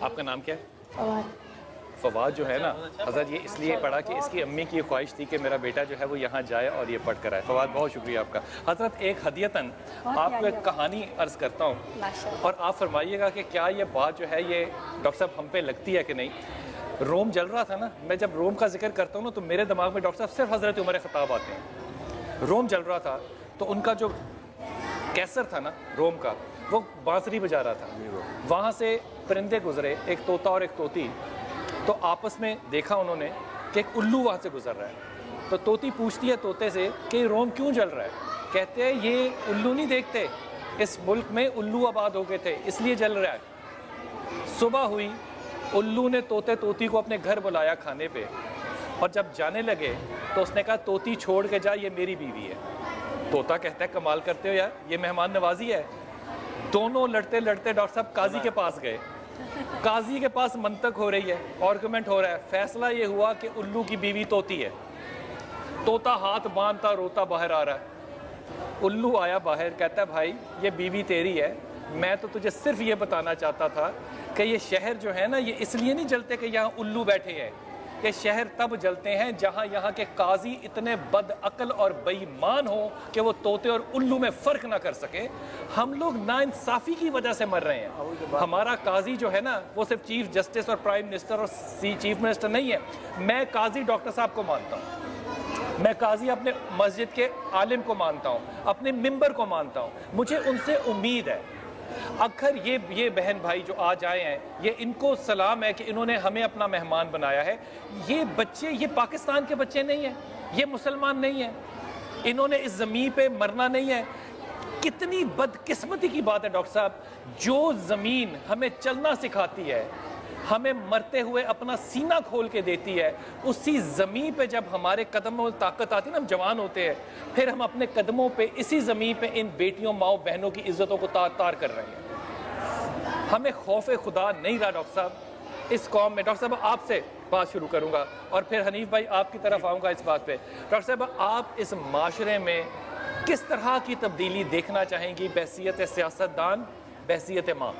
आपका नाम क्या है? फवाद जो है ना हज़रत, ये इसलिए पढ़ा कि इसकी अम्मी की ख्वाहिश थी कि मेरा बेटा जो है वो यहाँ जाए और ये पढ़ कर आए। फवाद बहुत शुक्रिया आपका। हज़रत एक हदियतन आपको एक कहानी अर्ज़ करता हूँ और आप फरमाइएगा कि क्या ये बात जो है ये डॉक्टर साहब हम पे लगती है कि नहीं। रोम जल रहा था ना, मैं जब रोम का जिक्र करता हूँ ना तो मेरे दिमाग में डॉक्टर साहब सिर्फ हज़रत उमर ख़त्ताब आते हैं। रोम जल रहा था तो उनका जो कैसर था ना रोम का, वो बांसुरी बजा रहा था। वहाँ से परिंदे गुजरे, एक तोता और एक तोती, तो आपस में देखा उन्होंने कि एक उल्लू वहाँ से गुजर रहा है। तो तोती पूछती है तोते से कि रोम क्यों जल रहा है? कहते हैं ये उल्लू नहीं देखते, इस मुल्क में उल्लू आबाद हो गए थे इसलिए जल रहा है। सुबह हुई, उल्लू ने तोते तोती को अपने घर बुलाया खाने पे, और जब जाने लगे तो उसने कहा तोती छोड़ के जा, ये मेरी बीवी है। तोता कहता है कमाल करते हो यार, ये मेहमान नवाजी है। दोनों लड़ते लड़ते डॉक्टर साहब काजी के पास गए। काजी के पास मंतक हो रही है, आर्गुमेंट हो रहा है। फैसला ये हुआ कि उल्लू की बीवी तोती है। तोता हाथ बांधता रोता बाहर आ रहा है। उल्लू आया बाहर, कहता है भाई ये बीवी तेरी है, मैं तो तुझे सिर्फ ये बताना चाहता था कि ये शहर जो है ना, ये इसलिए नहीं जलते कि यहाँ उल्लू बैठे हैं। ये शहर तब जलते हैं जहाँ यहाँ के काजी इतने बदअक्ल और बेईमान हो कि वो तोते और उल्लू में फ़र्क ना कर सके। हम लोग नाइंसाफ़ी की वजह से मर रहे हैं। हमारा काजी जो है ना, वो सिर्फ चीफ जस्टिस और प्राइम मिनिस्टर और चीफ मिनिस्टर नहीं है। मैं काजी डॉक्टर साहब को मानता हूँ, मैं काजी अपने मस्जिद के आलिम को मानता हूँ, अपने मिंबर को मानता हूँ। मुझे उनसे उम्मीद है। अगर ये बहन भाई जो आज आए हैं, ये इनको सलाम है कि इन्होंने हमें अपना मेहमान बनाया है। ये बच्चे, ये पाकिस्तान के बच्चे नहीं हैं, ये मुसलमान नहीं हैं, इन्होंने इस ज़मीन पे मरना नहीं है। कितनी बदकिस्मती की बात है डॉक्टर साहब, जो ज़मीन हमें चलना सिखाती है, हमें मरते हुए अपना सीना खोल के देती है, उसी ज़मीन पे जब हमारे कदमों में ताकत आती है ना, हम जवान होते हैं, फिर हम अपने कदमों पे इसी ज़मीन पे इन बेटियों माओ बहनों की इज़्ज़तों को तार तार कर रहे हैं। हमें खौफ खुदा नहीं रहा डॉक्टर साहब इस कौम में। डॉक्टर साहब आपसे बात शुरू करूँगा और फिर हनीफ भाई आपकी तरफ आऊँगा इस बात पर। डॉक्टर साहब आप इस माशरे में किस तरह की तब्दीली देखना चाहेंगी बहसीयत सियासतदान, बहसीयत माँ?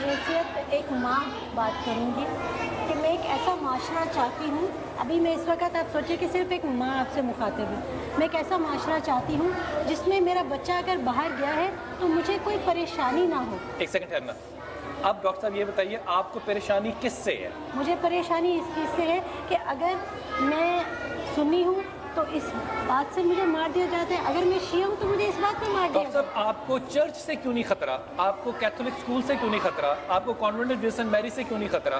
हैसियत एक माँ बात करूँगी कि मैं एक ऐसा माशरा चाहती हूँ। अभी मैं इस वक्त आप सोचिए कि सिर्फ एक माँ आपसे मुखातिब है। मैं एक ऐसा माशरा चाहती हूँ जिसमें मेरा बच्चा अगर बाहर गया है तो मुझे कोई परेशानी ना हो।
एक सेकंड ठहरना। अब डॉक्टर साहब ये बताइए आपको परेशानी किससे है?
मुझे परेशानी इस चीज़ से है कि अगर मैं सुन्नी हूँ तो इस बात से मुझे मार दिया जाता है, अगर मैं शिया हूँ तो मुझे इस बात पे मार दिया जाता है।
डॉक्टर साहब आपको चर्च से क्यों नहीं खतरा? आपको कैथोलिक स्कूल से क्यों नहीं खतरा? आपको कॉन्वेंट विल्सन मैरी से क्यों नहीं खतरा?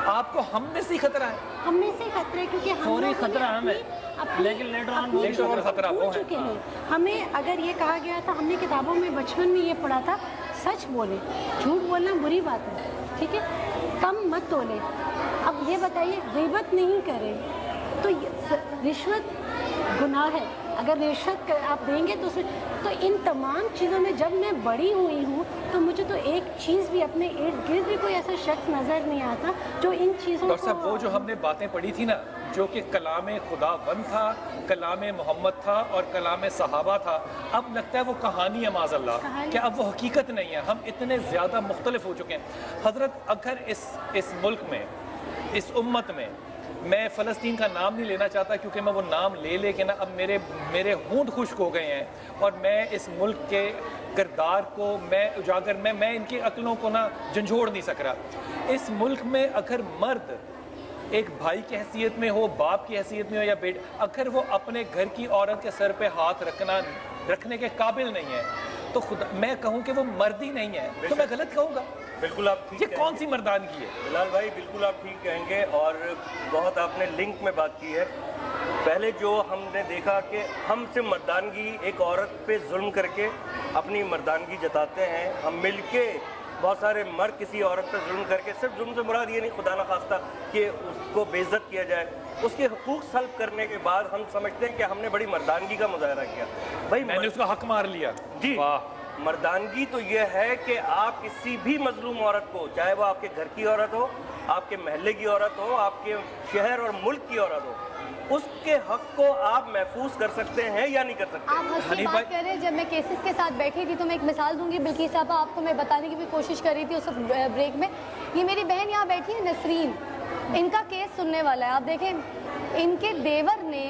आपको हम में से खतरा है।
हम में से खतरा है क्योंकि हम
खतरा हमें, लेकिन लेटर ऑन खतरा वो है।
हमें अगर ये कहा गया था, हमने किताबों में बचपन में ये पढ़ा था, सच बोले, झूठ बोलना बुरी बात है, ठीक है। کم مت تولیں. اب یہ بتائیے غیبت نہیں کریں تو رشوت گناہ ہے. اگر رشوت آپ دیں گے تو ان تمام چیزوں میں جب میں بڑی ہوئی ہوں تو مجھے تو ایک چیز بھی اپنے ارد گرد بھی کوئی ایسا شخص نظر نہیں آتا جو ان چیزوں
ڈاکٹر صاحب وہ جو ہم نے باتیں پڑھی تھی نا, جو کہ کلام خدا بند تھا, کلام محمد تھا اور کلام صحابہ تھا, اب لگتا ہے وہ کہانی ہے معاذ اللہ, کہ اب وہ حقیقت نہیں ہے. ہم اتنے زیادہ مختلف ہو چکے ہیں. حضرت اگر اس ملک میں, اس امت میں, میں فلسطین کا نام نہیں لینا چاہتا کیونکہ میں وہ نام لے کے نا اب میرے ہونٹ خشک ہو گئے ہیں, اور میں اس ملک کے کردار کو میں اجاگر میں ان کی عقلوں کو نا جھنجھوڑ نہیں سک رہا. اس ملک میں اگر مرد ایک بھائی کی حیثیت میں ہو, باپ کی حیثیت میں ہو یا بیٹا, اگر وہ اپنے گھر کی عورت کے سر پہ ہاتھ رکھنے کے قابل نہیں ہے تو خدا میں کہوں کہ وہ مرد ہی نہیں ہے تو میں غلط کہوں گا.
بالکل آپ ٹھیک,
یہ کون سی مردانگی ہے
بلال بھائی؟ بالکل آپ ٹھیک کہیں گے, اور بہت آپ نے لنک میں بات کی ہے. پہلے جو ہم نے دیکھا کہ ہم سے مردانگی ایک عورت پہ ظلم کر کے اپنی مردانگی جتاتے ہیں. ہم مل کے بہت سارے مرد کسی عورت پہ ظلم کر کے, صرف ظلم سے مراد یہ نہیں خدا نخواستہ کہ اس کو بے عزت کیا جائے, اس کے حقوق سلب کرنے کے بعد ہم سمجھتے ہیں کہ ہم نے بڑی مردانگی کا مظاہرہ کیا. بھائی
میں نے اس کا حق مار لیا.
جی, مردانگی تو یہ ہے کہ آپ کسی بھی مظلوم عورت کو, چاہے وہ آپ کے گھر کی عورت ہو, آپ کے محلے کی عورت ہو, آپ کے شہر اور ملک کی عورت ہو, اس کے حق کو آپ محفوظ کر سکتے ہیں یا نہیں کر سکتے.
آپ حق کی بات کر رہے ہیں. جب میں کیسز کے ساتھ بیٹھی تھی تو میں ایک مثال دوں گی, بلکہ صاحبہ آپ کو میں بتانے کی بھی کوشش کر رہی تھی اس بریک میں. یہ میری بہن یہاں بیٹھی ہے نسرین, ان کا کیس سننے والا ہے. آپ دیکھیں ان کے دیور نے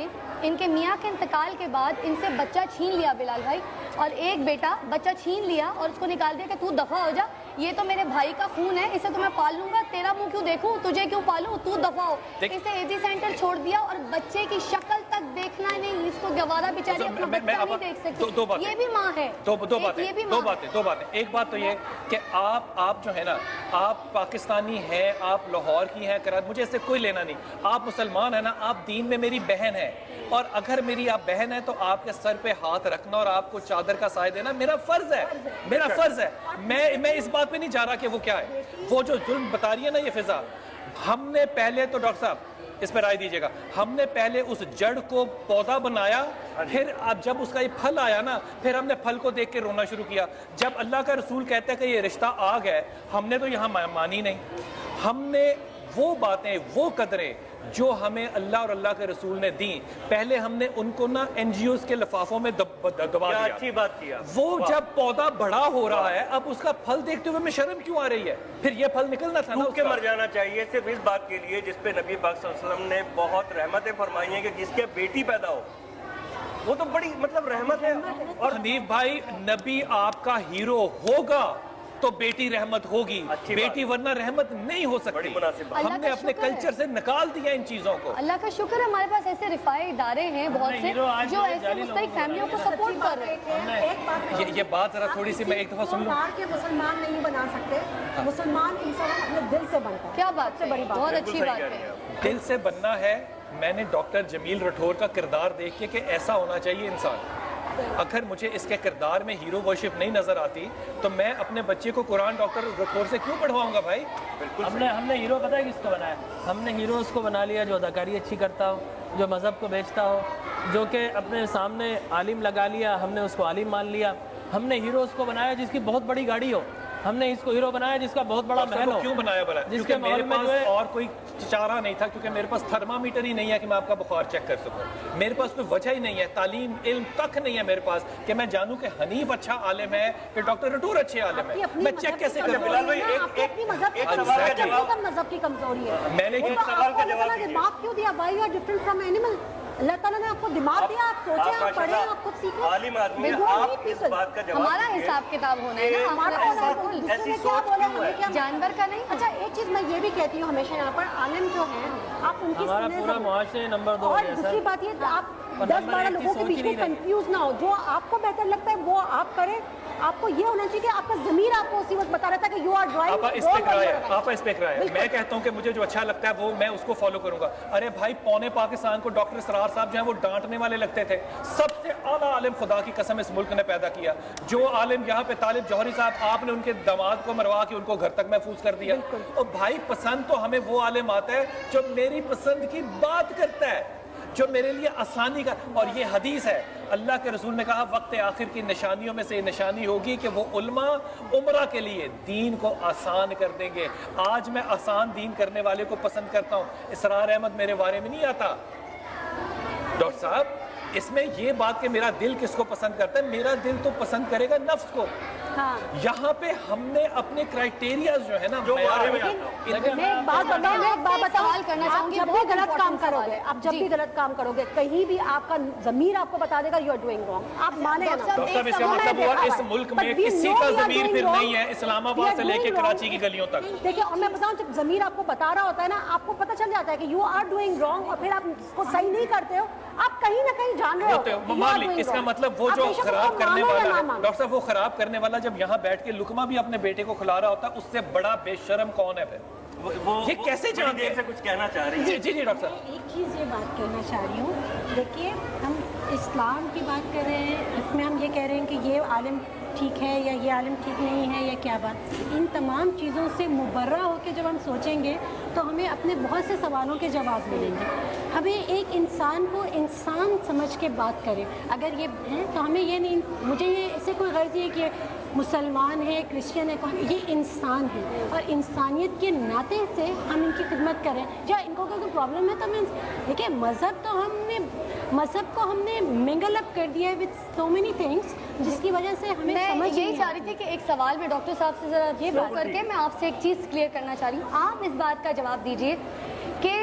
ان کے میاں کے انتقال کے بعد ان سے بچہ چھین لیا بلال بھائی, اور ایک بیٹا بچہ چھین لیا اور اس کو نکال دیا کہ تو دفع ہو جا, یہ تو میرے بھائی کا خون ہے, اسے تو میں پال لوں گا, تیرا منہ کیوں دیکھوں, تجھے کیوں پالوں, تو دفع ہو. اسے ایجی سینٹر چھوڑ دیا اور بچے کی شکل تک دیکھنا نہیں, اس کو گوارا بیچاری اپنا بچہ نہیں دیکھ سکتی. یہ بھی ماں ہے. دو
باتیں. ایک بات تو یہ کہ آپ جو ہے نا, آپ پاکستانی ہیں, آپ لاہور کی ہیں, مجھے اس سے کوئی لینا نہیں. آپ مسلمان ہیں نا, آپ دین میں میری بہن ہے, اور اگر میری آپ بہن ہے تو آپ کے سر پہ ہاتھ رکھنا اور آپ کو چادر کا سائے دینا میرا فرض ہے, میرا فرض ہے. میں اس بات پہ نہیں جا رہا کہ وہ کیا ہے, وہ جو ظلم بتا رہی ہے نا یہ فضا, ہم نے پہلے تو ڈاکٹر صاحب اس پہ رائے دیجیے گا, ہم نے پہلے اس جڑ کو پودا بنایا, پھر اب جب اس کا یہ پھل آیا نا, پھر ہم نے پھل کو دیکھ کے رونا شروع کیا. جب اللہ کا رسول کہتا ہے کہ یہ رشتہ آگ ہے, ہم نے تو یہاں مانی نہیں. ہم نے وہ باتیں, وہ قدریں جو ہمیں اللہ اور اللہ کے رسول نے دیں, پہلے ہم نے ان کو نا این جی اوز کے لفافوں میں دبا دیا.
اچھی بات کیا.
وہ جب پودا بڑا ہو رہا ہے, اب اس کا پھل دیکھتے ہوئے میں شرم کیوں آ رہی ہے؟ پھر یہ پھل نکلنا تھا نا,
ڈوب کے مر جانا چاہیے صرف اس بات کے لیے جس پہ نبی پاک صلی اللہ علیہ وسلم نے بہت رحمتیں فرمائی ہیں کہ جس کے بیٹی پیدا ہو, وہ تو بڑی مطلب رحمت ہے.
اور حنیف بھائی, نبی آپ کا ہیرو ہوگا تو بیٹی رحمت ہوگی, بیٹی ورنہ رحمت نہیں ہو سکتی. ہم نے اپنے کلچر سے نکال دیا ان چیزوں کو.
اللہ کا شکر ہے ہمارے پاس ایسے رفائی ادارے ہیں بہت سے جو ایسے مستحق فیملیوں کو سپورٹ کر رہے ہیں.
یہ بات ذرا تھوڑی سی میں ایک دفعہ سن لوں.
مسلمان نہیں بنا سکتے, مسلمان انسان اپنے دل سے بنتا ہے.
کیا بات ہے, بہت اچھی بات ہے.
دل سے بننا ہے. میں نے ڈاکٹر جمیل رٹھور کا کردار دیکھ کے کہ ایسا ہونا چاہیے انسان. اگر مجھے اس کے کردار میں ہیرو ورشپ نہیں نظر آتی تو میں اپنے بچے کو قرآن ڈاکٹر رٹھور سے کیوں پڑھواؤں گا بھائی؟
ہم نے ہیرو پتہ ہے کس کو بنایا؟ ہم نے ہیرو اس کو بنا لیا جو اداکاری اچھی کرتا ہو, جو مذہب کو بیچتا ہو, جو کہ اپنے سامنے عالم لگا لیا, ہم نے اس کو عالم مان لیا. ہم نے ہیرو اس کو بنایا جس کی بہت بڑی گاڑی ہو. ہم نے اس کو ہیرو بنایا جس کا بہت بڑا محل ہو.
کیوں بنایا
جس کے
میرے پاس اور کوئی چارہ نہیں تھا, کیونکہ میرے پاس تھرمامیٹر ہی نہیں ہے کہ میں آپ کا بخار چیک کر سکوں. میرے پاس کوئی وجہ ہی نہیں ہے, تعلیم علم تک نہیں ہے میرے پاس کہ میں جانوں کہ حنیف اچھا عالم ہے کہ ڈاکٹر رٹھور اچھے عالم ہے. میں چیک کیسے کروں؟
مذہب کی کمزوری ہے.
میں نے ایک سوال کا جواب
دماغ کیوں دیا؟ Why you are different from animal. اللہ تعالیٰ نے آپ کو دماغ دیا, آپ سوچیں, آپ پڑھیں, آپ خود سیکھیں.
عالم آدمی ہے, آپ اس بات کا جواب
ہمارا حساب کتاب ہونا ہے نا,
ایسی سوچ کیوں ہے؟
جانور کا نہیں.
اچھا ایک چیز میں یہ بھی کہتی ہوں ہمیشہ یہاں پر, عالم جو ہیں आप उनकी
हमारा
सुने
पूरा
जरूर।
मुआशरे नंबर 2
और दूसरी बात ये आप 10-12 लोगों के बीच में कंफ्यूज ना हो, जो आपको बेहतर लगता है वो आप करें। आपको ये होना चाहिए कि आपका ज़मीर आपको उसी वक्त बता रहा था कि यू आर ड्राइंग।
आप इस पे कराए, मैं कहता हूँ कि मुझे जो अच्छा लगता है वो मैं उसको फॉलो करूंगा। अरे भाई, पौने पाकिस्तान को डॉक्टर इसरार साहब जो है वो डांटने वाले लगते थे। सबसे आला आलिम खुदा की कसम इस मुल्क ने पैदा किया। जो आलिम यहाँ पे तालिब जौहरी साहब, आपने उनके दामाद को मरवा के उनको घर तक महफूज कर दिया। और भाई, पसंद तो हमें वो आलिम आता है जो मेरी पसंद की बात करता है, जो मेरे लिए आसानी का। और ये हदीस है, अल्लाह के रसूल ने कहा वक्त आखिर की निशानियों में से निशानी होगी कि वो उल्मा उम्रा के लिए दीन को आसान कर देंगे। आज मैं आसान दीन करने वाले को पसंद करता हूँ। इसरार अहमद मेरे बारे में नहीं आता। डॉक्टर साहब, इसमें ये बात कि मेरा दिल किसको पसंद करता है, मेरा दिल तो पसंद करेगा नफ्स को।
हाँ।
यहाँ पे हमने अपने क्राइटेरिया जो है ना,
मैं एक बात बताऊं, आप जब भी गलत काम करोगे, आप जब भी गलत काम करोगे, कहीं भी आपका ज़मीर आपको बता देगा यू आर डूइंग रॉन्ग। आप माने ना।
डॉक्टर साहब, इसका मतलब हुआ इस मुल्क में किसी का ज़मीर फिर नहीं है, इस्लामाबाद से लेके कराची की गलियों तक।
देखिए, और मैं बताऊं, जब ज़मीर आपको बता रहा होता है ना, आपको पता चल जाता है कि यू आर डूइंग रॉन्ग, और फिर आप इसको सही नहीं करते हो, आप कहीं ना कहीं जान रहे हो।
मान ली, इसका मतलब वो जो खराब करने वाला है, डॉक्टर साहब, वो खराब करने वाला जब यहाँ बैठ के लुकमा भी अपने बेटे को खिला रहा होता है, उससे बड़ा बेशरम कौन है फिर?
वो
ये कैसे जानते
हैं? कुछ कहना चाह रही है?
जी डॉक्टर साहब, एक चीज़ ये बात कहना चाह रही हूँ। देखिए, हम इस्लाम की बात कर रहे हैं, इसमें हम ये कह रहे हैं कि ये आलिम ठीक है या ये आलिम ठीक नहीं है या क्या बात। इन तमाम चीज़ों से मुबर्रा होकर जब हम सोचेंगे तो हमें अपने बहुत से सवालों के जवाब मिलेंगे। हमें एक इंसान को इंसान समझ के बात करें। अगर ये है तो हमें ये नहीं, मुझे ये इससे कोई गर्ज नहीं है कि मुसलमान है, क्रिश्चियन है, कौन, ये इंसान है और इंसानियत के नाते से हम इनकी खिदमत करें। या इनको कोई प्रॉब्लम है तो हमें, देखिए, मज़हब को हमने मिंगल अप कर दिया है विद सो मेनी थिंग्स, जिसकी वजह से हमें
मैं यही चाह रही थी कि एक सवाल में डॉक्टर साहब से ज़रा ये बात करके मैं आपसे एक चीज़ क्लियर करना चाह रही हूँ। आप इस बात का जवाब दीजिए कि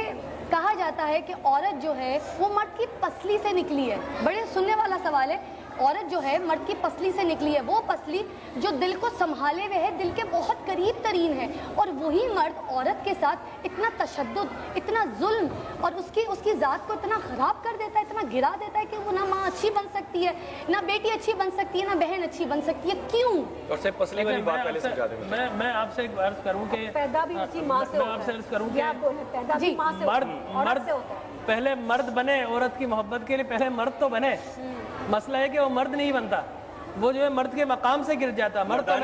कहा जाता है कि औरत जो है वो मर्द की पसली से निकली है। बड़े सुनने वाला सवाल है। औरत जो है मर्द की पसली से निकली है, वो पसली जो दिल को संभाले हुए है, दिल के बहुत करीब तरीन है, और वही मर्द औरत के साथ इतना तशद्दुद, इतना जुल्म और उसकी ज़ात को इतना ख़राब कर देता है, इतना गिरा देता है कि वो ना माँ अच्छी बन सकती है, ना बेटी अच्छी बन सकती है, ना बहन अच्छी बन सकती है। क्यों?
और से पसली वाली बात पहले समझा दें।
मैं आपसे एक अर्ज करूं कि
पैदा भी उसी माँ से होता है।
आपसे अर्ज करूं कि
पैदा भी माँ से
मर्द पहले मर्द बने, औरत की मोहब्बत के लिए पहले मर्द तो बने। मसला है कि वो मर्द नहीं बनता, वो जो है मर्द के मकाम से गिर जाता। मर्द तो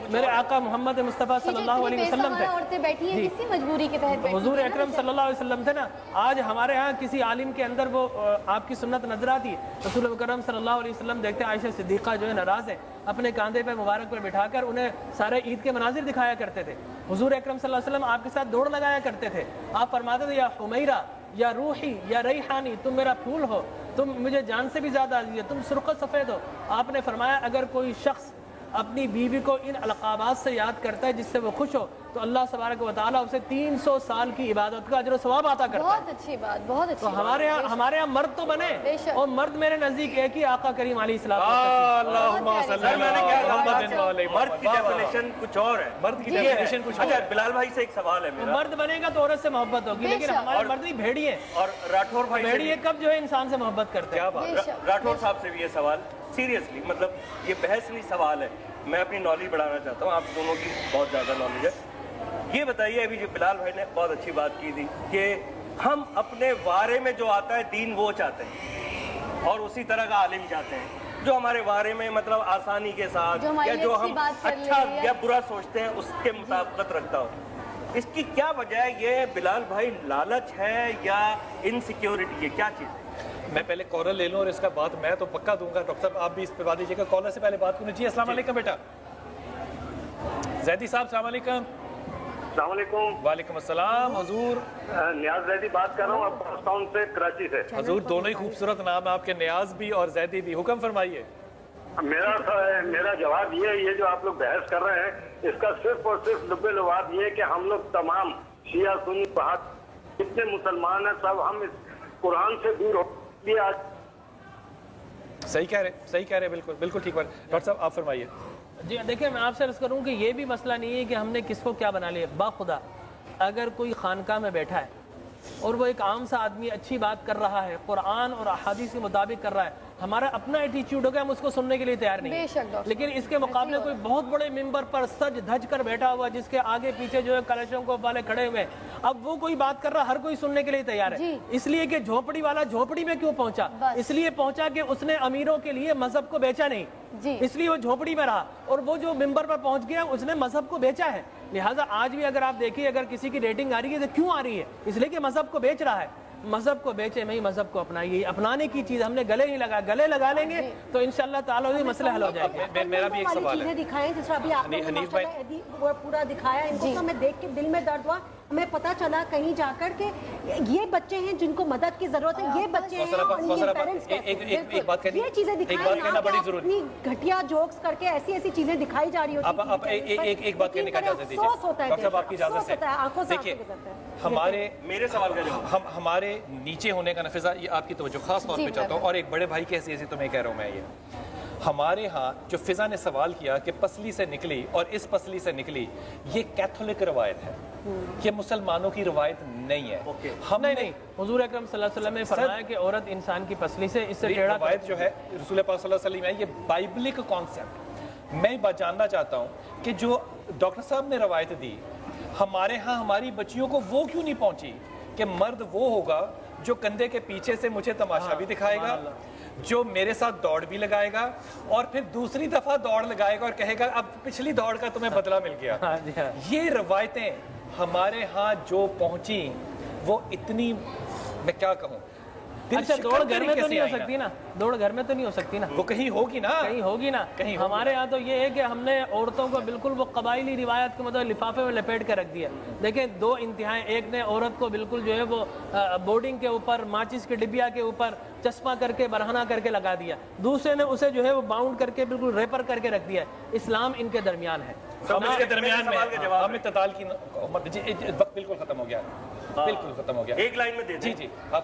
मेरे आका मोहम्मद मुस्तफ़ा सल्लल्लाहु अलैहि वसल्लम थे।
औरतें बैठी हैं किसी मजबूरी के तहत,
हुजूर अकरम सल्लल्लाहु अलैहि वसल्लम थे ना। आज हमारे यहाँ किसी आलिम के अंदर वो आपकी सुन्नत नजर आती, रसूल अकरम सल्लल्लाहु अलैहि वसल्लम देखते हैं आयशा सिद्दीक़ा जो है नाराज है, अपने कांधे पे मुबारक पर बिठाकर उन्हें सारे ईद के मनाजिर दिखाया करते थे। हुजूर अकरम सल्लल्लाहु अलैहि वसल्लम आपके साथ दौड़ लगाया करते थे। आप फरमाते थे, या हुमैरा, या रूही, या रैहानी, तुम मेरा फूल हो, तुम मुझे जान से भी ज़्यादा अज़ीज़ है, तुम सुर्ख सफ़ेद हो। आपने फरमाया अगर कोई शख्स अपनी बीवी को इन अलक़ाबात से याद करता है जिससे वो खुश हो, तो अल्लाह तबारक व तआला उसे 300 साल की इबादत का अजर सवाब आता करता है।
बहुत अच्छी बात, बहुत अच्छी।
तो हमारे यहाँ मर्द तो बने, और मर्द मेरे नजदीक एक ही आका करीम अलैहिस्सलाम।
मर्द की डेफिनेशन कुछ और है, मर्द की डेफिनेशन कुछ और है। बिलाल भाई से एक सवाल है मेरा।
मर्द बनेगा तो औरत से मोहब्बत होगी, लेकिन हमारे मर्द नहीं, भेड़िए।
और राठौर भाई,
भेड़िए कब जो है इंसान से मोहब्बत करते हैं।
राठौर साहब से भी ये सवाल सीरियसली, मतलब ये बहस नहीं सवाल है, मैं अपनी नॉलेज बढ़ाना चाहता हूँ, आप दोनों की बहुत ज़्यादा नॉलेज है। ये बताइए, अभी जो बिलाल भाई ने बहुत अच्छी बात की थी कि हम अपने बारे में जो आता है दीन वो चाहते हैं और उसी तरह का आलिम चाहते हैं जो हमारे बारे में मतलब आसानी के साथ या जो हम अच्छा या बुरा सोचते हैं उसके मुताबिकत रखता हो। इसकी क्या वजह है? ये बिलाल भाई लालच है या इनसिक्योरिटी है, क्या चीज़ है?
मैं पहले कॉलर ले लूँ और इसका बात मैं तो पक्का दूंगा। डॉक्टर साहब आप भी इस पे बात दीजिएगा। कॉलर से पहले बात करनी चाहिए। अस्सलाम वालेकुम बेटा। जैदी साहब अस्सलाम वालेकुम।
अस्सलाम वालेकुम।
वालेकुम अस्सलाम। हुजूर
नियाज जैदी बात कर रहा हूँ अब्बास टाउन से, कराची से।
हुजूर दोनों ही खूबसूरत नाम है आपके, नियाज भी और जैदी भी। हुक्म फरमाइए।
मेरा जवाब ये जो आप लोग बहस कर रहे हैं, इसका सिर्फ और सिर्फ लुब्बे लुबाब ये कि हम लोग तमाम शिया सुन्नी बहाद जितने मुसलमान हैं सब हम इस कुरान से दूर हो गए आज।
सही कह रहे, बिल्कुल बिल्कुल ठीक बात। डॉक्टर साहब आप फरमाइए।
जी देखिए, मैं आपसे अर्ज करूँ कि ये भी मसला नहीं है कि हमने किसको क्या बना लिया। बाखुदा अगर कोई खानका में बैठा है اور وہ ایک عام سا آدمی اچھی بات کر رہا ہے, قرآن اور احادیث کے مطابق کر رہا ہے, ہمارا اپنا ایٹیچیوڈ ہوگا, ہم اس کو سننے کے لیے تیار نہیں ہیں. لیکن اس کے مقابلے کوئی بہت بڑے ممبر پر سج دھج کر بیٹھا ہوا جس کے آگے پیچھے جو ہے کلشوں کو والے کھڑے ہوئے, اب وہ کوئی بات کر رہا, ہر کوئی سننے کے لیے تیار ہے. اس لیے کہ جھونپڑی والا جھونپڑی میں کیوں پہنچا؟ اس لیے پہنچا کہ اس نے امیروں کے لیے مذہب کو بیچا نہیں, اس لیے وہ جھونپڑی میں رہا, اور وہ جو ممبر پر پہنچ گیا اس نے مذہب کو بیچا ہے. لہٰذا آج بھی اگر آپ دیکھیے اگر کسی کی ریٹنگ آ رہی ہے تو کیوں آ رہی ہے؟ اس لیے کہ مذہب کو بیچ رہا ہے. مذہب کو بیچے میں ہی مذہب کو اپنائیے, اپنانے کی چیز ہم نے گلے نہیں لگا, گلے لگا لیں گے تو انشاءاللہ تعالیٰ یہ مسئلہ حل ہو جائے گا.
میرا بھی ایک سوال ہے,
دکھائیں جس ابھی آپ نے پورا دکھایا, ان کو ہمیں دیکھ کے دل میں درد ہوا, ہمیں پتہ چلا کہیں جا کر کہ یہ بچے ہیں جن کو مدد کی ضرورت ہے, یہ بچے ہیں یہ چیزیں دکھائیں, اپنی گھٹیا جوکس کر کے ایسی ایسی چیزیں دکھائی جا رہی ہوتی ہیں.
ایک بات کہنے کا اجازت دیجیے ڈاکٹر صاحب, آپ کی اجازت سے. دیکھیے ہمارے میرے سوال کا جواب, ہمارے نیچے ہونے کا نفذہ, یہ آپ کی توجہ خاص طور پہ چاہتا ہوں, اور ایک بڑے بھائی کی حیثیت سے تمہیں کہہ رہا ہوں میں, یہ ہمارے ہاں جو فضا نے سوال کیا کہ پسلی سے نکلی اور اس پسلی سے نکلی, یہ کیتھولک روایت ہے, یہ مسلمانوں کی روایت نہیں ہے.
ہم نہیں, حضور اکرم صلی اللہ علیہ وسلم نے فرمایا کہ عورت انسان کی پسلی سے, اس سے ٹیڑھا
روایت جو ہے رسول پاک صلی اللہ علیہ وسلم ہے, یہ بائبلک کانسیپٹ. میں بات جاننا چاہتا ہوں کہ جو ڈاکٹر صاحب نے روایت دی, ہمارے ہاں ہماری بچیوں کو وہ کیوں نہیں پہنچی کہ مرد وہ ہوگا جو کندھے کے پیچھے سے مجھے تماشا بھی دکھائے گا, جو میرے ساتھ دوڑ بھی لگائے گا, اور پھر دوسری دفعہ دوڑ لگائے گا اور کہے گا اب پچھلی دوڑ کا تمہیں بدلہ مل گیا. یہ روایتیں ہمارے ہاں جو پہنچی وہ اتنی, میں کیا کہوں,
اچھا دوڑ گھر میں تو نہیں ہو سکتی نا, دوڑ گھر میں تو نہیں ہو سکتی نا,
وہ کہیں ہوگی نا,
کہیں ہوگی نا. ہمارے یہاں تو یہ ہے کہ ہم نے عورتوں کو بالکل وہ قبائلی روایت کے مطابق لفافے میں لپیٹ کے رکھ دیا. دیکھیں دو انتہائی, ایک نے عورت کو بالکل جو ہے وہ بورڈنگ کے اوپر ماچس کے ڈبیا کے اوپر چسپاں کر کے برہنہ کر کے لگا دیا, دوسرے نے اسے جو ہے وہ باؤنڈ کر کے بالکل ریپر کر کے رکھ دیا. اسلام ان کے درمیان ہے,
ہم اس کے درمیان میں ہم اعتدال کی وقت بالکل ختم ہو گیا, بالکل ختم ہو گیا.
ایک لائن میں دے دیں.
جی آپ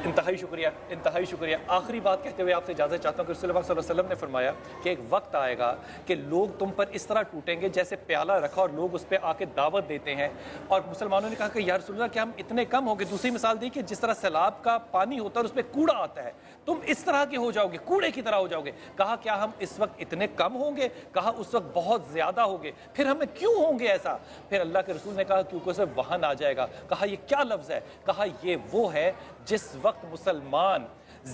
انتہائی شکریہ, انتہائی شکریہ. آخری بات کہتے ہوئے آپ سے اجازت چاہتا ہوں کہ رسول اللہ صلی اللہ علیہ وسلم نے فرمایا کہ ایک وقت آئے گا کہ لوگ تم پر اس طرح ٹوٹیں گے جیسے پیالہ رکھا اور لوگ اس پہ آ کے دعوت دیتے ہیں. اور مسلمانوں نے کہا کہ یا رسول اللہ کیا ہم اتنے کم ہوں گے؟ دوسری مثال دی کہ جس طرح سیلاب کا پانی ہوتا ہے اور اس پہ کوڑا آتا ہے, تم اس طرح کے ہو جاؤ گے, کوڑے کی طرح ہو جاؤ گے. کہا کیا ہم اس وقت اتنے کم ہوں گے؟ کہا اس وقت بہت زیادہ ہوں گے. پھر ہمیں کیوں ہوں گے ایسا؟ پھر اللہ کے رسول نے کہا کیونکہ اسے وہن آ جائے گا. کہا یہ کیا لفظ ہے؟ کہا یہ وہ ہے جس وقت مسلمان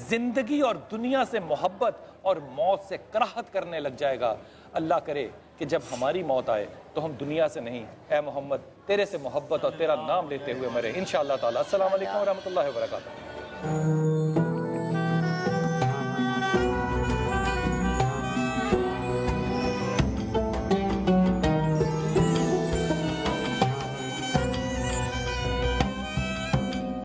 زندگی اور دنیا سے محبت اور موت سے کراہت کرنے لگ جائے گا. اللہ کرے کہ جب ہماری موت آئے تو ہم دنیا سے نہیں, اے محمد تیرے سے محبت اور تیرا نام لیتے ہوئے مرے انشاءاللہ تعالی. السلام علیکم ورحمۃ اللہ وبرکاتہ.